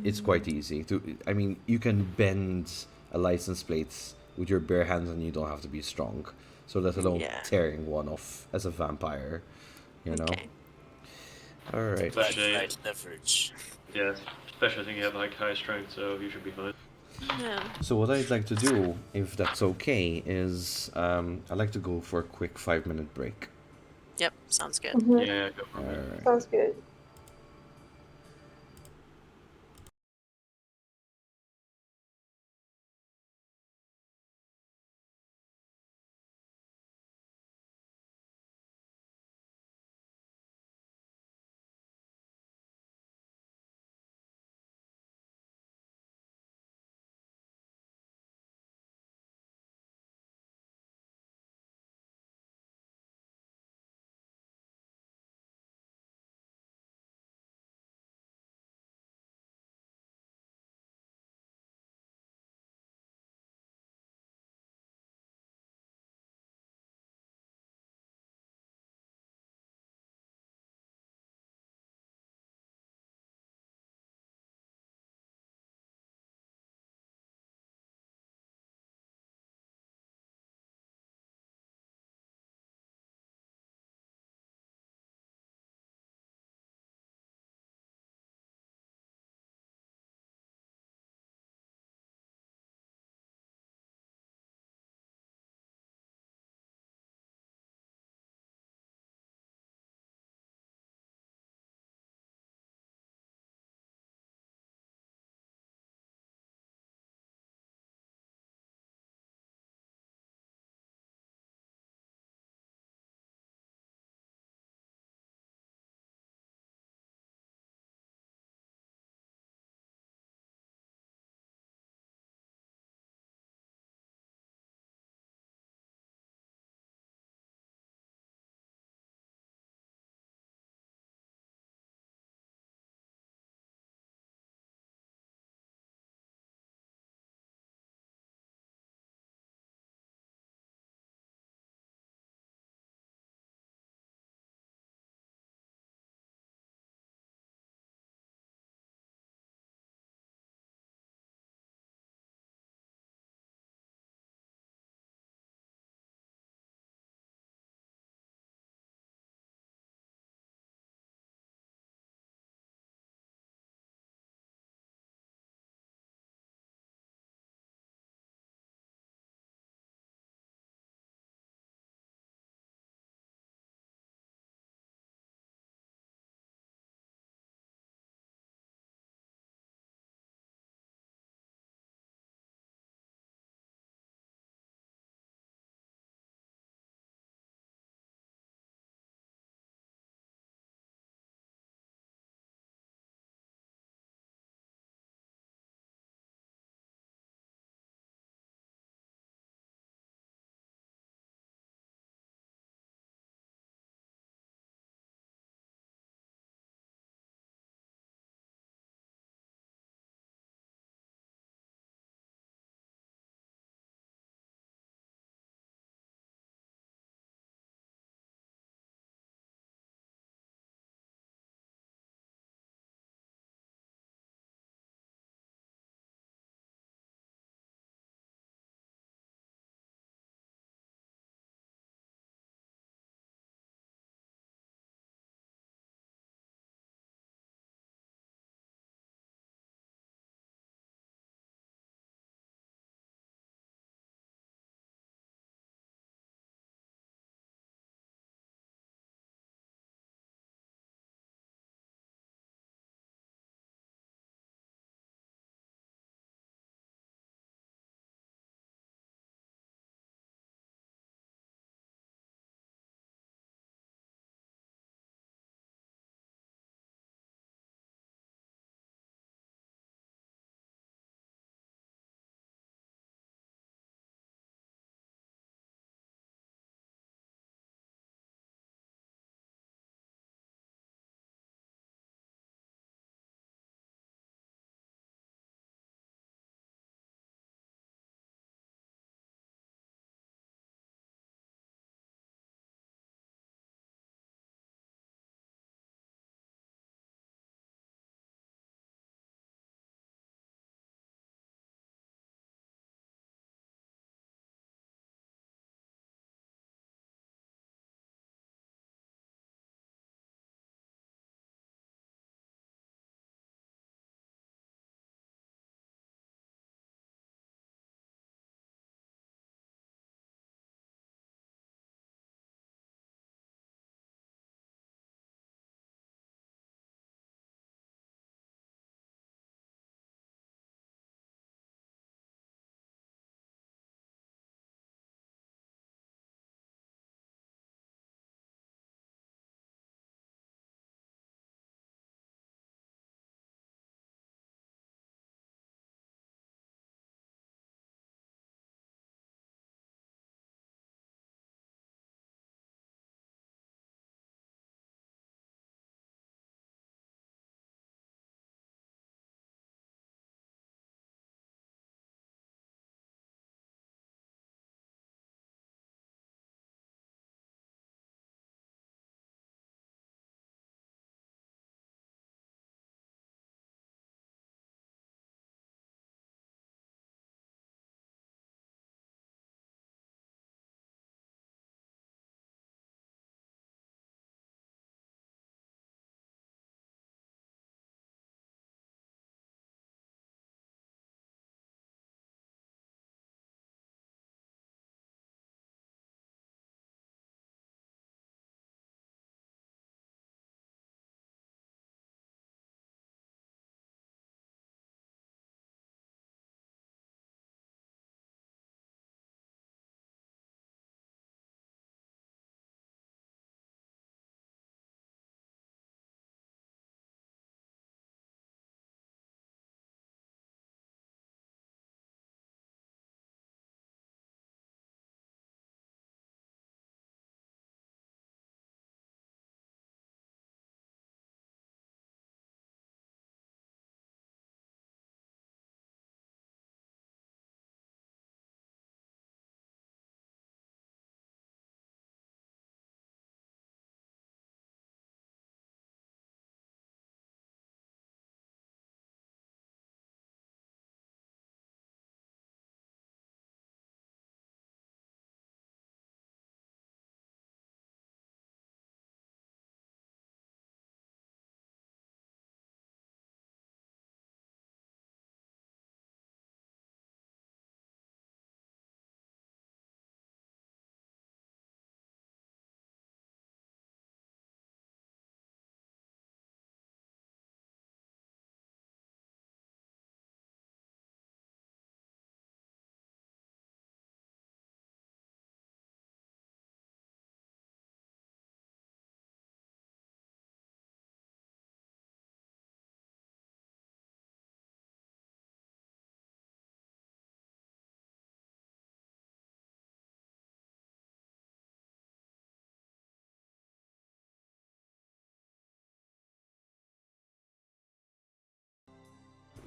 Speaker 1: it's quite easy to. I mean, you can bend a license plate with your bare hands, and you don't have to be strong. So let alone
Speaker 5: Yeah.
Speaker 1: tearing one off as a vampire,
Speaker 5: Okay.
Speaker 1: All right.
Speaker 4: Bad right leverage.
Speaker 6: Yeah, especially I think you have like high strength, so you should be fine.
Speaker 5: Yeah.
Speaker 1: So what I'd like to do, if that's okay, is I'd like to go for a quick 5-minute break.
Speaker 5: Yep. Sounds good.
Speaker 6: Yeah, go for it.
Speaker 1: All right.
Speaker 2: Sounds good.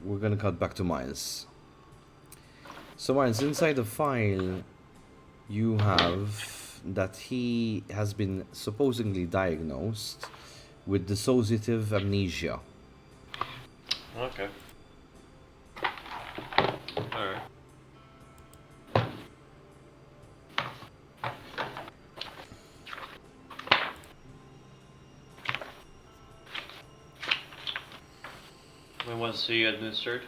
Speaker 1: we're gonna cut back to Miles. So Miles, inside the file, you have that he has been supposedly diagnosed with dissociative amnesia.
Speaker 6: Okay. Alright. When was he administered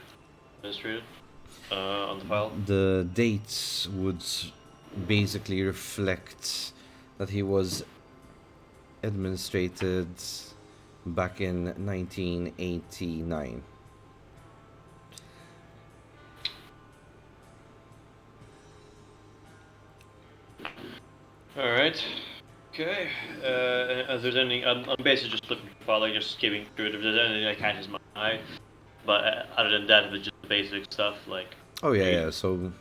Speaker 6: on the file?
Speaker 1: The dates would basically reflect that he was administrated back in 1989.
Speaker 6: Alright. Okay. If there's any, I'm basically just looking for the file, like just skimming through it. If there's anything that catches my eye, but other than that, if it's just basic stuff like.
Speaker 1: Oh yeah. So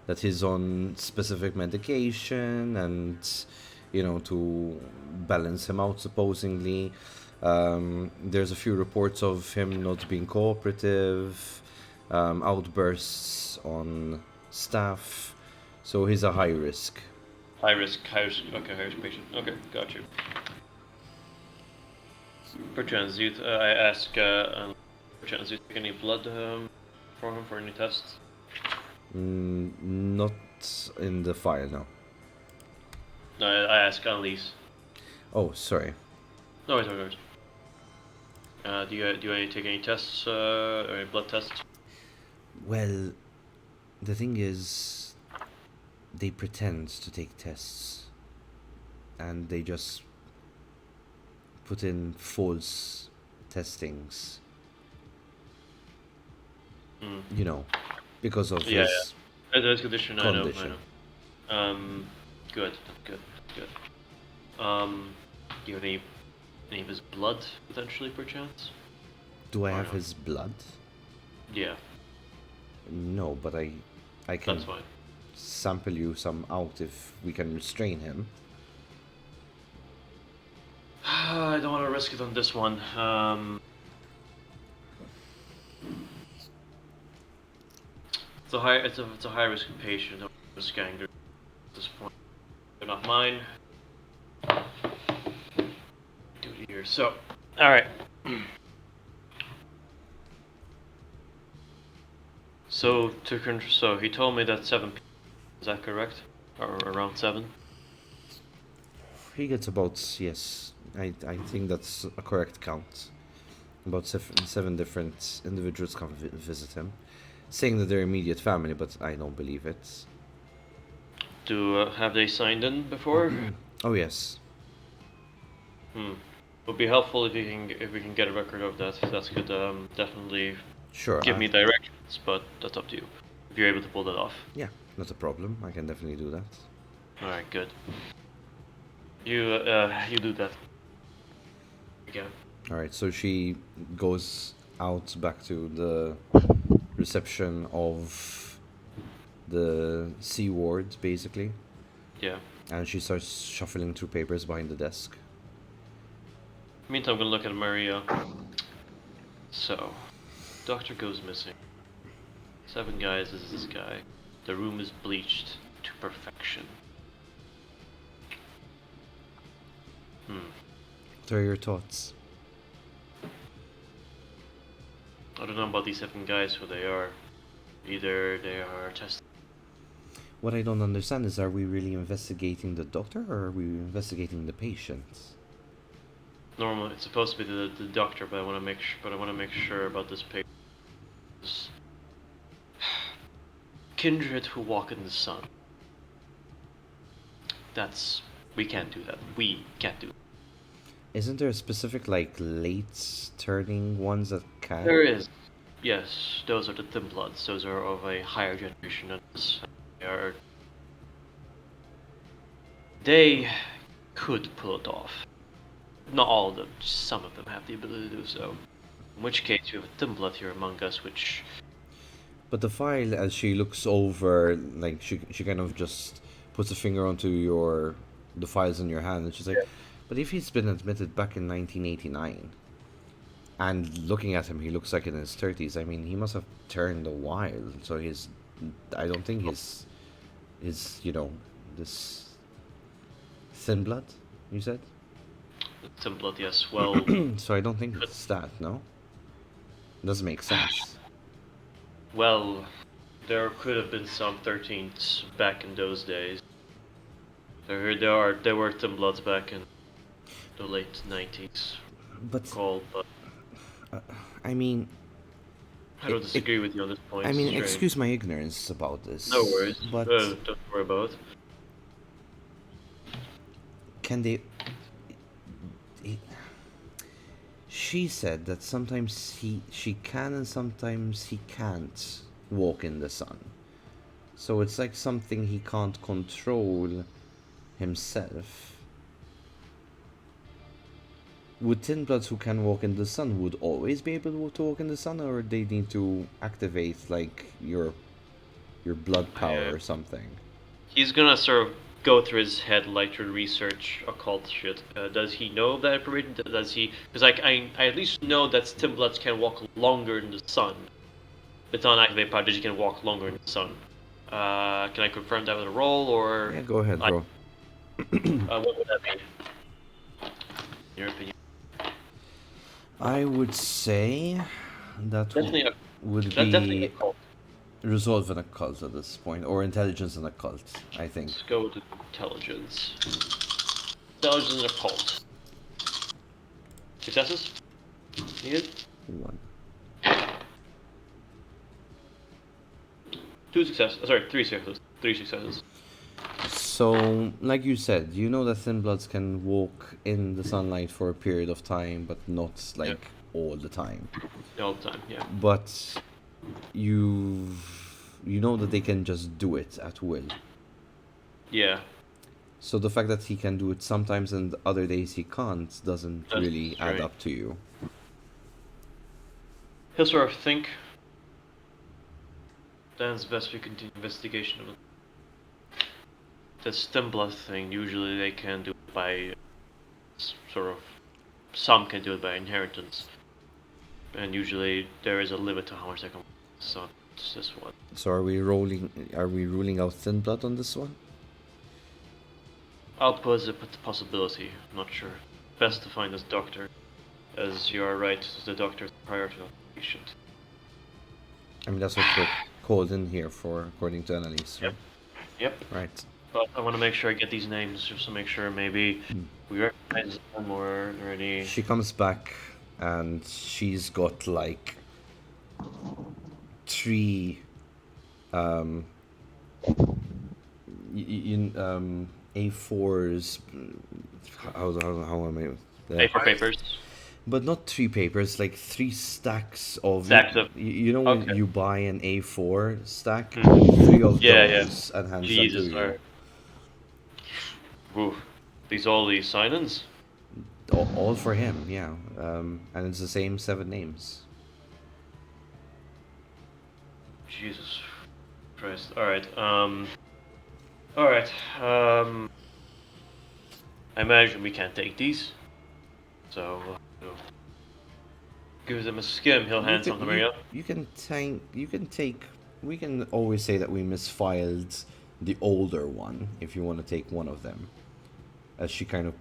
Speaker 1: that he's on specific medication, and to balance him out supposedly. There's a few reports of him not being cooperative, outbursts on staff, so he's a high risk.
Speaker 6: High risk patient. Okay, got you. Perchance, I ask, perchance, you take any blood for him for any tests?
Speaker 1: Not in the file, no.
Speaker 6: No, I ask Annalise.
Speaker 1: Oh, sorry.
Speaker 6: No worries. Do you take any tests or any blood tests?
Speaker 1: Well, the thing is, they pretend to take tests, and they just put in false testings. Because of his
Speaker 6: That's condition.
Speaker 1: condition.
Speaker 6: I know. Good. Do you have any of his blood potentially, perchance?
Speaker 1: Do I
Speaker 6: Or
Speaker 1: have
Speaker 6: no?
Speaker 1: his blood?
Speaker 6: Yeah,
Speaker 1: No, but I can
Speaker 6: that's fine.
Speaker 1: sample you some out if we can restrain him.
Speaker 6: I don't want to risk it on this one. It's a high risk patient. Don't risk anger at this point. They're not mine. Duty here. So, all right. So he told me that 7 p.m. Is that correct? Or around 7?
Speaker 1: He gets about, yes, I think that's a correct count. About seven different individuals come visit him, saying that they're immediate family, but I don't believe it.
Speaker 6: Have they signed in before?
Speaker 1: Oh yes.
Speaker 6: Would be helpful if we can get a record of that. That could definitely
Speaker 1: Sure.
Speaker 6: give me directions, but that's up to you. If you're able to pull that off.
Speaker 1: Yeah, not a problem. I can definitely do that.
Speaker 6: All right, good. You do that. Again.
Speaker 1: All right. So she goes out back to the reception of the C ward, basically,
Speaker 6: Yeah.
Speaker 1: and she starts shuffling through papers behind the desk.
Speaker 6: Meantime, I'm gonna look at Maria. So, doctor goes missing. 7 guys is this guy. The room is bleached to perfection.
Speaker 1: What are your thoughts?
Speaker 6: I don't know about these 7 guys, who they are. Either they are tested.
Speaker 1: What I don't understand is, are we really investigating the doctor, or are we investigating the patient?
Speaker 6: Normally, it's supposed to be the doctor, but I want to make sure about this patient. Kindred who walk in the sun. We can't do that. We can't do that.
Speaker 1: Isn't there a specific, late turning ones that can?
Speaker 6: There is. Yes, those are the thin bloods. Those are of a higher generation than us. They could pull it off. Not all of them, just some of them have the ability to do so. In which case, you have a thin blood here among us, which...
Speaker 1: But the file, as she looks over, she kind of just puts a finger onto the files in your hand, and she's like, but if he's been admitted back in 1989, And looking at him, he looks like in his 30s. I mean, he must have turned a while. So I don't think his, this thin blood, you said?
Speaker 6: Thin blood, yes. Well,
Speaker 1: So I don't think it's that, no? Doesn't make sense.
Speaker 6: well, there could have been some 13s back in those days. There were thin bloods back in the late 90s.
Speaker 1: But,
Speaker 6: Called, but
Speaker 1: I mean,
Speaker 6: I don't disagree with you on this point.
Speaker 1: I mean,
Speaker 6: Straight.
Speaker 1: excuse my ignorance about this.
Speaker 6: No worries.
Speaker 1: But
Speaker 6: Don't worry about it.
Speaker 1: can they... She said that sometimes she can and sometimes he can't walk in the sun. So it's like something he can't control himself. Would Tin Bloods who can walk in the sun would always be able to walk in the sun, or they need to activate like your blood power or something?
Speaker 6: He's gonna sort of go through his head like to research occult shit. Does he know that information? Does he? Because I at least know that Tin Bloods can walk longer in the sun. It's on activate power. He can walk longer in the sun. Can I confirm that with a roll or?
Speaker 1: Yeah, go ahead, bro.
Speaker 6: What would that be? In your opinion?
Speaker 1: I would say that
Speaker 6: Definitely a,
Speaker 1: would
Speaker 6: that's definitely
Speaker 1: be
Speaker 6: a cult.
Speaker 1: resolve an occult at this point, or intelligence and occult, I think.
Speaker 6: Let's go with intelligence. Intelligence and occult. Successes? Needed?
Speaker 1: 1.
Speaker 6: 2 successes. Sorry, 3 successes. 3 successes.
Speaker 1: So, like you said, you know that Thin Bloods can walk in the sunlight for a period of time, but not like all the time.
Speaker 6: All the time, yeah.
Speaker 1: But you know that they can just do it at will.
Speaker 6: Yeah.
Speaker 1: So the fact that he can do it sometimes and other days he can't doesn't
Speaker 6: That's
Speaker 1: really add
Speaker 6: strange.
Speaker 1: up to you.
Speaker 6: He'll sort of think. Then it's best we continue investigation of it. The stem blood thing, usually they can do it by sort of, some can do it by inheritance. And usually there is a limit to how much they can, so it's this one.
Speaker 1: So are we ruling out Thin Blood on this one?
Speaker 6: I'll pose a possibility, I'm not sure. Best to find this doctor, as you are right, the doctor is prior to the patient.
Speaker 1: I mean, that's what we're called in here for, according to Annalise, right?
Speaker 6: Yep.
Speaker 1: Right.
Speaker 6: But I want to make sure I get these names, just to make sure maybe we recognize them or any...
Speaker 1: She comes back and she's got like 3 A4s. How am I?
Speaker 6: Paper papers.
Speaker 1: But not 3 papers, like 3 stacks of.
Speaker 6: Stacks of-
Speaker 1: You know when
Speaker 6: okay.
Speaker 1: you buy an A4 stack,
Speaker 6: Mhm.
Speaker 1: 3 of
Speaker 6: Yeah,
Speaker 1: those, and hands
Speaker 6: Jesus,
Speaker 1: them to
Speaker 6: alright. Ooh, all these sign-ins?
Speaker 1: you. All for him, yeah. And it's the same 7 names.
Speaker 6: Jesus Christ. Alright, Alright, I imagine we can't take these. So, give them a skim, he'll hand something to Maria.
Speaker 1: You can take. We can always say that we misfiled the older one if you want to take one of them. As she kind of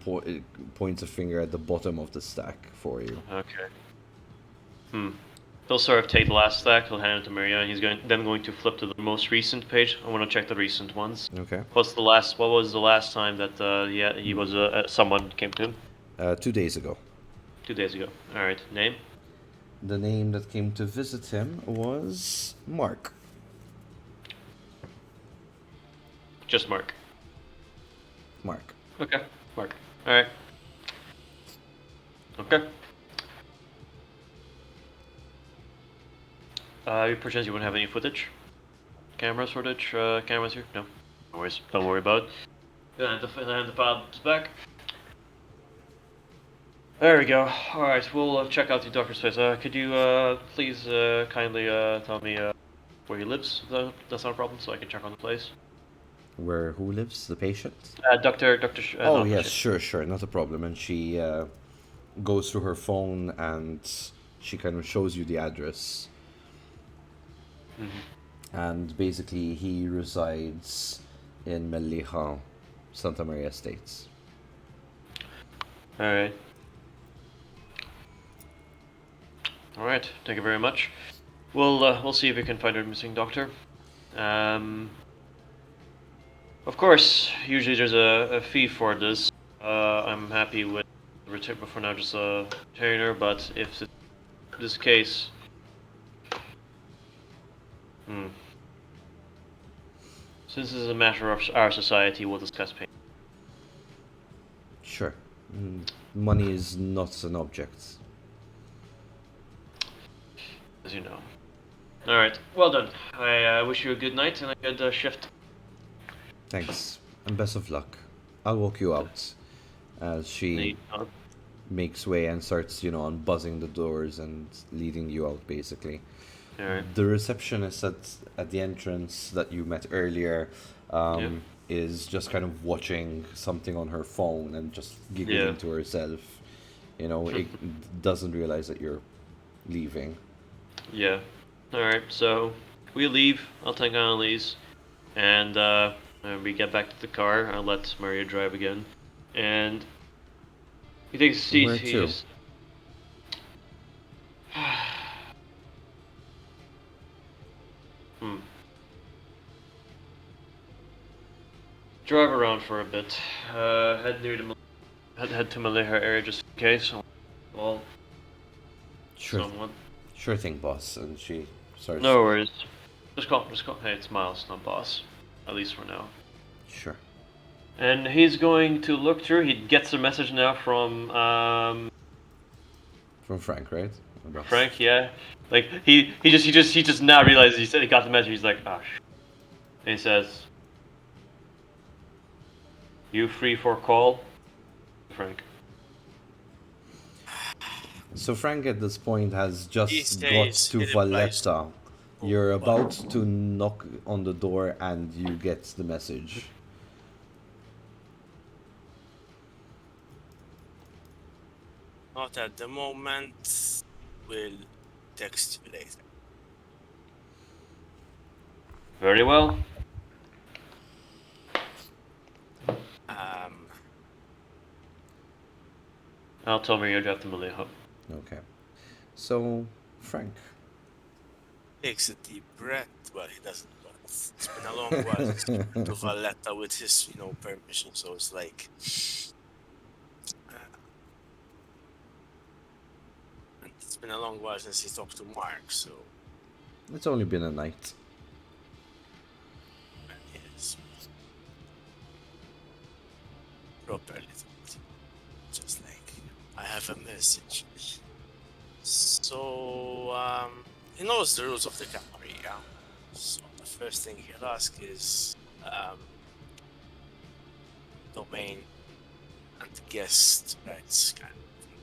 Speaker 1: points a finger at the bottom of the stack for you.
Speaker 6: Okay. He'll sort of take the last stack, he'll hand it to Maria, and he's going to flip to the most recent page. I want to check the recent ones.
Speaker 1: Okay.
Speaker 6: What was the last time that he was someone came to him?
Speaker 1: 2 days ago.
Speaker 6: 2 days ago. Alright, name?
Speaker 1: The name that came to visit him was Mark.
Speaker 6: Just Mark.
Speaker 1: Mark.
Speaker 6: Okay, Mark. Alright. Okay. Perchance you wouldn't have any footage? Cameras here? No. No worries. Don't worry about it. Hand the files back. There we go. Alright, we'll check out the doctor's place. Could you please kindly tell me where he lives? That's not a problem, so I can check on the place.
Speaker 1: Who lives? The patient?
Speaker 6: Dr.
Speaker 1: Oh,
Speaker 6: no,
Speaker 1: yes, sure, not a problem. And she goes through her phone and she kind of shows you the address. And basically, he resides in Melliha, Santa Maria Estates.
Speaker 6: All right. All right. Thank you very much. We'll see if we can find our missing doctor. Of course, usually there's a fee for this. I'm happy with the return, but for now just a retainer. But if this case, since this is a matter of our society, we'll discuss payment.
Speaker 1: Sure. Money is not an object.
Speaker 6: As you know. All right. Well done. I wish you a good night and a good shift.
Speaker 1: Thanks, and best of luck. I'll walk you out as she makes way and starts, unbuzzing the doors and leading you out, basically.
Speaker 6: All right.
Speaker 1: The receptionist at the entrance that you met earlier is just kind of watching something on her phone and just giggling to herself. It doesn't realize that you're leaving.
Speaker 6: Yeah. All right. So we leave. I'll take Annalise, and we get back to the car. I'll let Maria drive again, and he takes a seat.
Speaker 1: Where to?
Speaker 6: Drive around for a bit. Head to Maliha area just in case. Well, someone.
Speaker 1: Sure thing, boss. And she starts.
Speaker 6: No worries. Just call. Hey, it's Miles, not boss. At least for now.
Speaker 1: Sure.
Speaker 6: And he's going to look through. He gets a message now from
Speaker 1: Frank, right?
Speaker 6: Frank, yeah. Like he just now realizes he said he got the message. He's like, ah, and he says, "You free for call, Frank?"
Speaker 1: So Frank at this point has just got
Speaker 4: These
Speaker 1: to
Speaker 4: days, it applies
Speaker 1: Valletta. You're about to knock on the door and you get the message.
Speaker 4: Not at the moment. We'll text you later.
Speaker 6: Very well. I'll tell Maria to drive to Maliha.
Speaker 1: Okay. So, Frank.
Speaker 4: Takes a deep breath. Well, he doesn't. But it's been a long while since he's been to Valletta with his, permission. So it's like, and it's been a long while since he talked to Mark. So
Speaker 1: It's only been a night.
Speaker 4: yes, properly. Just like, I have a message. So, he knows the rules of the country, yeah? So, the first thing he'll ask is, domain and guest rights kind of thing.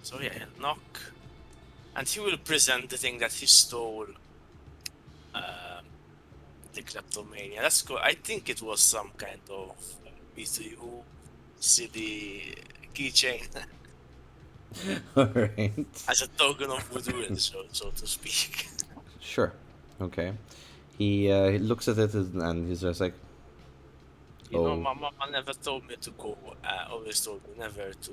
Speaker 4: So, yeah, he'll knock, and he will present the thing that he stole, the kleptomania. That's cool. I think it was some kind of B3U city keychain
Speaker 1: Alright.
Speaker 4: as a token of goodwill, so to speak.
Speaker 1: Sure. Okay. He looks at it and he's just like,
Speaker 4: My mama never told me to go. Always told me never to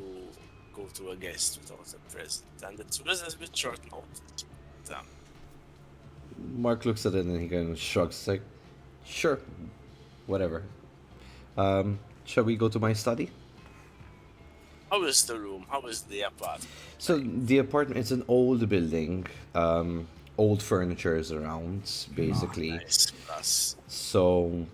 Speaker 4: go to a guest without a present, and it was a bit short notice. But,
Speaker 1: Mark looks at it and he kind of shrugs, like, sure, whatever. Shall we go to my study?
Speaker 4: how is the room? How is the apartment?
Speaker 1: So the apartment, it's an old building. Old furniture is around, basically.
Speaker 4: Nice. Plus,
Speaker 1: So,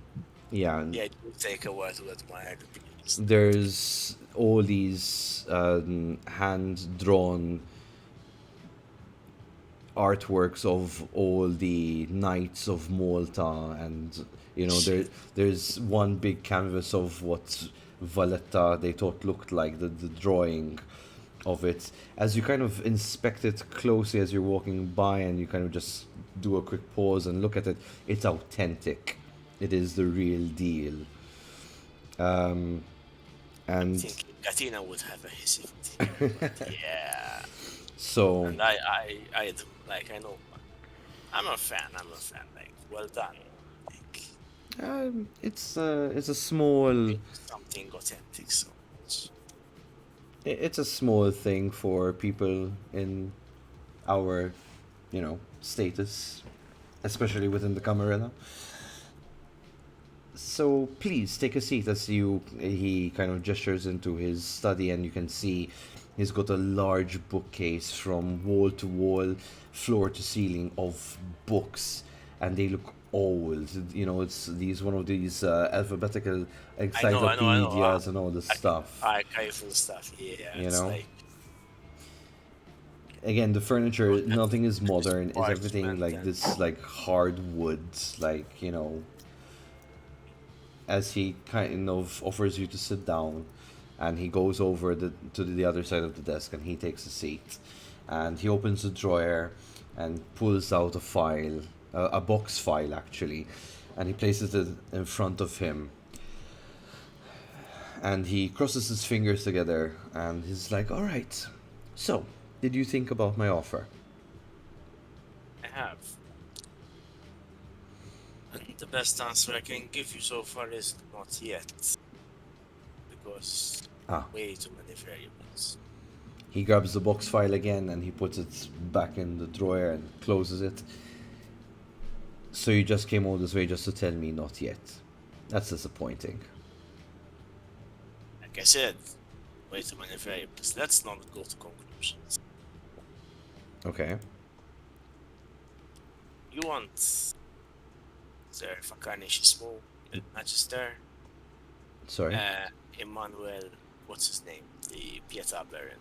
Speaker 1: yeah,
Speaker 4: yeah, it will take a while to admire the place.
Speaker 1: there's all these hand-drawn artworks of all the knights of Malta, and there's one big canvas of what Valletta they thought looked like, the drawing of it. As you kind of inspect it closely as you're walking by, and you kind of just do a quick pause and look at it, it's authentic. It is the real deal.
Speaker 4: I
Speaker 1: And
Speaker 4: think Attina would have a hissy fit. Yeah.
Speaker 1: So,
Speaker 4: And I do, like, I know. I'm a fan. Like, well done. Like,
Speaker 1: it's a small
Speaker 4: something authentic. So it's
Speaker 1: it's a small thing for people in our, status, especially within the Camarilla. So please take a seat as he kind of gestures into his study, and you can see he's got a large bookcase from wall to wall, floor to ceiling of books, and they look old. It's one of these alphabetical
Speaker 4: I know.
Speaker 1: encyclopedias and all this stuff.
Speaker 4: Archival stuff. Yeah,
Speaker 1: You
Speaker 4: it's
Speaker 1: know,
Speaker 4: like
Speaker 1: again, the furniture, nothing is
Speaker 4: it's
Speaker 1: modern. Is everything
Speaker 4: parchment
Speaker 1: like
Speaker 4: and
Speaker 1: this, like hardwood, like as he kind of offers you to sit down, and he goes over to the other side of the desk, and he takes a seat, and he opens a drawer and pulls out a file, a box file actually, and he places it in front of him, and he crosses his fingers together, and he's like, all right, so did you think about my offer?
Speaker 4: I have. And the best answer I can give you so far is not yet, because
Speaker 1: Ah.
Speaker 4: way too many variables.
Speaker 1: He grabs the box file again, and he puts it back in the drawer and closes it. So you just came all this way just to tell me not yet. That's disappointing.
Speaker 4: Like I said, way too many variables. Let's not go to conclusions.
Speaker 1: Okay.
Speaker 4: You want Sir Fakarnishismo, Magister,
Speaker 1: Sorry.
Speaker 4: Emmanuel, what's his name? The Pieta Baron.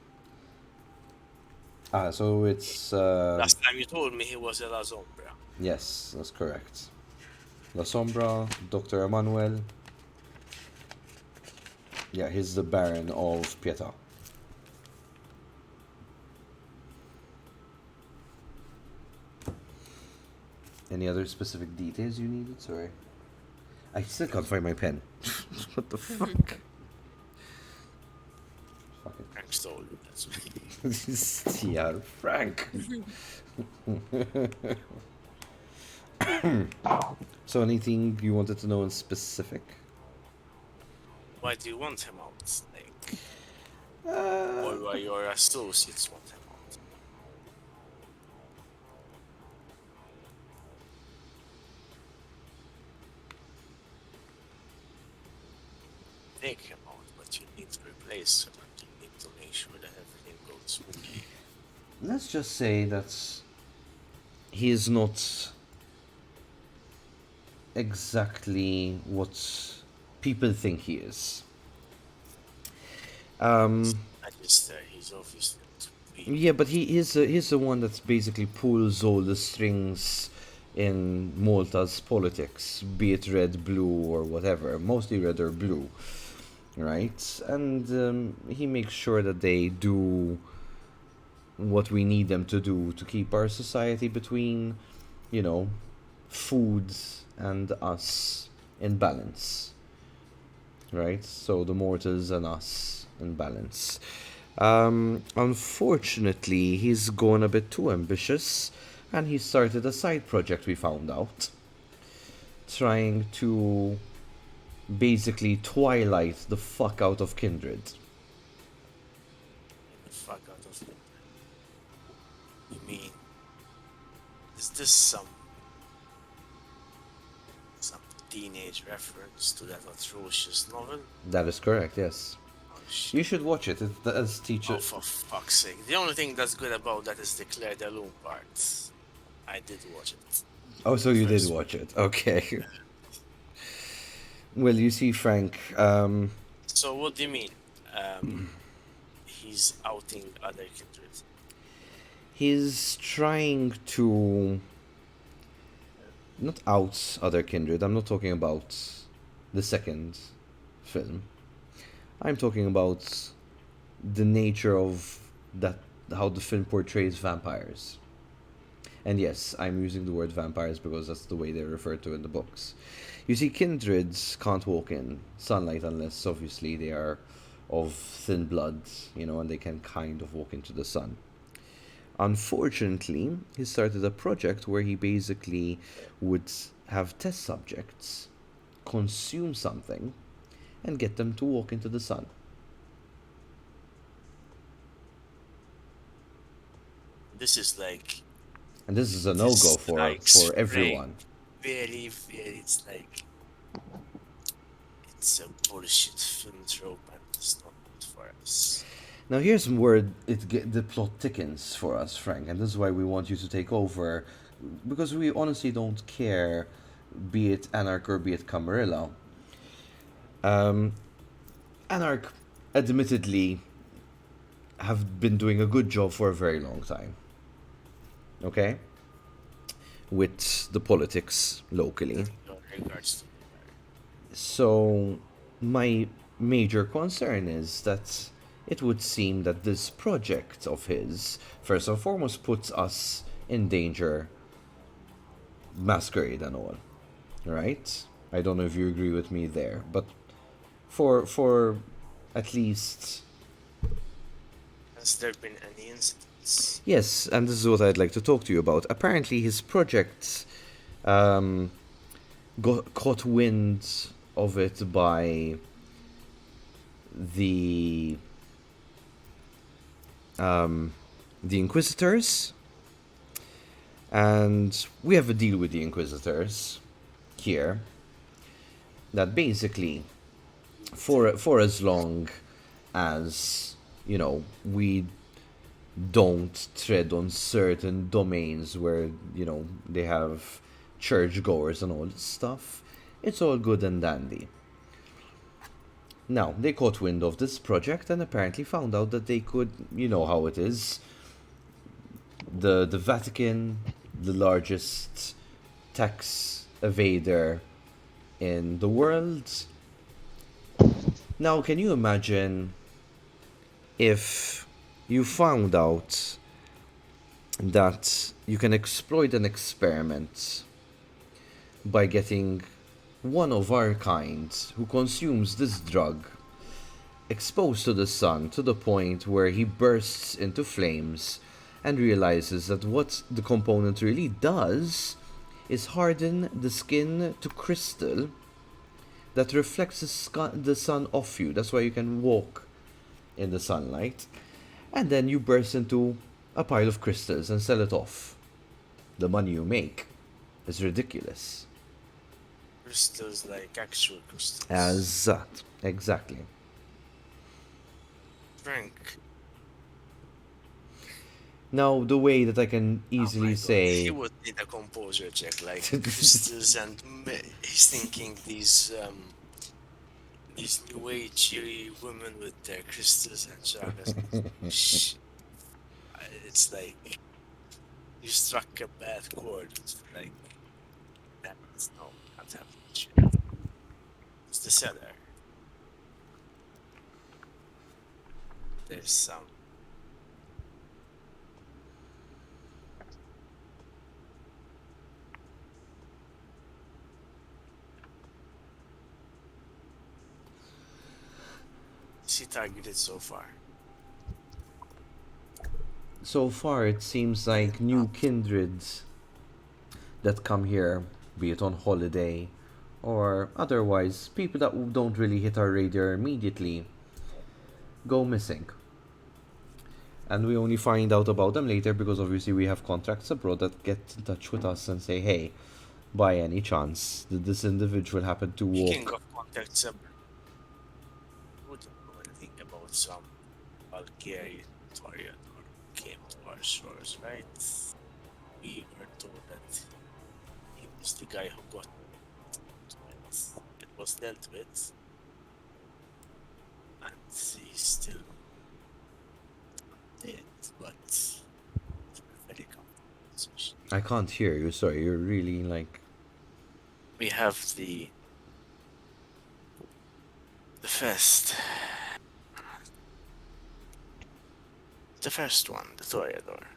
Speaker 1: So it's
Speaker 4: Last time you told me he was a La Sombra.
Speaker 1: yes, that's correct. La Sombra, Dr. Emmanuel. Yeah, he's the Baron of Pieta. Any other specific details you needed? Sorry. I still can't find my pen. What the fuck? Fuck it.
Speaker 4: Frank stole it, that's why.
Speaker 1: Yeah, Frank. So anything you wanted to know in specific?
Speaker 4: Why do you want him out? Like, or why your associates want him out? Take him out, but you need to replace him, and you need to make sure that everything goes smoothly.
Speaker 1: Let's just say that he is not exactly what people think he is.
Speaker 4: Magister, he's obviously not weak.
Speaker 1: Yeah, but he's the one that basically pulls all the strings in Malta's politics, be it red, blue, or whatever. Mostly red or blue, right? And he makes sure that they do what we need them to do to keep our society between, food and us in balance, right? So the mortals and us in balance. Unfortunately, he's gone a bit too ambitious, and he started a side project, we found out, trying to basically twilight the fuck out of kindred.
Speaker 4: The fuck out of him. You mean, is this some teenage reference to that atrocious novel?
Speaker 1: That is correct, yes.
Speaker 4: Oh shit.
Speaker 1: You should watch it. It does teach
Speaker 4: Oh,
Speaker 1: it.
Speaker 4: for fuck's sake. The only thing that's good about that is the Claire de Lune part. I did watch it.
Speaker 1: Oh, so you did
Speaker 4: First.
Speaker 1: watch it. Okay. Well, you see, Frank,
Speaker 4: So what do you mean? He's outing other kindred.
Speaker 1: he's trying to not out other kindred. I'm not talking about the second film. I'm talking about the nature of that, how the film portrays vampires. And yes, I'm using the word vampires because that's the way they're referred to in the books. You see, kindreds can't walk in sunlight unless, obviously, they are of thin blood, and they can kind of walk into the sun. Unfortunately, he started a project where he basically would have test subjects consume something and get them to walk into the sun.
Speaker 4: This is like
Speaker 1: And this is a no-go for
Speaker 4: strikes
Speaker 1: everyone.
Speaker 4: very, very. It's like it's a bullshit film trope, and it's not good for us.
Speaker 1: Now here's where the plot thickens for us, Frank, and this is why we want you to take over, because we honestly don't care, be it Anarch or be it Camarilla. Anarch, admittedly, have been doing a good job for a very long time. Okay? With the politics locally.
Speaker 4: In regards to
Speaker 1: So, my major concern is that it would seem that this project of his, first and foremost, puts us in danger, Masquerade and all. Right? I don't know if you agree with me there, but for at least...
Speaker 4: Has there been any incidents?
Speaker 1: Yes, and this is what I'd like to talk to you about. Apparently, his project caught wind of it by the Inquisitors, and we have a deal with the Inquisitors here that basically, for as long as we don't tread on certain domains where they have churchgoers and all this stuff, it's all good and dandy. Now, they caught wind of this project and apparently found out that they could, you know how it is, the Vatican, the largest tax evader in the world. Now, can you imagine if you found out that you can exploit an experiment by getting one of our kind who consumes this drug exposed to the sun to the point where he bursts into flames and realizes that what the component really does is harden the skin to crystal that reflects the sun off you. That's why you can walk in the sunlight. And then you burst into a pile of crystals and sell it off. The money you make is ridiculous.
Speaker 4: Crystals, like actual crystals.
Speaker 1: As that, exactly.
Speaker 4: Frank.
Speaker 1: Now, the way that I can easily
Speaker 4: God,
Speaker 1: say...
Speaker 4: he would need a composure check, like crystals, and he's thinking these new agey women with their crystals and chakras. It's like you struck a bad chord. It's like that's no, can't happen. It's the seller. There's some. Is he targeted so far?
Speaker 1: So far, it seems like new kindreds that come here, be it on holiday or otherwise, people that don't really hit our radar immediately, go missing. And we only find out about them later because obviously we have contacts abroad that get in touch with us and say, hey, by any chance, did this individual happen to walk?
Speaker 4: Speaking of contacts abroad, wouldn't know anything about some Bulgarian Toryador who came to our shores, right? We were told that he was the guy who got it. It was dealt with, and he's still dead, but very comfortable.
Speaker 1: I can't hear you, sorry, you're really like...
Speaker 4: We have the first one, the Toreador.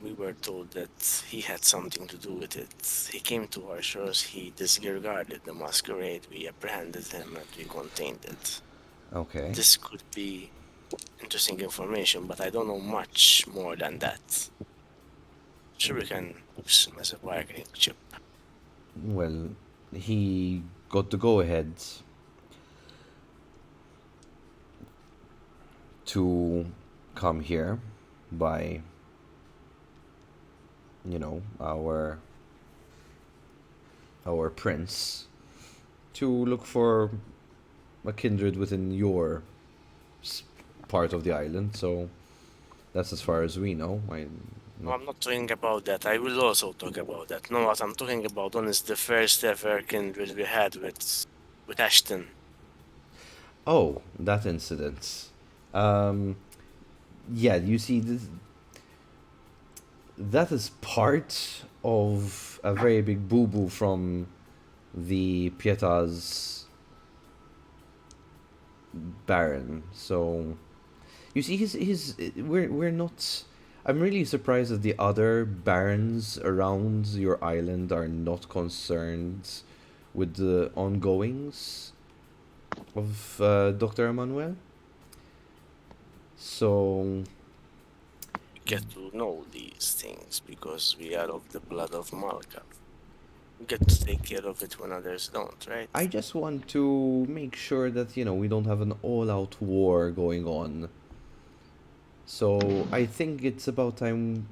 Speaker 4: We were told that he had something to do with it. He came to our shores, he disregarded the Masquerade, we apprehended him and we contained it.
Speaker 1: Okay.
Speaker 4: This could be interesting information, but I don't know much more than that. Sure, we can use him as a bargaining chip.
Speaker 1: Well, he got the go-ahead to come here by, our prince to look for a kindred within your part of the island. So that's as far as we know.
Speaker 4: No, I'm not talking about that. I will also talk about that. No, what I'm talking about one is the first ever kindred we had with Ashton.
Speaker 1: Oh, that incident. Yeah, you see, that is part of a very big boo-boo from the Pieta's Baron. So you see, we're not. I'm really surprised that the other barons around your island are not concerned with the ongoings of Dr. Emmanuel. So
Speaker 4: We get to know these things because we are of the blood of Malta. We get to take care of it when others don't, right?
Speaker 1: I just want to make sure that, we don't have an all-out war going on. So I think it's about time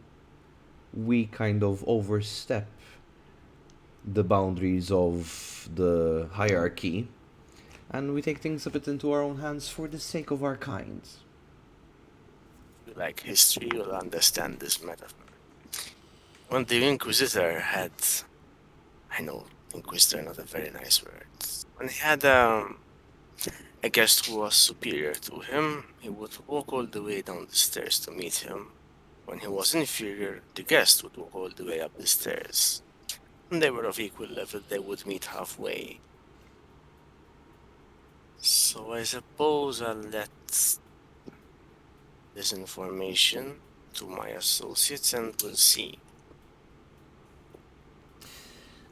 Speaker 1: we kind of overstep the boundaries of the hierarchy and we take things a bit into our own hands for the sake of our kind.
Speaker 4: If you like history, you'll understand this metaphor. When the Inquisitor had, I know, Inquisitor not a very nice word. When he had a guest who was superior to him, he would walk all the way down the stairs to meet him. When he was inferior, the guest would walk all the way up the stairs. When they were of equal level, they would meet halfway. So I suppose I'll let this information to my associates and we'll see.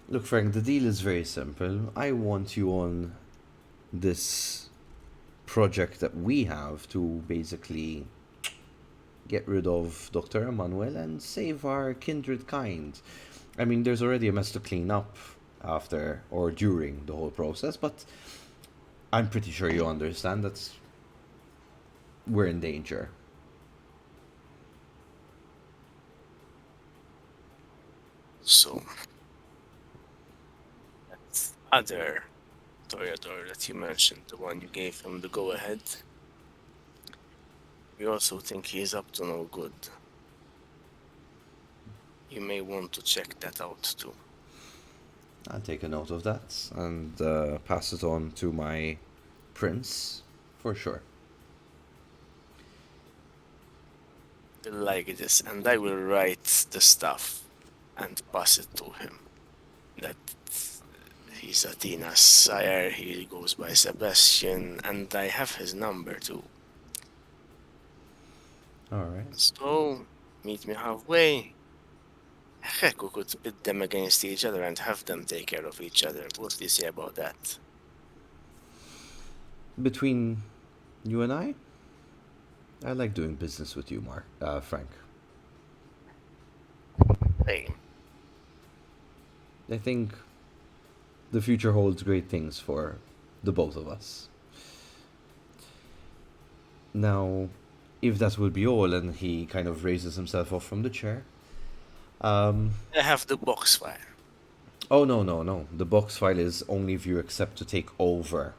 Speaker 1: Look, Frank, the deal is very simple. I want you on this project that we have to basically get rid of Dr. Emmanuel and save our kindred kind. I mean, there's already a mess to clean up after or during the whole process, but I'm pretty sure you understand that we're in danger.
Speaker 4: So, that other Toreador that you mentioned, the one you gave him the go-ahead, we also think he's up to no good. You may want to check that out too.
Speaker 1: I'll take a note of that and pass it on to my prince, for sure.
Speaker 4: Like this, and I will write the stuff and pass it to him. That he's Attina's sire, he goes by Sebastian, and I have his number too.
Speaker 1: Alright.
Speaker 4: So, meet me halfway. Heck, we could pit them against each other and have them take care of each other. What do you say about that?
Speaker 1: Between you and I like doing business with you, Frank.
Speaker 4: Hey,
Speaker 1: I think the future holds great things for the both of us. Now, if that would be all, and he kind of raises himself off from the chair.
Speaker 4: I have the box file.
Speaker 1: Oh, no. The box file is only if you accept to take over.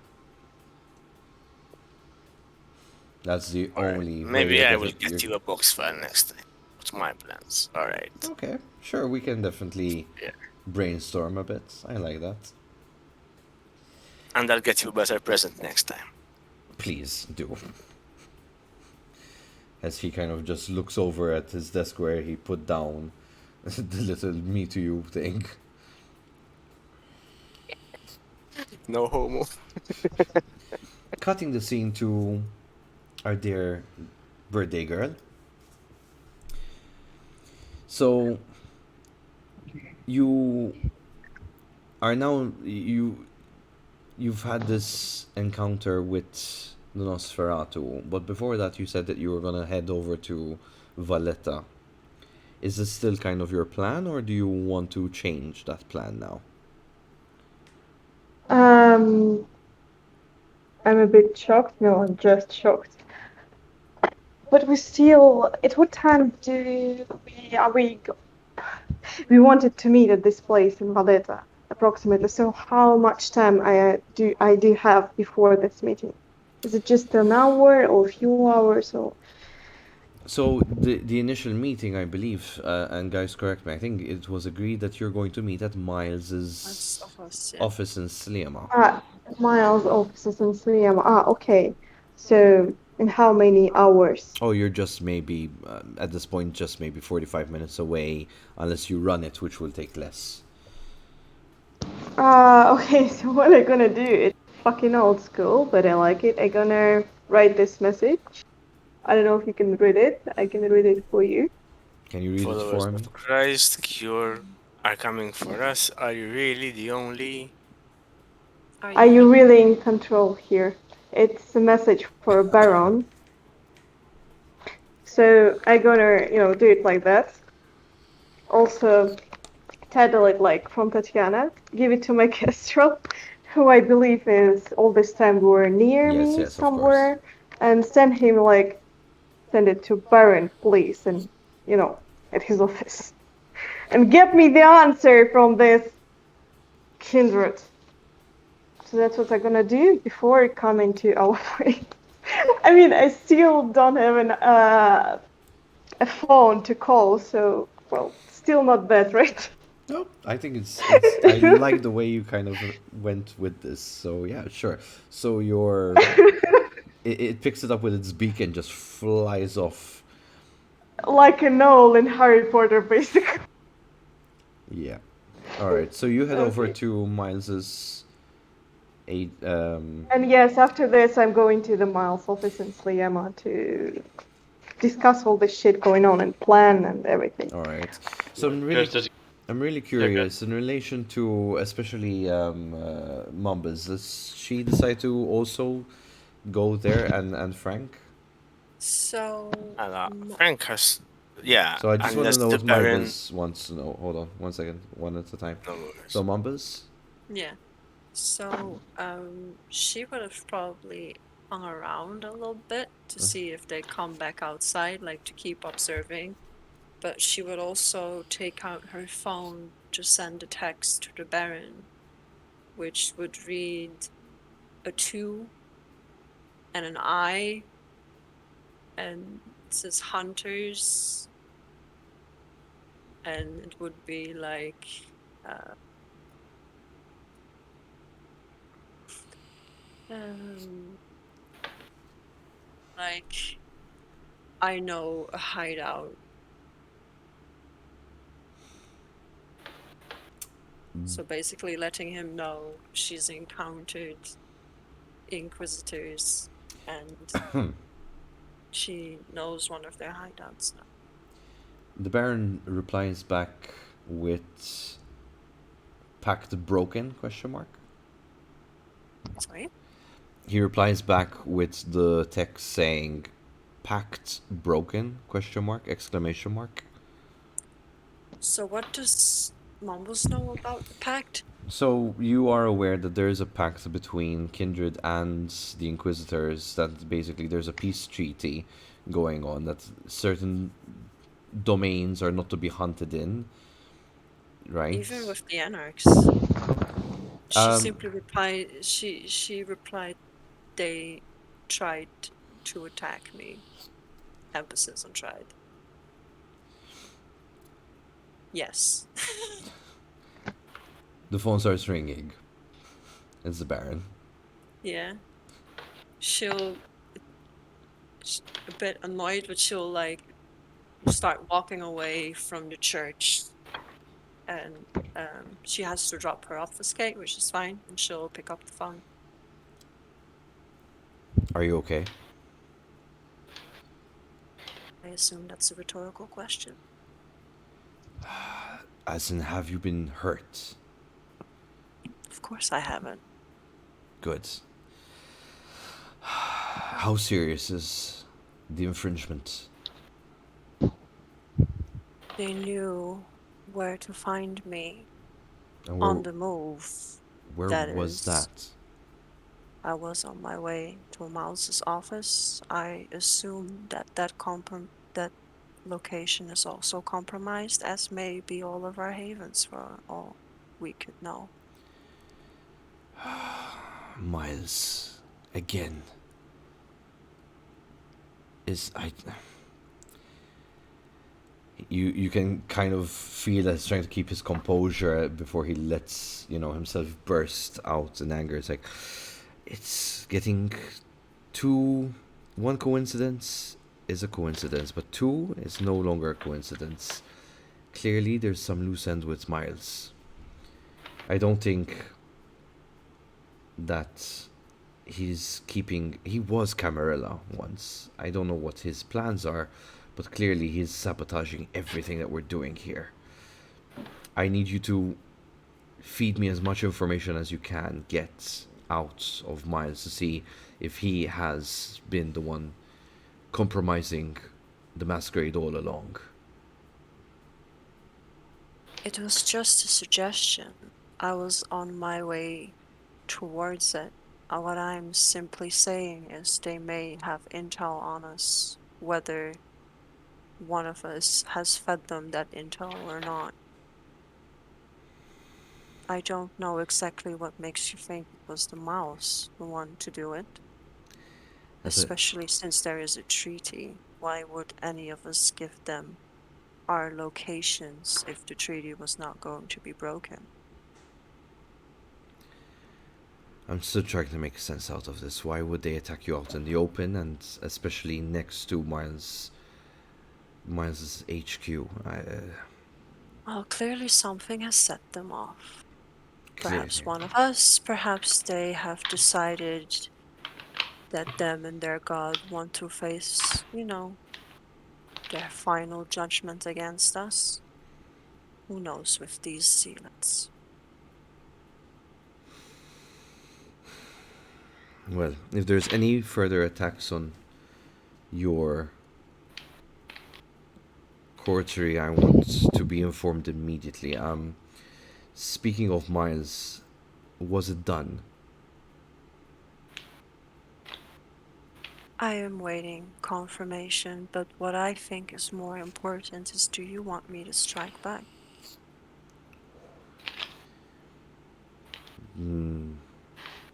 Speaker 1: That's the only way
Speaker 4: Maybe
Speaker 1: that
Speaker 4: I will get you a box file next time. What's my plans? Alright.
Speaker 1: Okay, sure, we can definitely
Speaker 4: Yeah.
Speaker 1: brainstorm a bit. I like that.
Speaker 4: And I'll get you a better present next time.
Speaker 1: Please do. As he kind of just looks over at his desk where he put down the little me to you thing.
Speaker 4: No homo.
Speaker 1: Cutting the scene to our dear birthday girl. So you are now you've had this encounter with the Nosferatu. But before that, you said that you were gonna head over to Valletta. Is this still kind of your plan, or do you want to change that plan now?
Speaker 2: I'm a bit shocked. No, I'm just shocked. But we still, at what time we wanted to meet at this place in Valletta, approximately. So how much time I do have before this meeting? Is it just an hour or a few hours or?
Speaker 1: So the initial meeting, I believe, and guys, correct me. I think it was agreed that you're going to meet at Miles's
Speaker 5: That's office, yeah.
Speaker 1: office in Sliema.
Speaker 2: Miles offices in Sliema. Okay. So in how many hours?
Speaker 1: Oh, you're just maybe at this point just maybe 45 minutes away, unless you run it, which will take less.
Speaker 2: Okay, so what I'm gonna do, it's fucking old school, but I like it. I'm gonna write this message. I don't know if you can read it. I can read it for you.
Speaker 1: Can you read it
Speaker 4: Followers
Speaker 1: for me?
Speaker 4: of Christ, cure, are coming for us. Are you really the only?
Speaker 2: Are you really in control here? It's a message for Barron. So I'm gonna, do it like that. Also, title it like from Tatiana. Give it to my Kestrel, who I believe is all this time were near
Speaker 1: Yes,
Speaker 2: me
Speaker 1: yes, of course.
Speaker 2: somewhere, and send it to Barron, please, and at his office, and get me the answer from this kindred. So that's what I'm gonna do before coming to our place. I mean, I still don't have a phone to call, so still not bad, right?
Speaker 1: No, I think it's I like the way you kind of went with this. So yeah, sure. So it picks it up with its beak and just flies off.
Speaker 2: Like a knoll in Harry Potter, basically.
Speaker 1: Yeah. All right. So you head over
Speaker 2: Okay.
Speaker 1: to Miles's
Speaker 2: And yes, after this, I'm going to the Miles office in Sliema to discuss all this shit going on and plan and everything.
Speaker 1: All right. So
Speaker 6: Does
Speaker 1: I'm really curious in relation to especially Mumbas. Does she decide to also go there and Frank?
Speaker 5: So
Speaker 4: Frank has, yeah,
Speaker 1: So I just want to
Speaker 4: unless
Speaker 1: know
Speaker 4: the
Speaker 1: what
Speaker 4: Baron.
Speaker 1: Mumbas wants to know. Hold on, 1 second, one at a time.
Speaker 4: No worries.
Speaker 1: So Mumbas.
Speaker 5: yeah. So she would have probably hung around a little bit to see if they come back outside, like to keep observing. But she would also take out her phone to send a text to the Baron, which would read a 2 and an I, and it says hunters, and it would be like like I know a hideout. So basically letting him know she's encountered Inquisitors and she knows one of their hideouts now.
Speaker 1: The Baron replies back with "pact broken?" question mark.
Speaker 5: Sorry?
Speaker 1: He replies back with the text saying "pact broken?" question mark exclamation mark.
Speaker 5: So what does Mumbles know about the pact?
Speaker 1: So you are aware that there is a pact between Kindred and the Inquisitors, that basically there's a peace treaty going on, that certain domains are not to be hunted in, right?
Speaker 5: Even with the Anarchs. She
Speaker 1: Um,
Speaker 5: simply replied she replied they tried to attack me. Emphasis on tried. Yes.
Speaker 1: The phone starts ringing. It's the Baron.
Speaker 5: Yeah. She'll a bit annoyed, but she'll like start walking away from the church, and she has to drop her office gate, which is fine, and she'll pick up the phone.
Speaker 1: Are you okay?
Speaker 5: I assume that's a rhetorical question.
Speaker 1: As in, have you been hurt?
Speaker 5: Of course I haven't.
Speaker 1: Good. How serious is the infringement?
Speaker 5: They knew where to find me
Speaker 1: And
Speaker 5: on the move.
Speaker 1: where
Speaker 5: That
Speaker 1: was
Speaker 5: is,
Speaker 1: that?
Speaker 5: I was on my way to Mouse's office. I assume that that location is also compromised, as may be all of our havens for all we could know.
Speaker 1: Miles. Again. Is I you can kind of feel that he's trying to keep his composure before he lets, himself burst out in anger. It's like it's getting too one coincidence is a coincidence, but two is no longer a coincidence. Clearly there's some loose end with Miles. I don't think that he was Camarilla once. I don't know what his plans are, but clearly he's sabotaging everything that we're doing here. I need you to feed me as much information as you can get out of Miles to see if he has been the one compromising the Masquerade all along.
Speaker 5: It was just a suggestion. I was on my way towards it. What I'm simply saying is they may have intel on us, whether one of us has fed them that intel or not. I don't know exactly what makes you think it was the mouse the one to do it. Especially since there is a treaty. Why would any of us give them our locations if the treaty was not going to be broken?
Speaker 1: I'm still trying to make sense out of this. Why would they attack you out in the open, and especially next to Miles's HQ?
Speaker 5: Well, clearly something has set them off. Perhaps
Speaker 1: Clearly.
Speaker 5: one of us, perhaps they have decided that them and their god want to face, their final judgment against us. Who knows with these sealants?
Speaker 1: Well, if there's any further attacks on your coterie, I want to be informed immediately. Speaking of Miles, was it done?
Speaker 5: I am waiting confirmation, but what I think is more important is, do you want me to strike back?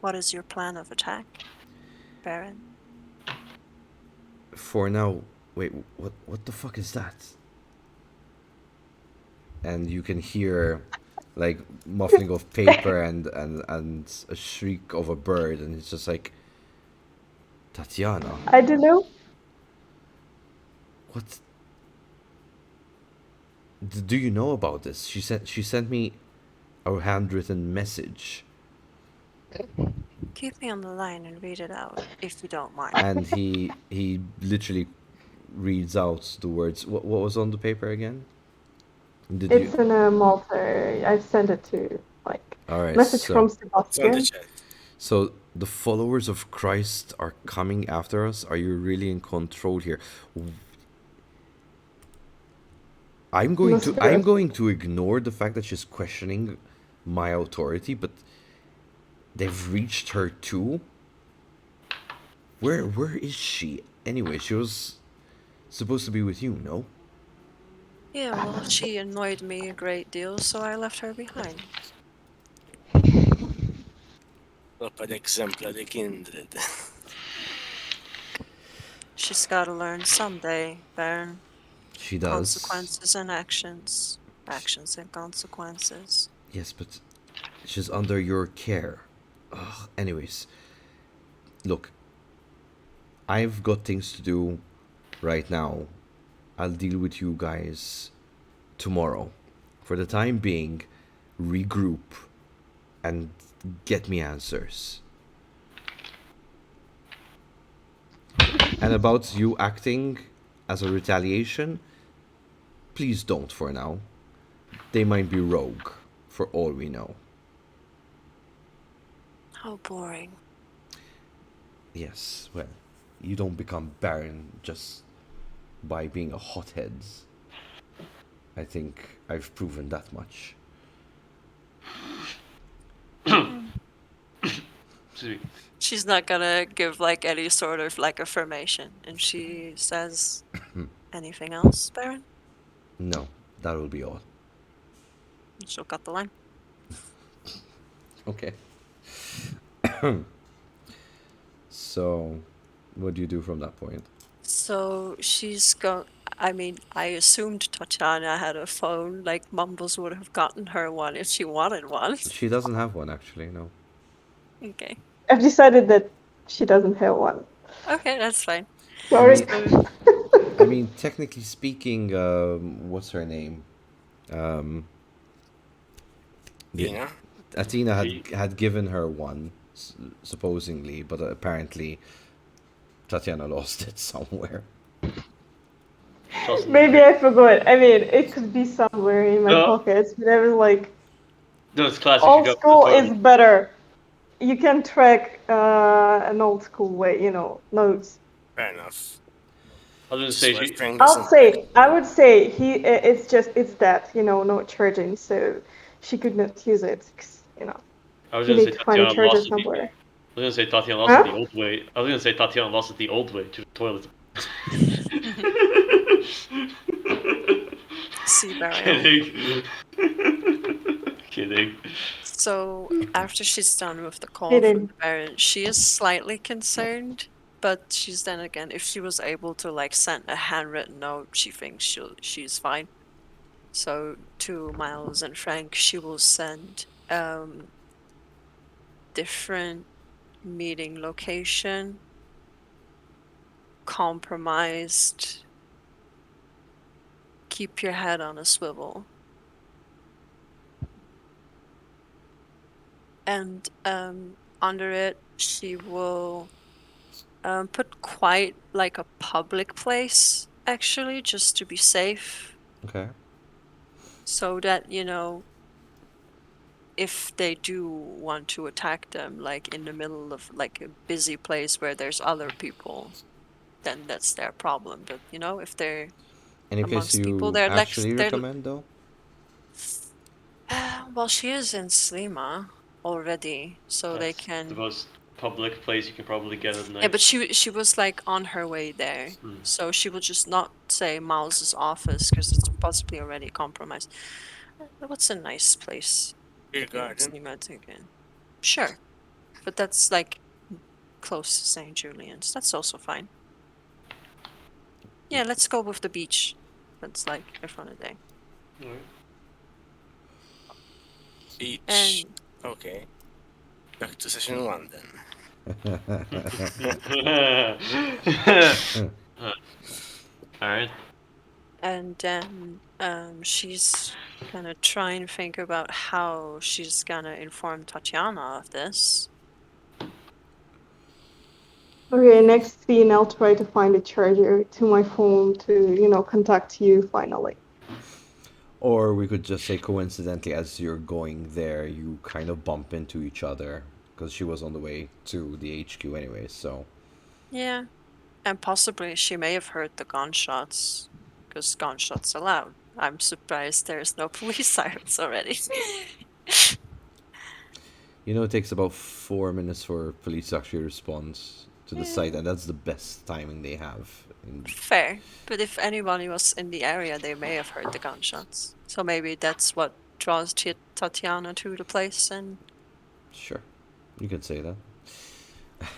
Speaker 5: What is your plan of attack, Baron?
Speaker 1: For now, wait, what the fuck is that? And you can hear like muffling of paper and a shriek of a bird, and it's just like, Tatiana,
Speaker 2: I don't know.
Speaker 1: what do you know about this? She sent me a handwritten message,
Speaker 5: Keep me on the line and read it out, if you don't mind.
Speaker 1: and he literally reads out the words. What was on the paper again? Did
Speaker 2: It's
Speaker 1: you?
Speaker 2: in a Malta. I've sent it to
Speaker 1: All right.
Speaker 2: message from
Speaker 4: It's on the
Speaker 2: Sebastian.
Speaker 4: chat.
Speaker 1: So the followers of Christ are coming after us. Are you really in control here? I'm going to ignore the fact that she's questioning my authority, but they've reached her too. Where is she? Anyway, she was supposed to be with you, no?
Speaker 5: Yeah, well, she annoyed me a great deal, so I left her behind.
Speaker 4: Proprio exemplare kindred.
Speaker 5: She's gotta learn someday, Baron.
Speaker 1: She does.
Speaker 5: Consequences and actions. Actions and consequences.
Speaker 1: Yes, but she's under your care. Ugh. Anyways, look, I've got things to do right now. I'll deal with you guys tomorrow. For the time being, regroup and get me answers. And about you acting as a retaliation, please don't for now. They might be rogue, for all we know.
Speaker 5: How boring.
Speaker 1: Yes, well, you don't become Baron just by being a hothead. I think I've proven that much.
Speaker 6: Excuse me.
Speaker 5: She's not gonna give like any sort of like affirmation, and she says, "Anything else, Baron?"
Speaker 1: No, that will be all.
Speaker 5: She'll cut the line.
Speaker 1: Okay. So, what do you do from that point?
Speaker 5: So she's go. I mean, I assumed Tatiana had a phone. Like Mumbles would have gotten her one if she wanted one.
Speaker 1: She doesn't have one, actually, no.
Speaker 5: Okay.
Speaker 2: I've decided that she doesn't have one.
Speaker 5: Okay, that's fine.
Speaker 2: Sorry.
Speaker 1: I mean, technically speaking, what's her name?
Speaker 4: Tina?
Speaker 1: Attina had given her one, supposedly, but apparently Tatiana lost it somewhere.
Speaker 2: Maybe I forgot. I mean, it could be somewhere in my
Speaker 6: No.
Speaker 2: pockets, but I was like,
Speaker 6: No, it's classic.
Speaker 2: old
Speaker 6: You go
Speaker 2: school
Speaker 6: to the
Speaker 2: is better. You can track an old school way, notes.
Speaker 4: Fair enough.
Speaker 6: I was gonna say
Speaker 4: Swear
Speaker 6: she.
Speaker 4: Frank doesn't
Speaker 2: I would say it's that, no charging, so she could not use it, 'cause,
Speaker 6: I was
Speaker 2: you
Speaker 6: gonna say
Speaker 2: need to find a
Speaker 6: Tatiana
Speaker 2: charger
Speaker 6: lost it.
Speaker 2: somewhere.
Speaker 6: I was gonna say Tatiana lost
Speaker 2: Huh?
Speaker 6: it the old way. I was gonna say Tatiana lost it the old way to the toilet.
Speaker 5: See, Baron.
Speaker 6: Kidding. Kidding.
Speaker 5: So after she's done with the call
Speaker 2: Kidding.
Speaker 5: from the Baron, she is slightly concerned, but she's then again, if she was able to like send a handwritten note, she thinks she's fine. So to Miles and Frank, she will send different meeting location, compromised, keep your head on a swivel. And under it, she will put quite like a public place, actually, just to be safe.
Speaker 1: Okay.
Speaker 5: So that, if they do want to attack them, like in the middle of like a busy place where there's other people, then that's their problem. But, if they're
Speaker 1: Any place
Speaker 5: amongst people,
Speaker 1: you actually recommend, though?
Speaker 5: well, she is in Slima already, so they
Speaker 6: That's
Speaker 5: can.
Speaker 6: the most public place you can probably get at night.
Speaker 5: Yeah, but she was like on her way there,
Speaker 6: Hmm.
Speaker 5: so she will just not say Miles's office because it's possibly already compromised. What's a nice place?
Speaker 4: Beer
Speaker 5: in
Speaker 4: garden.
Speaker 5: Slima to get? Sure, but that's like close to St. Julian's. That's also fine. Yeah, let's go with the beach. That's like in front of the day.
Speaker 6: Alright.
Speaker 4: Beach.
Speaker 5: And
Speaker 4: Okay. Back to session 1 then.
Speaker 6: Alright.
Speaker 5: and then she's gonna try and think about how she's gonna inform Tatiana of this.
Speaker 2: Okay, next scene, I'll try to find a charger to my phone to, contact you finally.
Speaker 1: Or we could just say coincidentally, as you're going there, you kind of bump into each other because she was on the way to the HQ anyway. So
Speaker 5: Yeah, and possibly she may have heard the gunshots, because gunshots are loud. I'm surprised there's no police sirens already.
Speaker 1: it takes about 4 minutes for police to actually respond to the site, and that's the best timing they have.
Speaker 5: Fair, but if anybody was in the area, they may have heard the gunshots. So maybe that's what draws Tatiana to the place. And
Speaker 1: Sure, you could say that.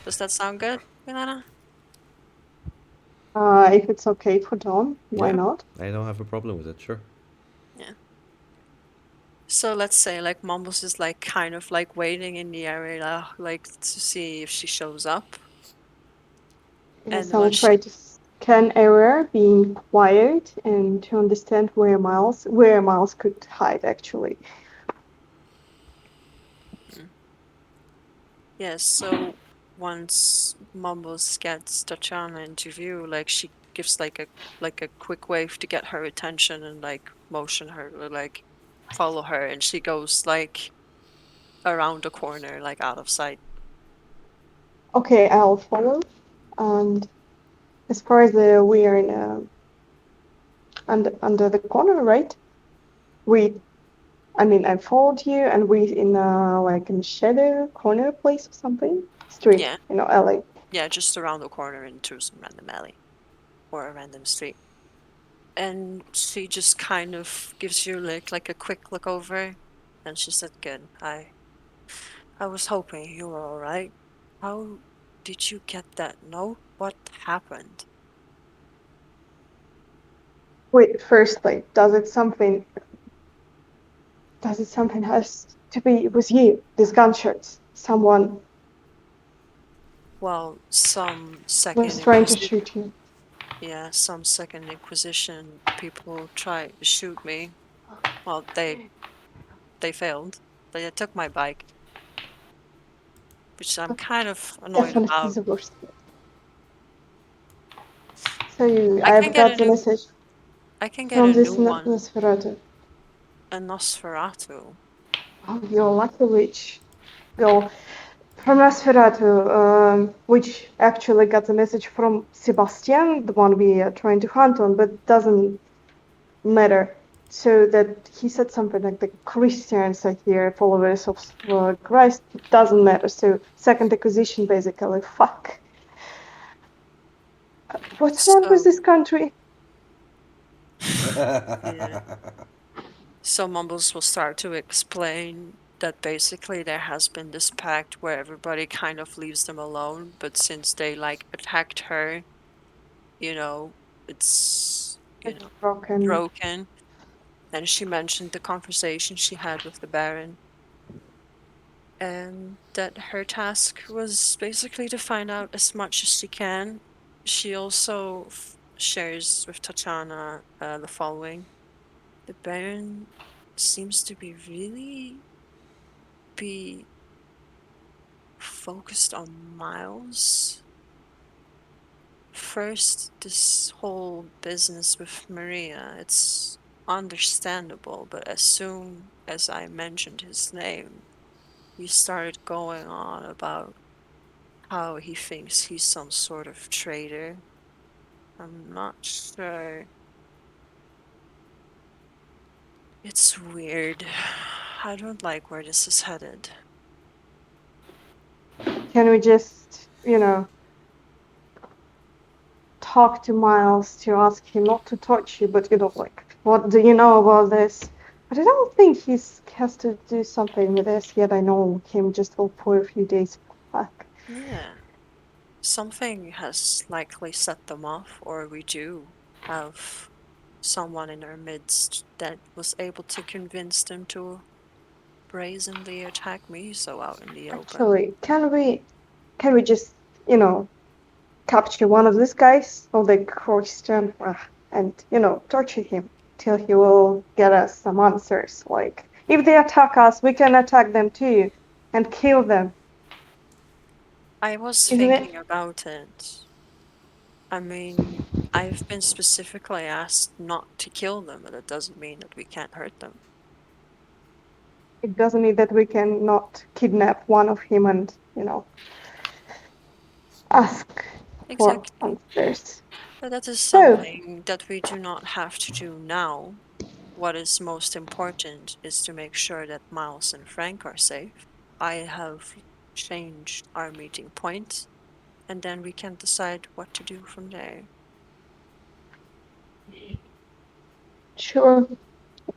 Speaker 5: does that sound good, Milana?
Speaker 2: If it's okay for Dawn, why
Speaker 1: Yeah.
Speaker 2: not?
Speaker 1: I don't have a problem with it. Sure.
Speaker 5: Yeah. So let's say like Mumbles is like kind of like waiting in the area, like to see if she shows up.
Speaker 2: Yes,
Speaker 5: And
Speaker 2: I'll
Speaker 5: once
Speaker 2: try to scan area, being quiet, and to understand where Miles could hide actually.
Speaker 5: Yes, so once Mumbles gets Tatiana into view, like she gives like a quick wave to get her attention and like motion her or like follow her, and she goes like around the corner, like out of sight.
Speaker 2: Okay, I'll follow. And as far as we are in under the corner, right? I followed you, and we in like in shadow corner place or something. Street,
Speaker 5: Yeah.
Speaker 2: alley.
Speaker 5: Yeah, just around the corner into some random alley or a random street. And she just kind of gives you like a quick look over, and she said, "Good. I was hoping you were all right. How did you get that note? What happened?"
Speaker 2: Wait, firstly, does it something has to be with you? These gunshots. Someone
Speaker 5: Well, some
Speaker 2: was
Speaker 5: second
Speaker 2: trying to
Speaker 5: inquisition.
Speaker 2: shoot you.
Speaker 5: Yeah, some second inquisition people tried to shoot me. Well, they failed. They took my bike, which I'm kind of annoyed
Speaker 2: Definitely
Speaker 5: about.
Speaker 2: the worst. So
Speaker 5: I can
Speaker 2: I've
Speaker 5: get
Speaker 2: got
Speaker 5: a
Speaker 2: the
Speaker 5: new.
Speaker 2: message
Speaker 5: I can get
Speaker 2: from
Speaker 5: a
Speaker 2: this
Speaker 5: new one.
Speaker 2: Nosferatu.
Speaker 5: A Nosferatu.
Speaker 2: Oh, you're lucky, which girl from Nosferatu, which actually got the message from Sebastian, the one we are trying to hunt on, but doesn't matter. So that he said something like the Christians are here, followers of Christ. Doesn't matter. So second acquisition, basically. Fuck. What's wrong with
Speaker 5: So,
Speaker 2: this country?
Speaker 5: yeah. So Mumbles will start to explain that basically there has been this pact where everybody kind of leaves them alone, but since they like attacked her, you know, it's,
Speaker 2: It's broken.
Speaker 5: broken. And she mentioned the conversation she had with the Baron, and that her task was basically to find out as much as she can. She also shares with Tatiana the following. The Baron seems to be focused on Miles. First, this whole business with Maria, it's understandable, but as soon as I mentioned his name, he started going on about how he thinks he's some sort of traitor. I'm not sure. It's weird. I don't like where this is headed.
Speaker 2: Can we just, talk to Miles to ask him not to touch you, but like, what do you know about this? But I don't think he has to do something with this yet. I know him just for a few days. Fuck.
Speaker 5: Yeah. Something has likely set them off, or we do have someone in our midst that was able to convince them to brazenly attack me so out in the open.
Speaker 2: Actually, can we just, capture one of these guys or the Christian and, torture him till he will get us some answers. Like, if they attack us, we can attack them too and kill them,
Speaker 5: I was
Speaker 2: isn't it?
Speaker 5: thinking about it. I mean, I've been specifically asked not to kill them, but it doesn't mean that we can't hurt them.
Speaker 2: It doesn't mean that we can not kidnap one of him and, ask for
Speaker 5: Exactly.
Speaker 2: answers.
Speaker 5: But that is
Speaker 2: So,
Speaker 5: something that we do not have to do now. What is most important is to make sure that Miles and Frank are safe. I have changed our meeting point, and then we can decide what to do from there.
Speaker 2: sure,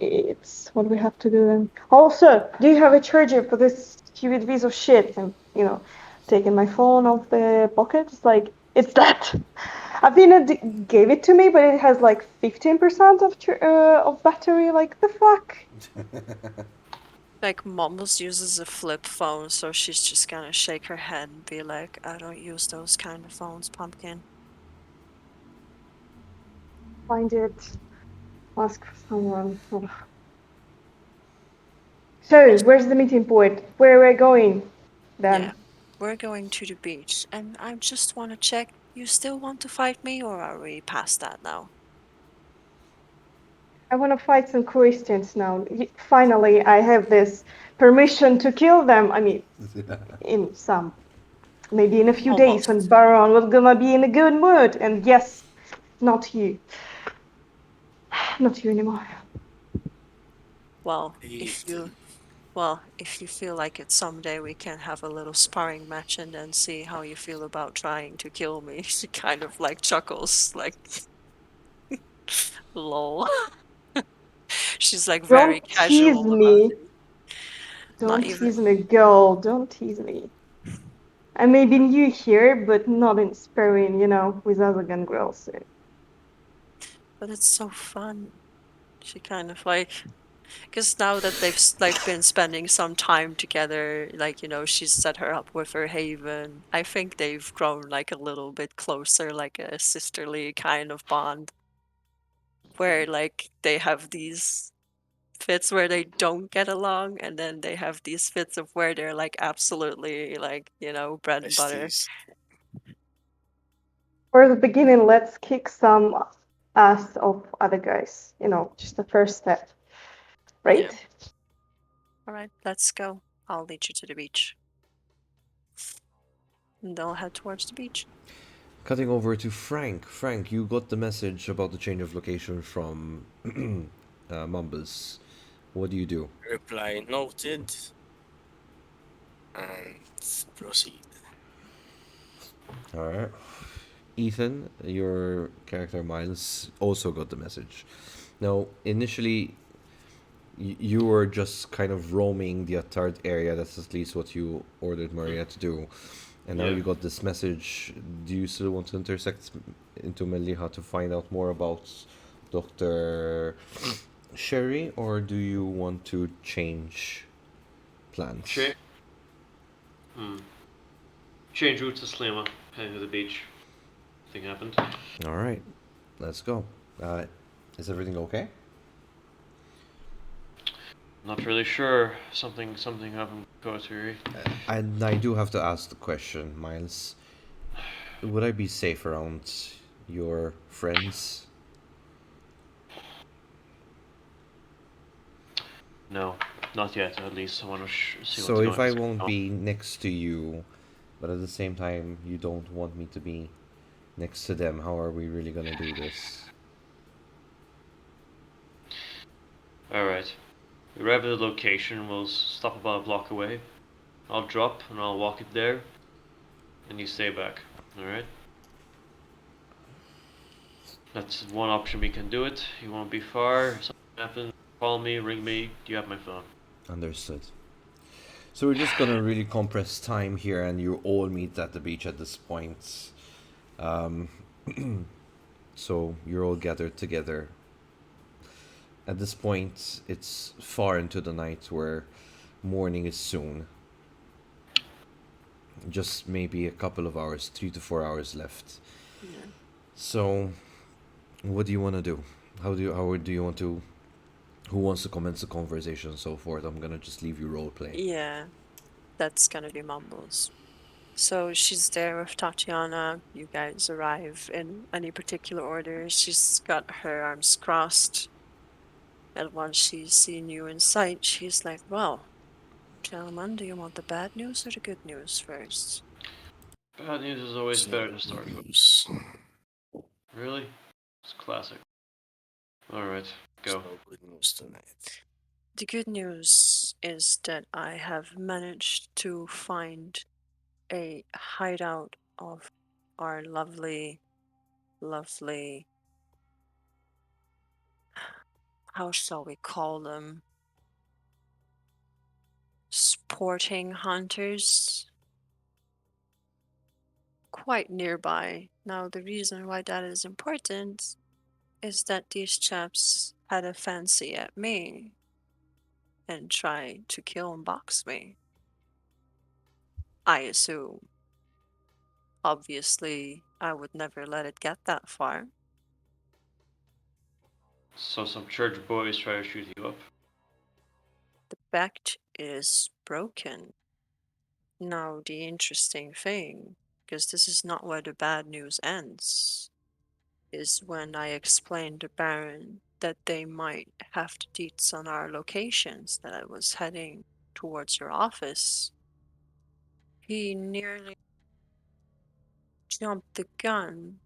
Speaker 2: it's what we have to do then. Also, do you have a charger for this stupid piece of shit? And, taking my phone off the pocket, it's like, it's that. Athena gave it to me, but it has like 15% of battery. Like, the fuck?
Speaker 5: Like, Mumbles uses a flip phone, so she's just gonna shake her head and be like, I don't use those kind of phones, pumpkin.
Speaker 2: Find it. Ask for someone. Ugh. So, where's the meeting point? Where are we going then?
Speaker 5: Yeah, we're going to the beach, and I just want to check, you still want to fight me, or are we past that now?
Speaker 2: I want to fight some Christians now. Finally, I have this permission to kill them. I mean, in some Maybe in a few days
Speaker 5: Almost.
Speaker 2: when Barron was gonna be in a good mood. And yes, not you. Not you anymore.
Speaker 5: Well,
Speaker 4: Ethan.
Speaker 5: if you feel like it someday, we can have a little sparring match and then see how you feel about trying to kill me. She kind of like chuckles, like, lol. She's like very
Speaker 2: Don't tease
Speaker 5: casual about
Speaker 2: me.
Speaker 5: it. Not
Speaker 2: Don't
Speaker 5: even.
Speaker 2: tease me, girl. Don't tease me. I may be new here, but not in Spain, with other gun girls. So.
Speaker 5: But it's so fun. She kind of like, because now that they've like been spending some time together, like she's set her up with her haven. I think they've grown like a little bit closer, like a sisterly kind of bond, where like they have these fits where they don't get along, and then they have these fits of where they're like absolutely like bread and butter.
Speaker 4: Besties.
Speaker 2: For the beginning, let's kick some ass of other guys. Just the first step, right?
Speaker 5: Yeah. All right, let's go. I'll lead you to the beach. And they'll head towards the beach.
Speaker 1: Cutting over to Frank. Frank, you got the message about the change of location from Mumbles. What do you do?
Speaker 4: Reply noted. And proceed.
Speaker 1: Alright. Ethan, your character Miles, also got the message. Now, initially, you were just kind of roaming the Attard area. That's at least what you ordered Maria to do. And now
Speaker 6: Yeah.
Speaker 1: you got this message. Do you still want to intersect into Meliha to find out more about Dr. Scherri, or do you want to change plans?
Speaker 6: Change route to Slima, heading to the beach. Thing happened.
Speaker 1: Alright, let's go. Is everything okay?
Speaker 6: Not really sure. Something happened with coterie.
Speaker 1: And I do have to ask the question, Miles. Would I be safe around your friends?
Speaker 6: No, not yet. At least I want to see
Speaker 1: So
Speaker 6: what's
Speaker 1: if
Speaker 6: going
Speaker 1: I
Speaker 6: on.
Speaker 1: won't be next to you, but at the same time you don't want me to be next to them, how are we really gonna do this?
Speaker 6: Alright. We arrive at the location. We'll stop about a block away. I'll drop and I'll walk it there. And you stay back. Alright? That's one option we can do it. You won't be far. If something happens, call me, ring me. You have my phone.
Speaker 1: Understood. So we're just gonna really compress time here, and you all meet at the beach at this point. So you're all gathered together. At this point, it's far into the night where morning is soon. Just maybe a couple of hours, 3 to 4 hours left.
Speaker 5: Yeah.
Speaker 1: So, what do you want to do? How do you want to? Who wants to commence the conversation and so forth? I'm gonna just leave you role play.
Speaker 5: Yeah, that's gonna be Mumbles. So she's there with Tatiana. You guys arrive in any particular order. She's got her arms crossed. And once she's seen you in sight, she's like, well, gentlemen, do you want the bad news or the good news first?
Speaker 6: Bad news is always better to start with.
Speaker 4: News.
Speaker 6: Really? It's classic. Alright,
Speaker 4: There's
Speaker 6: go.
Speaker 4: no good news tonight.
Speaker 5: The good news is that I have managed to find a hideout of our lovely, lovely, how shall we call them? Sporting hunters. Quite nearby. Now, the reason why that is important is that these chaps had a fancy at me and tried to kill and box me. I assume. Obviously, I would never let it get that far.
Speaker 6: So some church boys try to shoot you up.
Speaker 5: The pact is broken. Now, the interesting thing, because this is not where the bad news ends, is when I explained to Baron that they might have the deets on our locations, that I was heading towards your office. He nearly jump the gun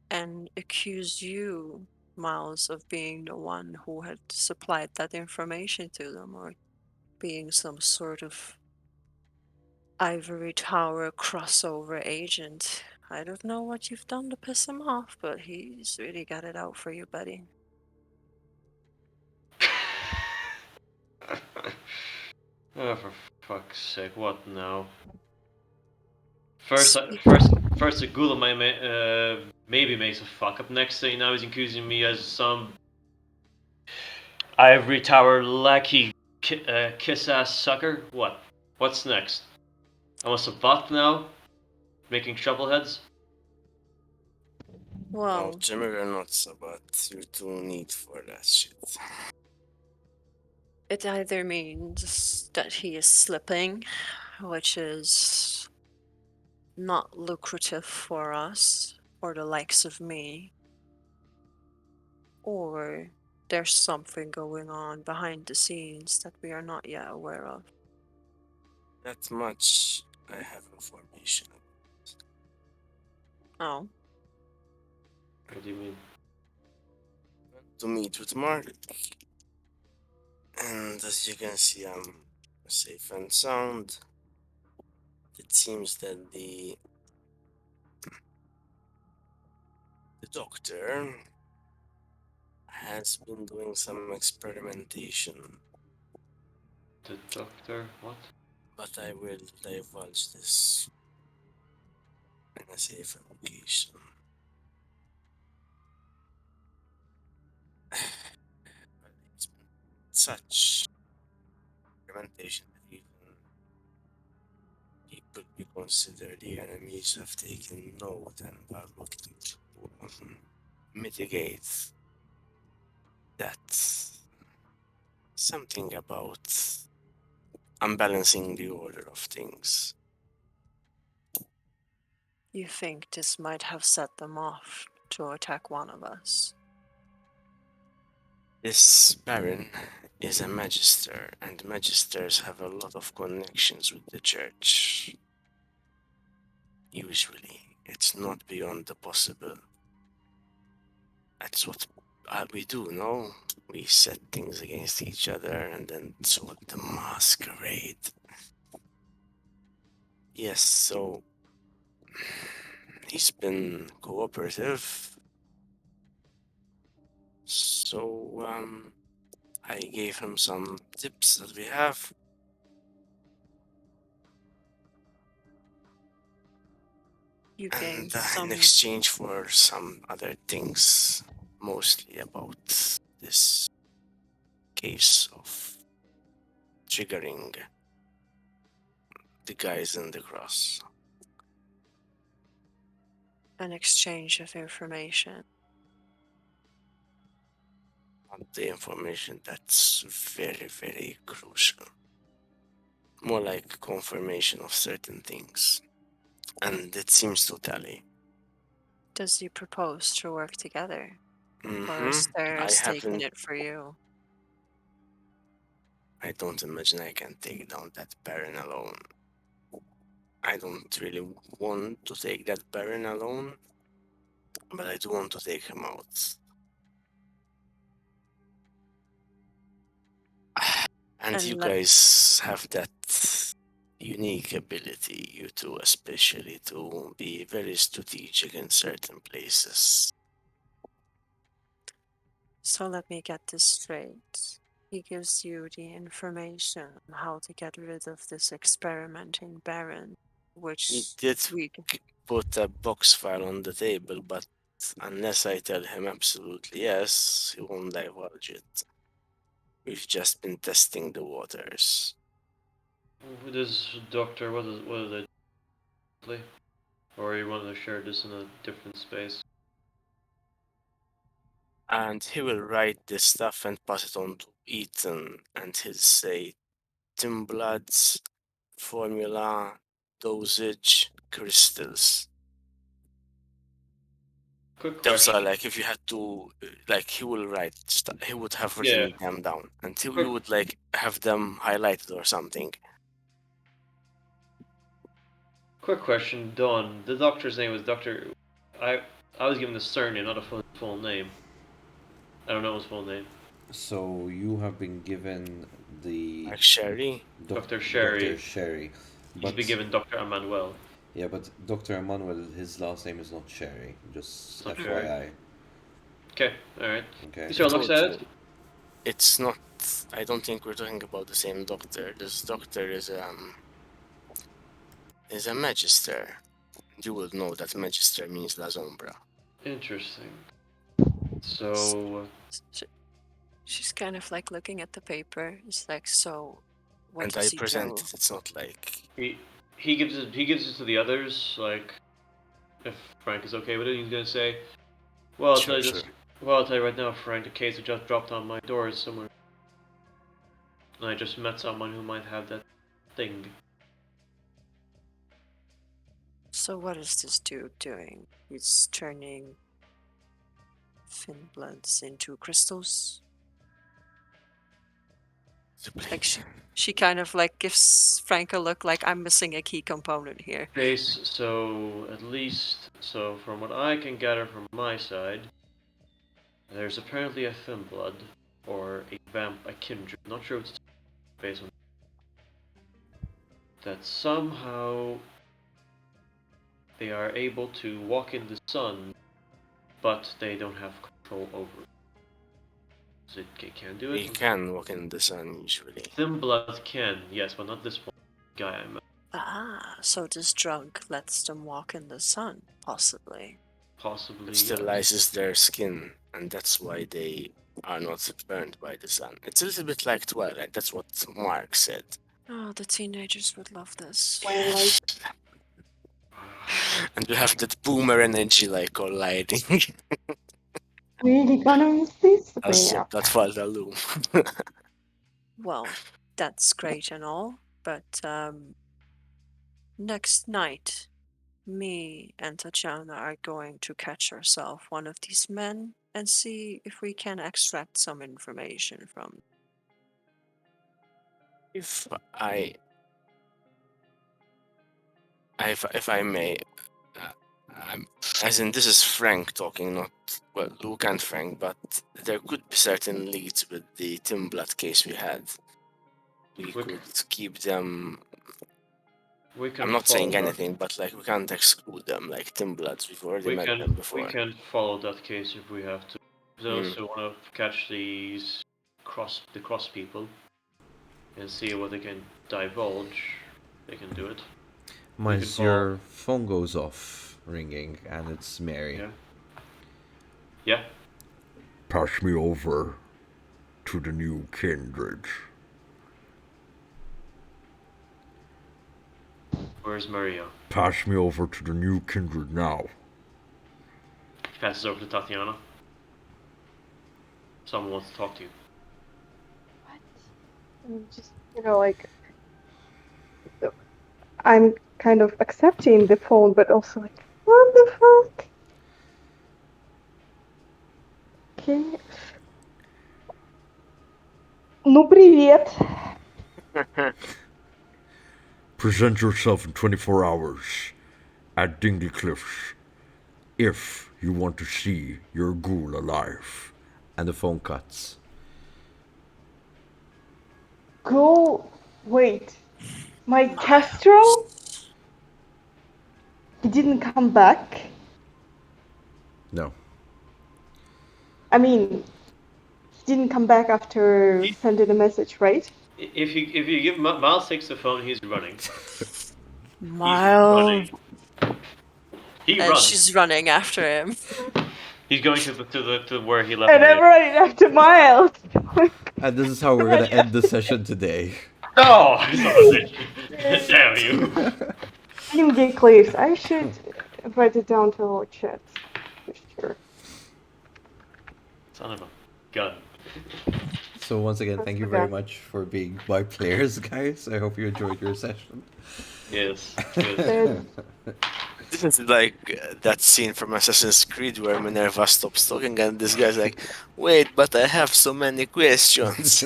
Speaker 5: and accuse you, Miles, of being the one who had supplied that information to them, or being some sort of ivory tower crossover agent. I don't know what you've done to piss him off, but he's really got it out for you, buddy.
Speaker 6: Oh, for fuck's sake! What now?
Speaker 5: Speak-
Speaker 6: First, the ghoul maybe makes a fuck up. Next thing, now he's accusing me as some ivory tower lackey, kiss ass sucker. What? What's next? I want some vodka now, making shovelheads.
Speaker 4: Well,
Speaker 5: Well,
Speaker 4: Jimmy, we're not so, but you're too neat for that shit.
Speaker 5: it either means that he is slipping, which is not lucrative for us or the likes of me, or there's something going on behind the scenes that we are not yet aware of.
Speaker 4: That much I have information about.
Speaker 5: Oh,
Speaker 6: What do you mean?
Speaker 4: To meet with Mark, and as you can see, I'm safe and sound. It seems that the doctor has been doing some experimentation,
Speaker 6: The doctor? What?
Speaker 4: but I will divulge this in a safe location. It's been such experimentation that even he could be considered the enemies have taken note and are looking to mitigate that. Something about unbalancing the order of things.
Speaker 5: you think this might have set them off to attack one of us?
Speaker 4: This Baron is a magister, and magisters have a lot of connections with the church. Usually, it's not beyond the possible. That's what we do, no? We set things against each other, and then sort the masquerade. Yes, so he's been cooperative. So, I gave him some tips that we have.
Speaker 5: You
Speaker 4: And
Speaker 5: gained
Speaker 4: in
Speaker 5: some.
Speaker 4: exchange for some other things, mostly about this case of triggering the guys in the cross.
Speaker 5: An exchange of information.
Speaker 4: Not the information that's very, very crucial. More like confirmation of certain things. And it seems to tally.
Speaker 5: Does he propose to work together? Or
Speaker 4: Mm-hmm.
Speaker 5: is there
Speaker 4: I
Speaker 5: taking
Speaker 4: haven't.
Speaker 5: it for you?
Speaker 4: I don't imagine I can take down that Baron alone. I don't really want to take that Baron alone, but I do want to take him out. And you
Speaker 5: let
Speaker 4: guys have that unique ability, you two especially, to be very strategic in certain places.
Speaker 5: So let me get this straight. He gives you the information on how to get rid of this experimenting Baron,
Speaker 4: He
Speaker 5: which
Speaker 4: did
Speaker 5: we
Speaker 4: put a box file on the table, but unless I tell him absolutely yes, he won't divulge it. We've just been testing the waters.
Speaker 6: This doctor, what is it? Play? Or you want to share this in a different space?
Speaker 4: And he will write this stuff and pass it on to Ethan, and he'll say Tim Blood's formula, dosage, crystals.
Speaker 6: Quick
Speaker 4: Those are
Speaker 6: question.
Speaker 4: like if you had to, like he will write stuff, he would have
Speaker 6: Yeah.
Speaker 4: written them down, and he
Speaker 6: Quick-
Speaker 4: would like have them highlighted or something.
Speaker 6: Quick question, Dawn. The doctor's name was Dr. I was given the surname, not a full name. I don't know his full name.
Speaker 1: So you have been given the
Speaker 4: Like Sherry.
Speaker 6: Dr. Scherri.
Speaker 1: Dr. Scherri.
Speaker 6: He's been given Dr. Emmanuel.
Speaker 1: Yeah, but Dr. Emmanuel, his last name is not Sherry. Just
Speaker 6: Not
Speaker 1: FYI.
Speaker 6: Okay, alright.
Speaker 1: Okay.
Speaker 6: You sure looks at it?
Speaker 4: It's not. I don't think we're talking about the same doctor. This doctor is a magister. You will know that magister means La Sombra.
Speaker 6: Interesting. So
Speaker 5: She's kind of like looking at the paper. It's like, so what
Speaker 4: And
Speaker 5: does
Speaker 4: I
Speaker 5: he
Speaker 4: present
Speaker 5: do?
Speaker 4: it. It's not like
Speaker 6: he gives it to the others, like if Frank is okay with it, he's gonna say, well, I'll tell you right now, Frank, the case just dropped on my door somewhere. And I just met someone who might have that thing.
Speaker 5: So what is this dude doing? He's turning fin bloods into crystals. Like she kind of like gives Frank a look like I'm missing a key component here.
Speaker 6: Base, so at least, so from what I can gather from my side, there's apparently a thin blood or a kindred. Not sure what's based on that somehow they are able to walk in the sun, but they don't have control over it. So it can do it.
Speaker 4: he can walk in the sun usually.
Speaker 6: Thin blood can, yes, but not this one guy I met.
Speaker 5: Ah, so this drug lets them walk in the sun, possibly.
Speaker 6: Possibly.
Speaker 4: It sterilizes their skin, and that's why they are not burned by the sun. It's a little bit like Twilight. That's what Mark said.
Speaker 5: Oh, the teenagers would love this.
Speaker 4: And you have that boomer energy like all lighting.
Speaker 2: Really gonna miss this?
Speaker 4: Alltså,
Speaker 2: Yeah.
Speaker 4: plattfallsallum.
Speaker 5: Well, that's great and all, but next night, me and Tatiana are going to catch ourselves one of these men and see if we can extract some information from.
Speaker 4: If I may, as in this is Frank talking, not well Luke and Frank, but there could be certain leads with the Timblat case we had. We could keep them. I'm not saying anything, but like we can't exclude them. Like Timblats, we've already met them before.
Speaker 6: We can follow that case if we have to. Those who want to catch these cross people and see what they can divulge, they can do it.
Speaker 1: Mine's your phone goes off ringing and it's Mary.
Speaker 6: Yeah.
Speaker 7: Pass me over to the new kindred.
Speaker 6: Where's Maria?
Speaker 7: Pass me over to the new kindred now.
Speaker 6: Passes over to Tatiana. Someone wants to talk to you.
Speaker 2: What? I'm just, like, I'm kind of accepting the phone, but also like, what the fuck? Okay. Ну, привет.
Speaker 7: Present yourself in 24 hours at Dingley Cliffs if you want to see your ghoul alive.
Speaker 1: And the phone cuts.
Speaker 2: Go. Wait. My Castro? He didn't come back?
Speaker 1: No.
Speaker 2: I mean, he didn't come back after sending a message, right?
Speaker 6: If you give Miles takes the phone, he's running.
Speaker 5: Miles.
Speaker 6: He
Speaker 5: and
Speaker 6: runs.
Speaker 5: She's running after him.
Speaker 6: He's going to where he left.
Speaker 2: And I'm running after Miles.
Speaker 1: And this is how we're gonna end the session today.
Speaker 6: No! Damn you!
Speaker 2: Team Geeklies. I should write it down to our chat. For sure.
Speaker 6: Son of a gun.
Speaker 1: So once again, thank you very much for being my players, guys. I hope you enjoyed your session.
Speaker 6: Yes.
Speaker 4: This is like that scene from Assassin's Creed where Minerva stops talking and this guy's like, wait, but I have so many questions.